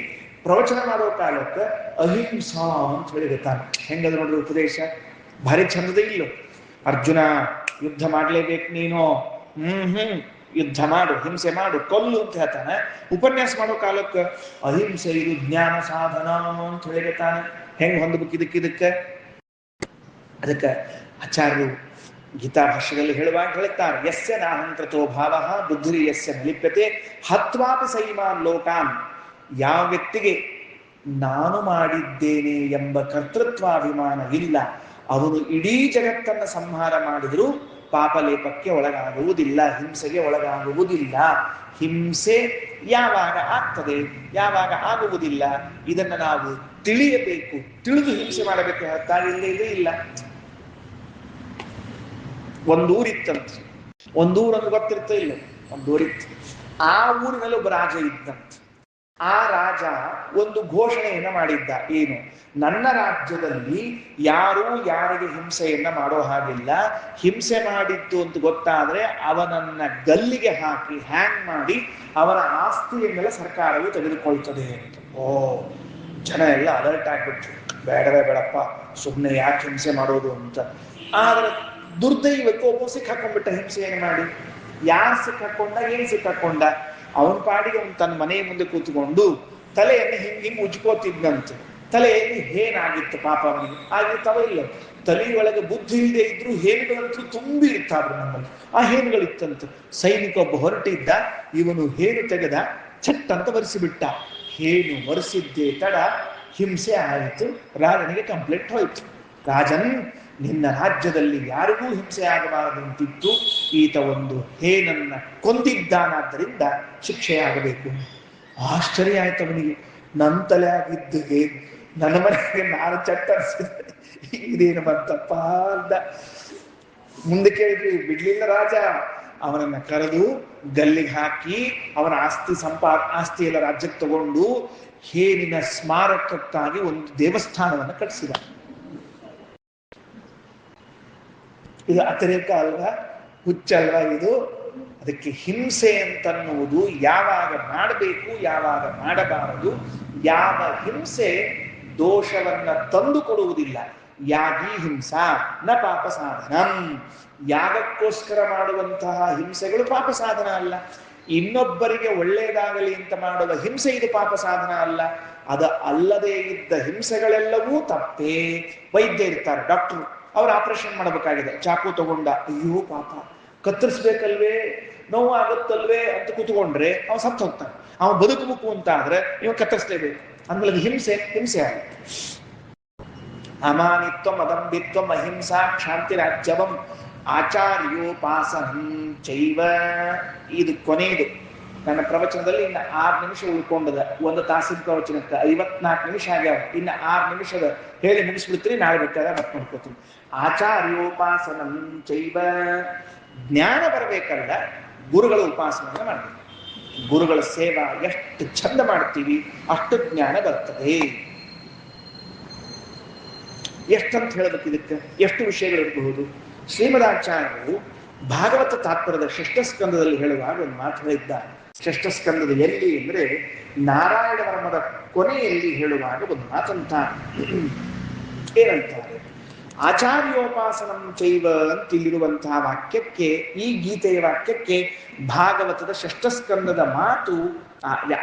S1: ಪ್ರವಚನ ಮಾಡೋ ಕಾಲಕ್ಕೆ ಅಹಿಂಸಾ ಅಂತ ಹೇಳಿಕತ್ತಾನೆ. ಹೆಂಗದ ನೋಡ್ರಿ ಉಪದೇಶ, ಭಾರಿ ಚಂದದ ಇಲ್ಲೋ. ಅರ್ಜುನ ಯುದ್ಧ ಮಾಡ್ಲೇಬೇಕು ನೀನು, ಯುದ್ಧ ಮಾಡು, ಹಿಂಸೆ ಮಾಡು, ಕೊಲ್ಲು ಅಂತ ಹೇಳ್ತಾನೆ. ಉಪನ್ಯಾಸ ಮಾಡೋ ಕಾಲಕ್ಕೆ ಅಹಿಂಸೆ ಇದು ಜ್ಞಾನ ಸಾಧನ ಅಂತ ಹೇಳಿಕತ್ತಾನೆ. ಹೆಂಗ್ ಹೊಂದಬೇಕು ಇದಕ್ಕೆ? ಅದಕ್ಕೆ ಆಚಾರ್ಯರು ಗೀತಾ ಭಾಷ್ಯದಲ್ಲಿ ಹೇಳುವಾಗ ಹೇಳುತ್ತಾರೆ, ಯಸ್ಯ ನಾಹಂಕೃತೋ ಭಾವ ಬುದ್ಧಿ ಯಸ್ಯ ಲಿಪ್ಯತೆ ಹತ್ವಾಪಿ ಸೈಮಾನ್ ಲೋಕಾನ್. ಯಾವ ವ್ಯಕ್ತಿಗೆ ನಾನು ಮಾಡಿದ್ದೇನೆ ಎಂಬ ಕರ್ತೃತ್ವಾಭಿಮಾನ ಇಲ್ಲ, ಅವನು ಇಡೀ ಜಗತ್ತನ್ನು ಸಂಹಾರ ಮಾಡಿದರೂ ಪಾಪಲೇಪಕ್ಕೆ ಒಳಗಾಗುವುದಿಲ್ಲ, ಹಿಂಸೆಗೆ ಒಳಗಾಗುವುದಿಲ್ಲ. ಹಿಂಸೆ ಯಾವಾಗ ಆಗ್ತದೆ, ಯಾವಾಗ ಆಗುವುದಿಲ್ಲ, ಇದನ್ನು ನಾವು ತಿಳಿಯಬೇಕು. ತಿಳಿದು ಹಿಂಸೆ ಮಾಡಬೇಕು ಹೇಳ್ತಾರಿಲ್ಲೇ ಇಲ್ಲ. ಒಂದೂರಿತ್ತಂತ, ಒಂದೂರನ್ನು ಗೊತ್ತಿರ್ತ ಇಲ್ಲ, ಒಂದೂರಿತ್ತು. ಆ ಊರಿನಲ್ಲಿ ಒಬ್ಬ ರಾಜ ಇದ್ದಂತ. ಆ ರಾಜ ಒಂದು ಘೋಷಣೆಯನ್ನ ಮಾಡಿದ್ದ, ಏನು? ನನ್ನ ರಾಜ್ಯದಲ್ಲಿ ಯಾರೂ ಯಾರಿಗೆ ಹಿಂಸೆಯನ್ನ ಮಾಡೋ ಹಾಗಿಲ್ಲ, ಹಿಂಸೆ ಮಾಡಿದ್ದು ಅಂತ ಗೊತ್ತಾದ್ರೆ ಅವನನ್ನ ಗಲ್ಲಿಗೆ ಹಾಕಿ ಹ್ಯಾಂಗ್ ಮಾಡಿ ಅವನ ಆಸ್ತಿಯನ್ನೆಲ್ಲ ಸರ್ಕಾರವು ತೆಗೆದುಕೊಳ್ತದೆ ಅಂತ. ಓ, ಜನ ಎಲ್ಲ ಅಲರ್ಟ್ ಆಗ್ಬಿಟ್ರು, ಬೇಡವೇ ಬೇಡಪ್ಪ, ಸುಮ್ಮನೆ ಯಾಕೆ ಹಿಂಸೆ ಮಾಡೋದು ಅಂತ. ಆದ್ರೆ ದುರ್ದೈವಕ್ಕೆ ಒಬ್ಬ ಸಿಕ್ಕಾಕೊಂಡ್ಬಿಟ್ಟ ಹಿಂಸೆಯನ್ನು ಮಾಡಿ. ಯಾರು ಸಿಕ್ಕಾಕೊಂಡ, ಏನ್ ಸಿಕ್ಕಾಕೊಂಡ? ಅವನ ಪಾಡಿಗೆ ಅವನು ತನ್ನ ಮನೆಯ ಮುಂದೆ ಕೂತ್ಕೊಂಡು ತಲೆಯನ್ನು ಹಿಂಗ್ ಉಜ್ಕೋತಿದ್ದಂತೆ. ತಲೆಯಲ್ಲಿ ಹೇನಾಗಿತ್ತು ಪಾಪ ಅವನಿಗೆ, ಆಗಿರ್ತಾವ ಇಲ್ಲ? ತಲೆಯೊಳಗೆ ಬುದ್ಧಿ ಇಲ್ಲದೆ ಇದ್ರು ಹೇನುಗಳಂತೂ ತುಂಬಿ ಇರ್ತಾವ್ರು ನಮ್ಮಲ್ಲಿ. ಆ ಹೇನುಗಳಿತ್ತಂತೆ. ಸೈನಿಕ ಒಬ್ಬ ಹೊರಟಿದ್ದ, ಇವನು ಹೇನು ತೆಗೆದ, ಚಟ್ ಅಂತ ಒರೆಸಿಬಿಟ್ಟ. ಹೇನು ಒರೆಸಿದ್ದೇ ತಡ ಹಿಂಸೆ ಆಯಿತು, ರಾಜನಿಗೆ ಕಂಪ್ಲೇಂಟ್ ಹೋಯ್ತು. ರಾಜನ್, ನಿನ್ನ ರಾಜ್ಯದಲ್ಲಿ ಯಾರಿಗೂ ಹಿಂಸೆ ಆಗಬಾರದು ಅಂತಿತ್ತು, ಈತ ಒಂದು ಹೇನನ್ನ ಕೊಂದಿದ್ದಾನಾದ್ದರಿಂದ ಶಿಕ್ಷೆಯಾಗಬೇಕು. ಆಶ್ಚರ್ಯ ಆಯ್ತು ಅವನಿಗೆ. ನನ್ನ ತಲೆ ಆಗಿದ್ದು ಹೇನು, ನನ್ನ ಮನೆಗೆ ನಾನು ಚಟ್ಟರಿಸಿದೆ, ಇದೇನು ಬಂತಪ್ಪ ಅಂದ. ಮುಂದೆ ಕೇಳಿದ್ವಿ, ಬಿಡ್ಲಿಲ್ಲ ರಾಜ. ಅವನನ್ನ ಕರೆದು ಗಲ್ಲಿಗೆ ಹಾಕಿ ಅವನ ಆಸ್ತಿ ಎಲ್ಲ ರಾಜ್ಯಕ್ಕೆ ತಗೊಂಡು ಹೇನಿನ ಸ್ಮಾರಕಕ್ಕಾಗಿ ಒಂದು ದೇವಸ್ಥಾನವನ್ನು ಕಟ್ಟಿಸಿದ. ಇದು ಅತಿರೇಕ ಅಲ್ವಾ, ಹುಚ್ಚಲ್ವಾ ಇದು? ಅದಕ್ಕೆ ಹಿಂಸೆ ಅಂತನ್ನುವುದು ಯಾವಾಗ ಮಾಡಬೇಕು, ಯಾವಾಗ ಮಾಡಬಾರದು. ಯಾವ ಹಿಂಸೆ ದೋಷವನ್ನ ತಂದು ಕೊಡುವುದಿಲ್ಲ. ಯಾಗಿ ಹಿಂಸಾ ನ ಪಾಪ ಸಾಧನಂ. ಯಾಗಕ್ಕೋಸ್ಕರ ಮಾಡುವಂತಹ ಹಿಂಸೆಗಳು ಪಾಪ ಸಾಧನ ಅಲ್ಲ. ಇನ್ನೊಬ್ಬರಿಗೆ ಒಳ್ಳೆಯದಾಗಲಿ ಅಂತ ಮಾಡುವ ಹಿಂಸೆ ಇದು ಪಾಪ ಸಾಧನ ಅಲ್ಲ. ಅದ ಅಲ್ಲದೆ ಇದ್ದ ಹಿಂಸೆಗಳೆಲ್ಲವೂ ತಪ್ಪೇ. ವೈದ್ಯ ಇರ್ತಾರೆ, ಡಾಕ್ಟರ್, ಅವ್ರು ಆಪರೇಷನ್ ಮಾಡಬೇಕಾಗಿದೆ, ಚಾಕು ತಗೊಂಡ, ಅಯ್ಯೋ ಪಾಪ ಕತ್ತರಿಸ್ಬೇಕಲ್ವೇ, ನೋವು ಆಗುತ್ತಲ್ವೇ ಅಂತ ಕೂತ್ಕೊಂಡ್ರೆ ಅವ ಸತ್ತು ಹೋಗ್ತಾನೆ. ಅವ ಬದುಕಬೇಕು ಅಂತ ಆದ್ರೆ ಇವ ಕತ್ತರಿಸ್ಲೇಬೇಕು. ಅಂದ್ಮೇಲೆ ಅದು ಹಿಂಸೆ ಆಗುತ್ತೆ. ಅಮಾನಿತ್ವಂ ಅದಂಬಿತ್ವಂ ಅಹಿಂಸಾ ಕ್ಷಾಂತಿ ರಾಜ್ಯವಂ ಆಚಾರ್ಯೋಪಾಸನಂ ಚೈವ. ಇದು ಕೊನೆಯದು. ನನ್ನ ಪ್ರವಚನದಲ್ಲಿ ಇನ್ನು 6 ನಿಮಿಷ ಉಳ್ಕೊಂಡದ. ಒಂದು ತಾಸಿನ ಪ್ರವಚನಕ್ಕೆ 54 ನಿಮಿಷ ಆಗ್ಯಾವ. ಇನ್ನು 6 ನಿಮಿಷದ ಹೇಳಿ ಮುಗಿಸ್ಬಿಡ್ತೀನಿ, ನಾಳೆ ಬೇಕಾದ್ರೆ ಮತ್ತೆ ಮಾಡ್ಕೋತೀನಿ. ಆಚಾರ್ಯೋಪಾಸನಂ ಚೈವ. ಜ್ಞಾನ ಬರಬೇಕಲ್ಲ, ಗುರುಗಳ ಉಪಾಸನೆಯನ್ನು ಮಾಡಬೇಕು. ಗುರುಗಳ ಸೇವಾ ಎಷ್ಟು ಚಂದ ಮಾಡ್ತೀವಿ ಅಷ್ಟು ಜ್ಞಾನ ಬರ್ತದೆ. ಎಷ್ಟಂತ ಹೇಳಬೇಕು ಇದಕ್ಕೆ? ಎಷ್ಟು ವಿಷಯಗಳಿರಬಹುದು. ಶ್ರೀಮದಾಚಾರ್ಯರು ಭಾಗವತ ತಾತ್ಪರ್ಯದ 6ನೇ ಸ್ಕಂದದಲ್ಲಿ ಹೇಳುವಾಗ ಒಂದು ಮಾತು ಹೇಳಿದ್ದಾರೆ. ಷಷ್ಠ ಸ್ಕಂದದ ಎಲ್ಲಿ ಅಂದ್ರೆ ನಾರಾಯಣ ವರ್ಮದ ಕೊನೆಯಲ್ಲಿ ಹೇಳುವಾಗ ಒಂದು ಮಾತಂತ ಏನಂತಾರೆ, ಆಚಾರ್ಯೋಪಾಸನಂ ಚೈವ ಅಂತಿಲ್ಲಿರುವಂತಹ ವಾಕ್ಯಕ್ಕೆ, ಈ ಗೀತೆಯ ವಾಕ್ಯಕ್ಕೆ ಭಾಗವತದ ಷಷ್ಠ ಸ್ಕಂದದ ಮಾತು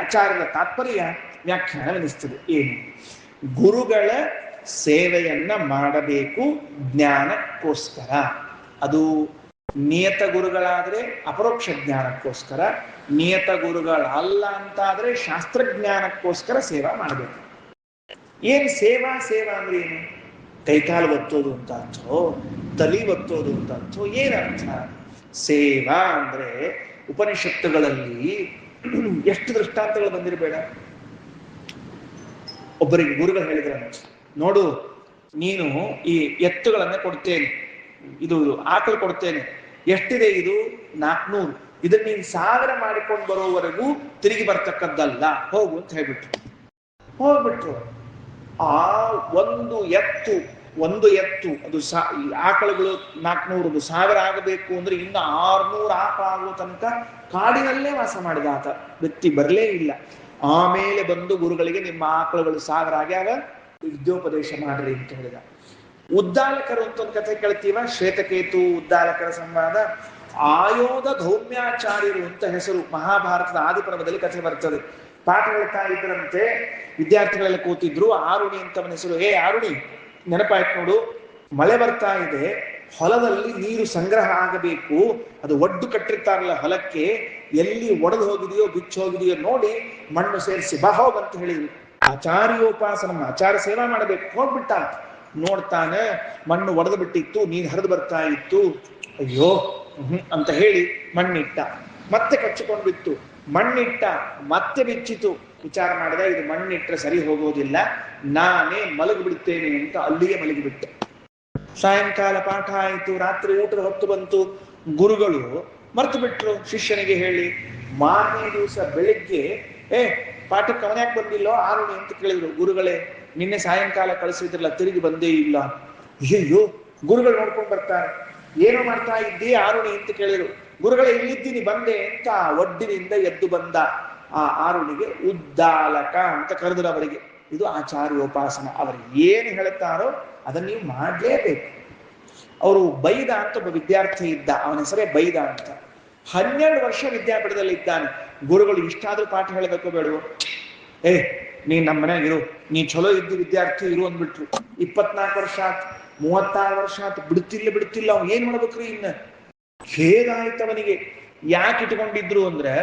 S1: ಆಚಾರ್ಯರ ತಾತ್ಪರ್ಯ ವ್ಯಾಖ್ಯಾನವೆನಿಸ್ತದೆ. ಏನು? ಗುರುಗಳ ಸೇವೆಯನ್ನ ಮಾಡಬೇಕು ಜ್ಞಾನಕ್ಕೋಸ್ಕರ. ಅದು ನಿಯತ ಗುರುಗಳಾದ್ರೆ ಅಪರೋಕ್ಷ ಜ್ಞಾನಕ್ಕೋಸ್ಕರ, ನಿಯತ ಗುರುಗಳಲ್ಲ ಅಂತಾದ್ರೆ ಶಾಸ್ತ್ರಜ್ಞಾನಕ್ಕೋಸ್ಕರ ಸೇವಾ ಮಾಡಬೇಕು. ಏನ್ ಸೇವಾ? ಸೇವಾ ಅಂದ್ರೆ ಏನು? ಕೈಕಾಲು ಒತ್ತೋದು ಅಂತ ಅರ್ಥೋ, ತಲಿ ಒತ್ತೋದು ಅಂತ ಅರ್ಥೋ, ಏನರ್ಥ? ಸೇವಾ ಅಂದ್ರೆ ಉಪನಿಷತ್ತುಗಳಲ್ಲಿ ಎಷ್ಟು ದೃಷ್ಟಾಂತಗಳು ಬಂದಿರಬೇಡ. ಒಬ್ಬರಿಗೆ ಗುರುಗಳು ಹೇಳಿದ್ರಂತ, ನೋಡು ನೀನು ಈ ಎತ್ತುಗಳನ್ನ ಕೊಡ್ತೇನೆ, ಇದು ಆಕಳು ಕೊಡ್ತೇನೆ, ಎಷ್ಟಿದೆ ಇದು? 400. ಇದನ್ನ ನೀನು 1000 ಮಾಡಿಕೊಂಡು ಬರೋವರೆಗೂ ತಿರುಗಿ ಬರ್ತಕ್ಕದ್ದಲ್ಲ, ಹೋಗು ಅಂತ ಹೋಗ್ಬಿಟ್ರು. ಆ ಒಂದು ಎತ್ತು ಅದು ಆಕಳುಗಳು 400, 1000 ಆಗಬೇಕು ಅಂದ್ರೆ ಇನ್ನು 600 ಆಕಳ ಆಗುವ ತನಕ ಕಾಡಿನಲ್ಲೇ ವಾಸ ಮಾಡಿದ ಆತ. ವ್ಯಕ್ತಿ ಬರಲೇ ಇಲ್ಲ. ಆಮೇಲೆ ಬಂದು ಗುರುಗಳಿಗೆ ನಿಮ್ಮ ಆಕಳುಗಳು 1000 ಆಗ್ಯಾವ, ವಿದ್ಯೋಪದೇಶ ಮಾಡ್ರಿ ಅಂತ ಹೇಳಿದ. ಉದ್ದಾಲಕರು ಅಂತ ಒಂದು ಕಥೆ ಕೇಳ್ತೀವ, ಶ್ವೇತಕೇತು ಉದ್ದಾಲಕರ ಸಂವಾದ. ಆಯೋಧ ಧೌಮ್ಯಾಚಾರ್ಯರು ಅಂತ ಹೆಸರು. ಮಹಾಭಾರತದ ಆದಿಪರ್ವದಲ್ಲಿ ಕಥೆ ಬರ್ತದೆ. ಪಾಠ ಹೇಳ್ತಾ ಇದ್ರಂತೆ, ವಿದ್ಯಾರ್ಥಿಗಳೆಲ್ಲ ಕೂತಿದ್ರು. ಆರುಣಿ ಅಂತವನ ಹೆಸರು. ಆರುಣಿ, ನೆನಪಾಯ್ತು ನೋಡು, ಮಳೆ ಬರ್ತಾ ಇದೆ, ಹೊಲದಲ್ಲಿ ನೀರು ಸಂಗ್ರಹ ಆಗಬೇಕು, ಅದು ಒಡ್ಡು ಕಟ್ಟಿರ್ತಾರಲ್ಲ ಹೊಲಕ್ಕೆ, ಎಲ್ಲಿ ಒಡೆದು ಹೋಗಿದೆಯೋ ಬಿಚ್ಚು ಹೋಗಿದೆಯೋ ನೋಡಿ ಮಣ್ಣು ಸೇರಿಸಿ ಬಾ ಹೋಗಂತ ಹೇಳಿದ್ರು. ಆಚಾರ್ಯೋಪಾಸನ, ಆಚಾರ ಸೇವಾ ಮಾಡಬೇಕು. ಹೋಗ್ಬಿಟ್ಟ, ನೋಡ್ತಾನೆ ಮಣ್ಣು ಒಡೆದು ಬಿಟ್ಟಿತ್ತು, ನೀರು ಹರಿದು ಬರ್ತಾ ಇತ್ತು. ಅಯ್ಯೋ ಅಂತ ಹೇಳಿ ಮಣ್ಣಿಟ್ಟ, ಮತ್ತೆ ಕಚ್ಚಿಕೊಂಡು ಬಿತ್ತು. ಮಣ್ಣಿಟ್ಟ, ಮತ್ತೆ ಬಿಚ್ಚಿತು. ವಿಚಾರ ಮಾಡಿದ, ಇದು ಮಣ್ಣಿಟ್ರೆ ಸರಿ ಹೋಗೋದಿಲ್ಲ, ನಾನೇ ಮಲಗಿಬಿಡ್ತೇನೆ ಅಂತ ಅಲ್ಲಿಗೆ ಮಲಗಿಬಿಟ್ಟ. ಸಾಯಂಕಾಲ ಪಾಠ ಆಯಿತು, ರಾತ್ರಿ ಊಟದ ಹೊತ್ತು ಬಂತು. ಗುರುಗಳು ಮರ್ತು ಬಿಟ್ರು ಶಿಷ್ಯನಿಗೆ ಹೇಳಿ. ಮಾರನೇ ದಿವಸ ಬೆಳಿಗ್ಗೆ ಪಾಠಕ್ಕೆ ಅವನ್ಯಾಕೆ ಬಂದಿಲ್ಲೋ ಆರುಣಿ ಅಂತ ಕೇಳಿದ್ರು. ಗುರುಗಳೇ, ನಿನ್ನೆ ಸಾಯಂಕಾಲ ಕಳಿಸಿದ್ರಲ್ಲ, ತಿರುಗಿ ಬಂದೇ ಇಲ್ಲ. ಅಯ್ಯೋ, ಗುರುಗಳು ನೋಡ್ಕೊಂಡು ಬರ್ತಾರೆ. ಏನೋ ಮಾಡ್ತಾ ಇದ್ದೀ ಆರುಣಿ ಅಂತ ಕೇಳಿದ್ರು. ಗುರುಗಳೇ, ಇಲ್ಲಿದ್ದೀನಿ ಬಂದೆ ಅಂತ ಒಡ್ಡಿನಿಂದ ಎದ್ದು ಬಂದ. ಆ ಆರುಣಿಗೆ ಉದ್ದಾಲಕ ಅಂತ ಕರೆದ್ರು ಅವರಿಗೆ. ಇದು ಆಚಾರ್ಯೋಪಾಸನ. ಅವರು ಏನು ಹೇಳ್ತಾರೋ ಅದನ್ನು ನೀವು ಮಾಡಲೇಬೇಕು. ಅವರು ಬೈದ ಅಂತ ಒಬ್ಬ ವಿದ್ಯಾರ್ಥಿ ಇದ್ದ, ಅವನ ಹೆಸರೇ ಬೈದ ಅಂತ. 12 ವರ್ಷ ವಿದ್ಯಾಪೀಠದಲ್ಲಿ ಇದ್ದಾನೆ. ಗುರುಗಳು ಇಷ್ಟಾದ್ರೂ ಪಾಠ ಹೇಳಬೇಕು ಬೇಡವು? ನೀನ್ ನಮ್ಮ ಮನ್ಯಾಗ ಇರು, ನೀ ಚಲೋ ಇದ್ದು ವಿದ್ಯಾರ್ಥಿ ಇರು ಅಂದ್ಬಿಟ್ರು. 24 ವರ್ಷ ಆತ್, 36 ವರ್ಷ ಆತ್, ಬಿಡ್ತಿಲ್ಲ. ಅವ್ ಏನ್ ಮಾಡ್ಬೇಕ್ರಿ? ಇನ್ನ ಖೇದ ಆಯ್ತು ಅವನಿಗೆ. ಯಾಕೆ ಇಟ್ಕೊಂಡಿದ್ರು ಅಂದ್ರೆ,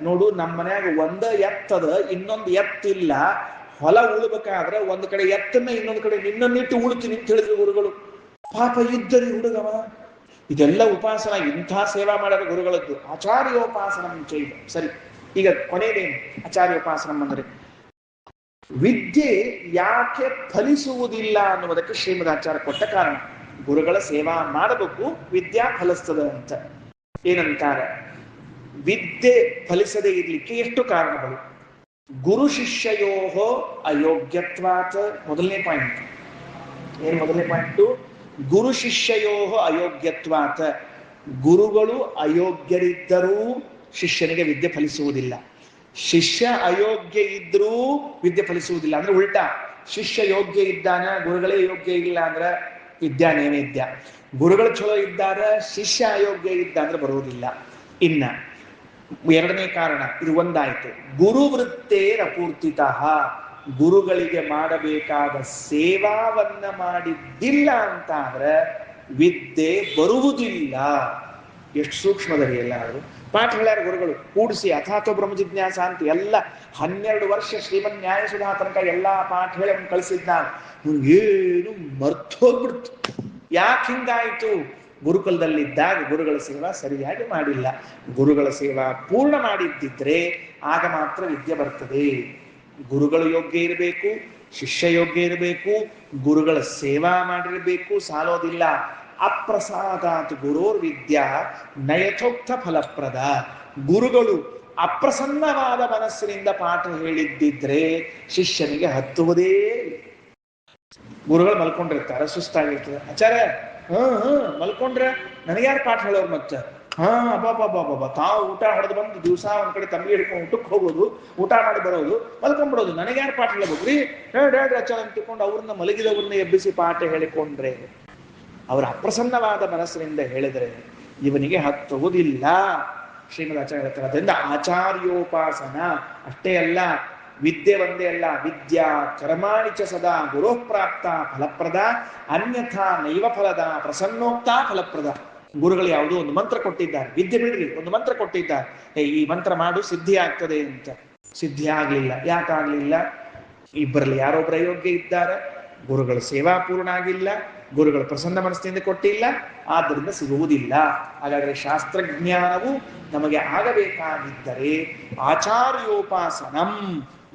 S1: ನೋಡು ನಮ್ಮ ಮನ್ಯಾಗ ಒಂದ ಎತ್ತದ, ಇನ್ನೊಂದು ಎತ್ತಿಲ್ಲ. ಹೊಲ ಉಳ್ಬೇಕಾದ್ರೆ ಒಂದ್ ಕಡೆ ಎತ್ತನ್ನ, ಇನ್ನೊಂದ್ ಕಡೆ ನಿನ್ನನ್ನಿಟ್ಟು ಉಳ್ತೀನಿ ಅಂತ ಹೇಳಿದ್ರು ಗುರುಗಳು. ಪಾಪ ಇದ್ದರಿ ಹುಡುಗವ. ಇದೆಲ್ಲ ಉಪಾಸನ, ಇಂಥ ಸೇವಾ ಮಾಡೋದು ಗುರುಗಳದ್ದು. ಆಚಾರ್ಯೋಪಾಸನ ಚೈವ. ಸರಿ, ಈಗ ಕೊನೆಯದೇನು ಆಚಾರ್ಯೋಪಾಸನ ಅಂದ್ರೆ? ವಿದ್ಯೆ ಯಾಕೆ ಫಲಿಸುವುದಿಲ್ಲ ಅನ್ನುವುದಕ್ಕೆ ಶ್ರೀಮದಾಚಾರ್ಯ ಕೊಟ್ಟ ಕಾರಣ. ಗುರುಗಳ ಸೇವಾ ಮಾಡಬೇಕು, ವಿದ್ಯಾ ಫಲಿಸ್ತದ ಅಂತ. ಏನಂತಾರೆ? ವಿದ್ಯೆ ಫಲಿಸದೇ ಇರ್ಲಿಕ್ಕೆ ಎಷ್ಟು ಕಾರಣಗಳು? ಗುರು ಶಿಷ್ಯಯೋಹೋ ಅಯೋಗ್ಯತ್ವಾತ್. ಮೊದಲನೇ ಪಾಯಿಂಟ್ ಏನು? ಮೊದಲನೇ ಪಾಯಿಂಟು ಗುರು ಶಿಷ್ಯಯೋಹೋ ಅಯೋಗ್ಯತ್ವಾತ್. ಗುರುಗಳು ಅಯೋಗ್ಯರಿದ್ದರೂ ಶಿಷ್ಯನಿಗೆ ವಿದ್ಯೆ ಫಲಿಸುವುದಿಲ್ಲ. ಶಿಷ್ಯ ಅಯೋಗ್ಯ ಇದ್ರೂ ವಿದ್ಯೆ ಫಲಿಸುವುದಿಲ್ಲ. ಅಂದ್ರೆ ಉಲ್ಟಾ, ಶಿಷ್ಯ ಯೋಗ್ಯ ಇದ್ದಾನ, ಗುರುಗಳೇ ಯೋಗ್ಯ ಇಲ್ಲ ಅಂದ್ರೆ ವಿದ್ಯಾ ನೈವೇದ್ಯ. ಗುರುಗಳು ಚಲೋ ಇದ್ದಾರ, ಶಿಷ್ಯ ಅಯೋಗ್ಯ ಇದ್ದ ಅಂದ್ರೆ ಬರುವುದಿಲ್ಲ. ಇನ್ನ ಎರಡನೇ ಕಾರಣ, ಇದು ಒಂದಾಯ್ತು. ಗುರುವೃತ್ತೇರಪೂರ್ತಿತಃ. ಗುರುಗಳಿಗೆ ಮಾಡಬೇಕಾದ ಸೇವಾವನ್ನ ಮಾಡಿದ್ದಿಲ್ಲ ಅಂತ ಆದ್ರೆ ವಿದ್ಯೆ ಬರುವುದಿಲ್ಲ. ಎಷ್ಟು ಸೂಕ್ಷ್ಮದಲ್ಲಿ ಎಲ್ಲಾದ್ರು ಪಾಠ ಹೇಳ್ಯಾರ ಗುರುಗಳು ಕೂಡಿಸಿ. ಅಥಾತೋ ಬ್ರಹ್ಮ ಜಿಜ್ಞಾಸ ಅಂತ ಎಲ್ಲ 12 ವರ್ಷ ಶ್ರೀಮನ್ ನ್ಯಾಯಸುಧಾ ತನಕ ಎಲ್ಲಾ ಪಾಠ ಹೇಳಿ ಅವ್ನು ಕಳಿಸಿದ್ದಾನೆ. ಏನು ಮರ್ತೋಗ್ಬಿಡ್ತು. ಯಾಕೆ ಹಿಂಗಾಯ್ತು? ಗುರುಕುಲದಲ್ಲಿದ್ದಾಗ ಗುರುಗಳ ಸೇವಾ ಸರಿಯಾಗಿ ಮಾಡಿಲ್ಲ. ಗುರುಗಳ ಸೇವಾ ಪೂರ್ಣ ಮಾಡಿದ್ದಿದ್ರೆ ಆಗ ಮಾತ್ರ ವಿದ್ಯೆ ಬರ್ತದೆ. ಗುರುಗಳು ಯೋಗ್ಯ ಇರಬೇಕು, ಶಿಷ್ಯ ಯೋಗ್ಯ ಇರಬೇಕು, ಗುರುಗಳ ಸೇವಾ ಮಾಡಿರಬೇಕು, ಸಾಲೋದಿಲ್ಲ. ಅಪ್ರಸಾದಾತ್ ಗುರೋರ್ ವಿದ್ಯಾ ನಯಥೋಕ್ತ ಫಲಪ್ರದ. ಗುರುಗಳು ಅಪ್ರಸನ್ನವಾದ ಮನಸ್ಸಿನಿಂದ ಪಾಠ ಹೇಳಿದ್ದಿದ್ರೆ ಶಿಷ್ಯನಿಗೆ ಹತ್ತುವುದೇ. ಗುರುಗಳು ಮಲ್ಕೊಂಡಿರ್ತಾರೆ, ಸುಸ್ತಾಗಿರ್ತದೆ. ಆಚಾರ್ಯ ಮಲ್ಕೊಂಡ್ರೆ ನನಗ್ಯಾರು ಪಾಠ ಹೇಳೋರು? ಮತ್ತೆ ಹಾ ಬಾಬಾ ತಾವು ಊಟ ಹೊಡೆದು ಬಂದು ದಿವಸ ಒಂದ್ ಕಡೆ ತಂಗಿ ಹಿಡ್ಕೊಂಡು ಊಟಕ್ಕೆ ಹೋಗೋದು, ಊಟ ಮಾಡಿ ಬರೋದು, ಮಲ್ಕೊಂಡ್ಬಿಡೋದು. ನನಗ್ಯಾರು ಪಾಠ ಹೇಳಬೇಕ್ರಿ? ಹೇಳ್ರಿ ಅಚ್ಚ ಅಂತಿಕೊಂಡು ಅವ್ರನ್ನ ಮಲಗಿದವ್ರನ್ನ ಎಬ್ಬಿಸಿ ಪಾಠ ಹೇಳಿಕೊಂಡ್ರೆ, ಅವರ ಅಪ್ರಸನ್ನವಾದ ಮನಸ್ಸಿನಿಂದ ಹೇಳಿದರೆ ಇವನಿಗೆ ಹತ್ತುವುದಿಲ್ಲ. ಶ್ರೀಮದ್ ಆಚಾರ್ಯ ಹೇಳ್ತಾರೆ. ಅದರಿಂದ ಆಚಾರ್ಯೋಪಾಸನ ಅಷ್ಟೇ ಅಲ್ಲ, ವಿದ್ಯೆ ಒಂದೇ ಅಲ್ಲ, ವಿದ್ಯಾ ಕರ್ಮಾಣಿಚ ಸದಾ ಗುರು ಪ್ರಾಪ್ತ ಫಲಪ್ರದ, ಅನ್ಯಥಾ ನೈವ ಫಲದ ಪ್ರಸನ್ನೋಕ್ತ ಫಲಪ್ರದ. ಗುರುಗಳು ಯಾವುದೋ ಒಂದು ಮಂತ್ರ ಕೊಟ್ಟಿದ್ದಾರೆ, ವಿದ್ಯೆ ಬಿಡ್ರಿ, ಒಂದು ಮಂತ್ರ ಕೊಟ್ಟಿದ್ದಾರೆ, ಈ ಮಂತ್ರ ಮಾಡು ಸಿದ್ಧಿ ಆಗ್ತದೆ ಅಂತ. ಸಿದ್ಧಿ ಆಗ್ಲಿಲ್ಲ. ಯಾಕಾಗ್ಲಿಲ್ಲ? ಇಬ್ಬರಲ್ಲಿ ಯಾರೊಬ್ಬರ ಅಯೋಗ್ಯ ಇದ್ದಾರೆ, ಗುರುಗಳ ಸೇವಾ ಪೂರ್ಣ ಆಗಿಲ್ಲ, ಗುರುಗಳು ಪ್ರಸನ್ನ ಮನಸ್ಸಿನಿಂದ ಕೊಟ್ಟಿಲ್ಲ, ಆದ್ದರಿಂದ ಸಿಗುವುದಿಲ್ಲ. ಹಾಗಾದರೆ ಶಾಸ್ತ್ರಜ್ಞಾನವು ನಮಗೆ ಆಗಬೇಕಾಗಿದ್ದರೆ ಆಚಾರ್ಯೋಪಾಸನಂ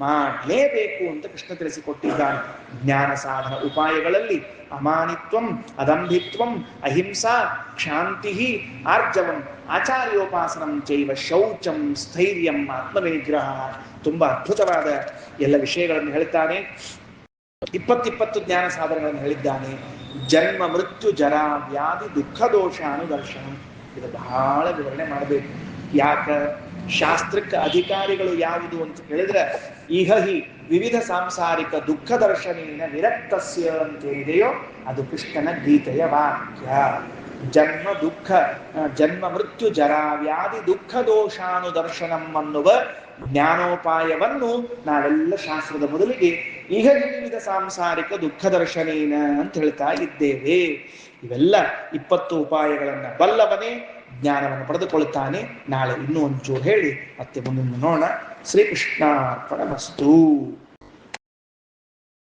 S1: ಮಾಡಲೇಬೇಕು ಅಂತ ಕೃಷ್ಣ ತಿಳಿಸಿಕೊಟ್ಟಿದ್ದಾನೆ. ಜ್ಞಾನ ಸಾಧನ ಉಪಾಯಗಳಲ್ಲಿ ಅಮಾನಿತ್ವಂ, ಅದಂಭಿತ್ವಂ, ಅಹಿಂಸಾ, ಕ್ಷಾಂತಿ, ಆರ್ಜವಂ, ಆಚಾರ್ಯೋಪಾಸನಂ ಚೈವ ಶೌಚಂ, ಸ್ಥೈರ್ಯಂ, ಆತ್ಮವಿನಿಗ್ರಹ. ತುಂಬಾ ಅದ್ಭುತವಾದ ಎಲ್ಲ ವಿಷಯಗಳನ್ನು ಹೇಳ್ತಾನೆ. 20 ಜ್ಞಾನ ಸಾಧನಗಳನ್ನು ಹೇಳಿದ್ದಾನೆ. ಜನ್ಮ ಮೃತ್ಯು ಜರಾ ವ್ಯಾಧಿ ದುಃಖ ದೋಷ ಅನುದರ್ಶನ. ಇದು ಬಹಳ ವಿವರಣೆ ಮಾಡಬೇಕು. ಯಾಕ? ಶಾಸ್ತ್ರಕ್ಕೆ ಅಧಿಕಾರಿಗಳು ಯಾವುದು ಅಂತ ಹೇಳಿದ್ರೆ, ಇಹ ಹಿ ವಿವಿಧ ಸಾಂಸಾರಿಕ ದುಃಖ ದರ್ಶನೇನ ವಿರಕ್ತಸ್ಯ ಅಂತೇನಿದೆಯೋ ಅದು ಕೃಷ್ಣನ ಗೀತೆಯ ವಾಕ್ಯ. ಜನ್ಮ ಮೃತ್ಯು ಜರಾ ವ್ಯಾಧಿ ದುಃಖ ದೋಷಾನುದರ್ಶನಂ ಅನ್ನುವ ಜ್ಞಾನೋಪಾಯವನ್ನು ನಾವೆಲ್ಲ ಶಾಸ್ತ್ರದ ಮೊದಲಿಗೆ ಈಗ ವಿವಿಧ ಸಾಂಸಾರಿಕ ದುಃಖ ದರ್ಶನೇನ ಅಂತ ಹೇಳ್ತಾ ಇದ್ದೇವೆ. ಇವೆಲ್ಲ 20 ಉಪಾಯಗಳನ್ನ ಬಲ್ಲವನೇ ಜ್ಞಾನವನ್ನು ಪಡೆದುಕೊಳ್ಳುತ್ತಾನೆ. ನಾಳೆ ಇನ್ನೂ ಒಂಚೂರು ಹೇಳಿ ಮತ್ತೆ ಮುಂದಿನ ನೋಡೋಣ. ಶ್ರೀಕೃಷ್ಣಾರ್ಪಣಮಸ್ತು.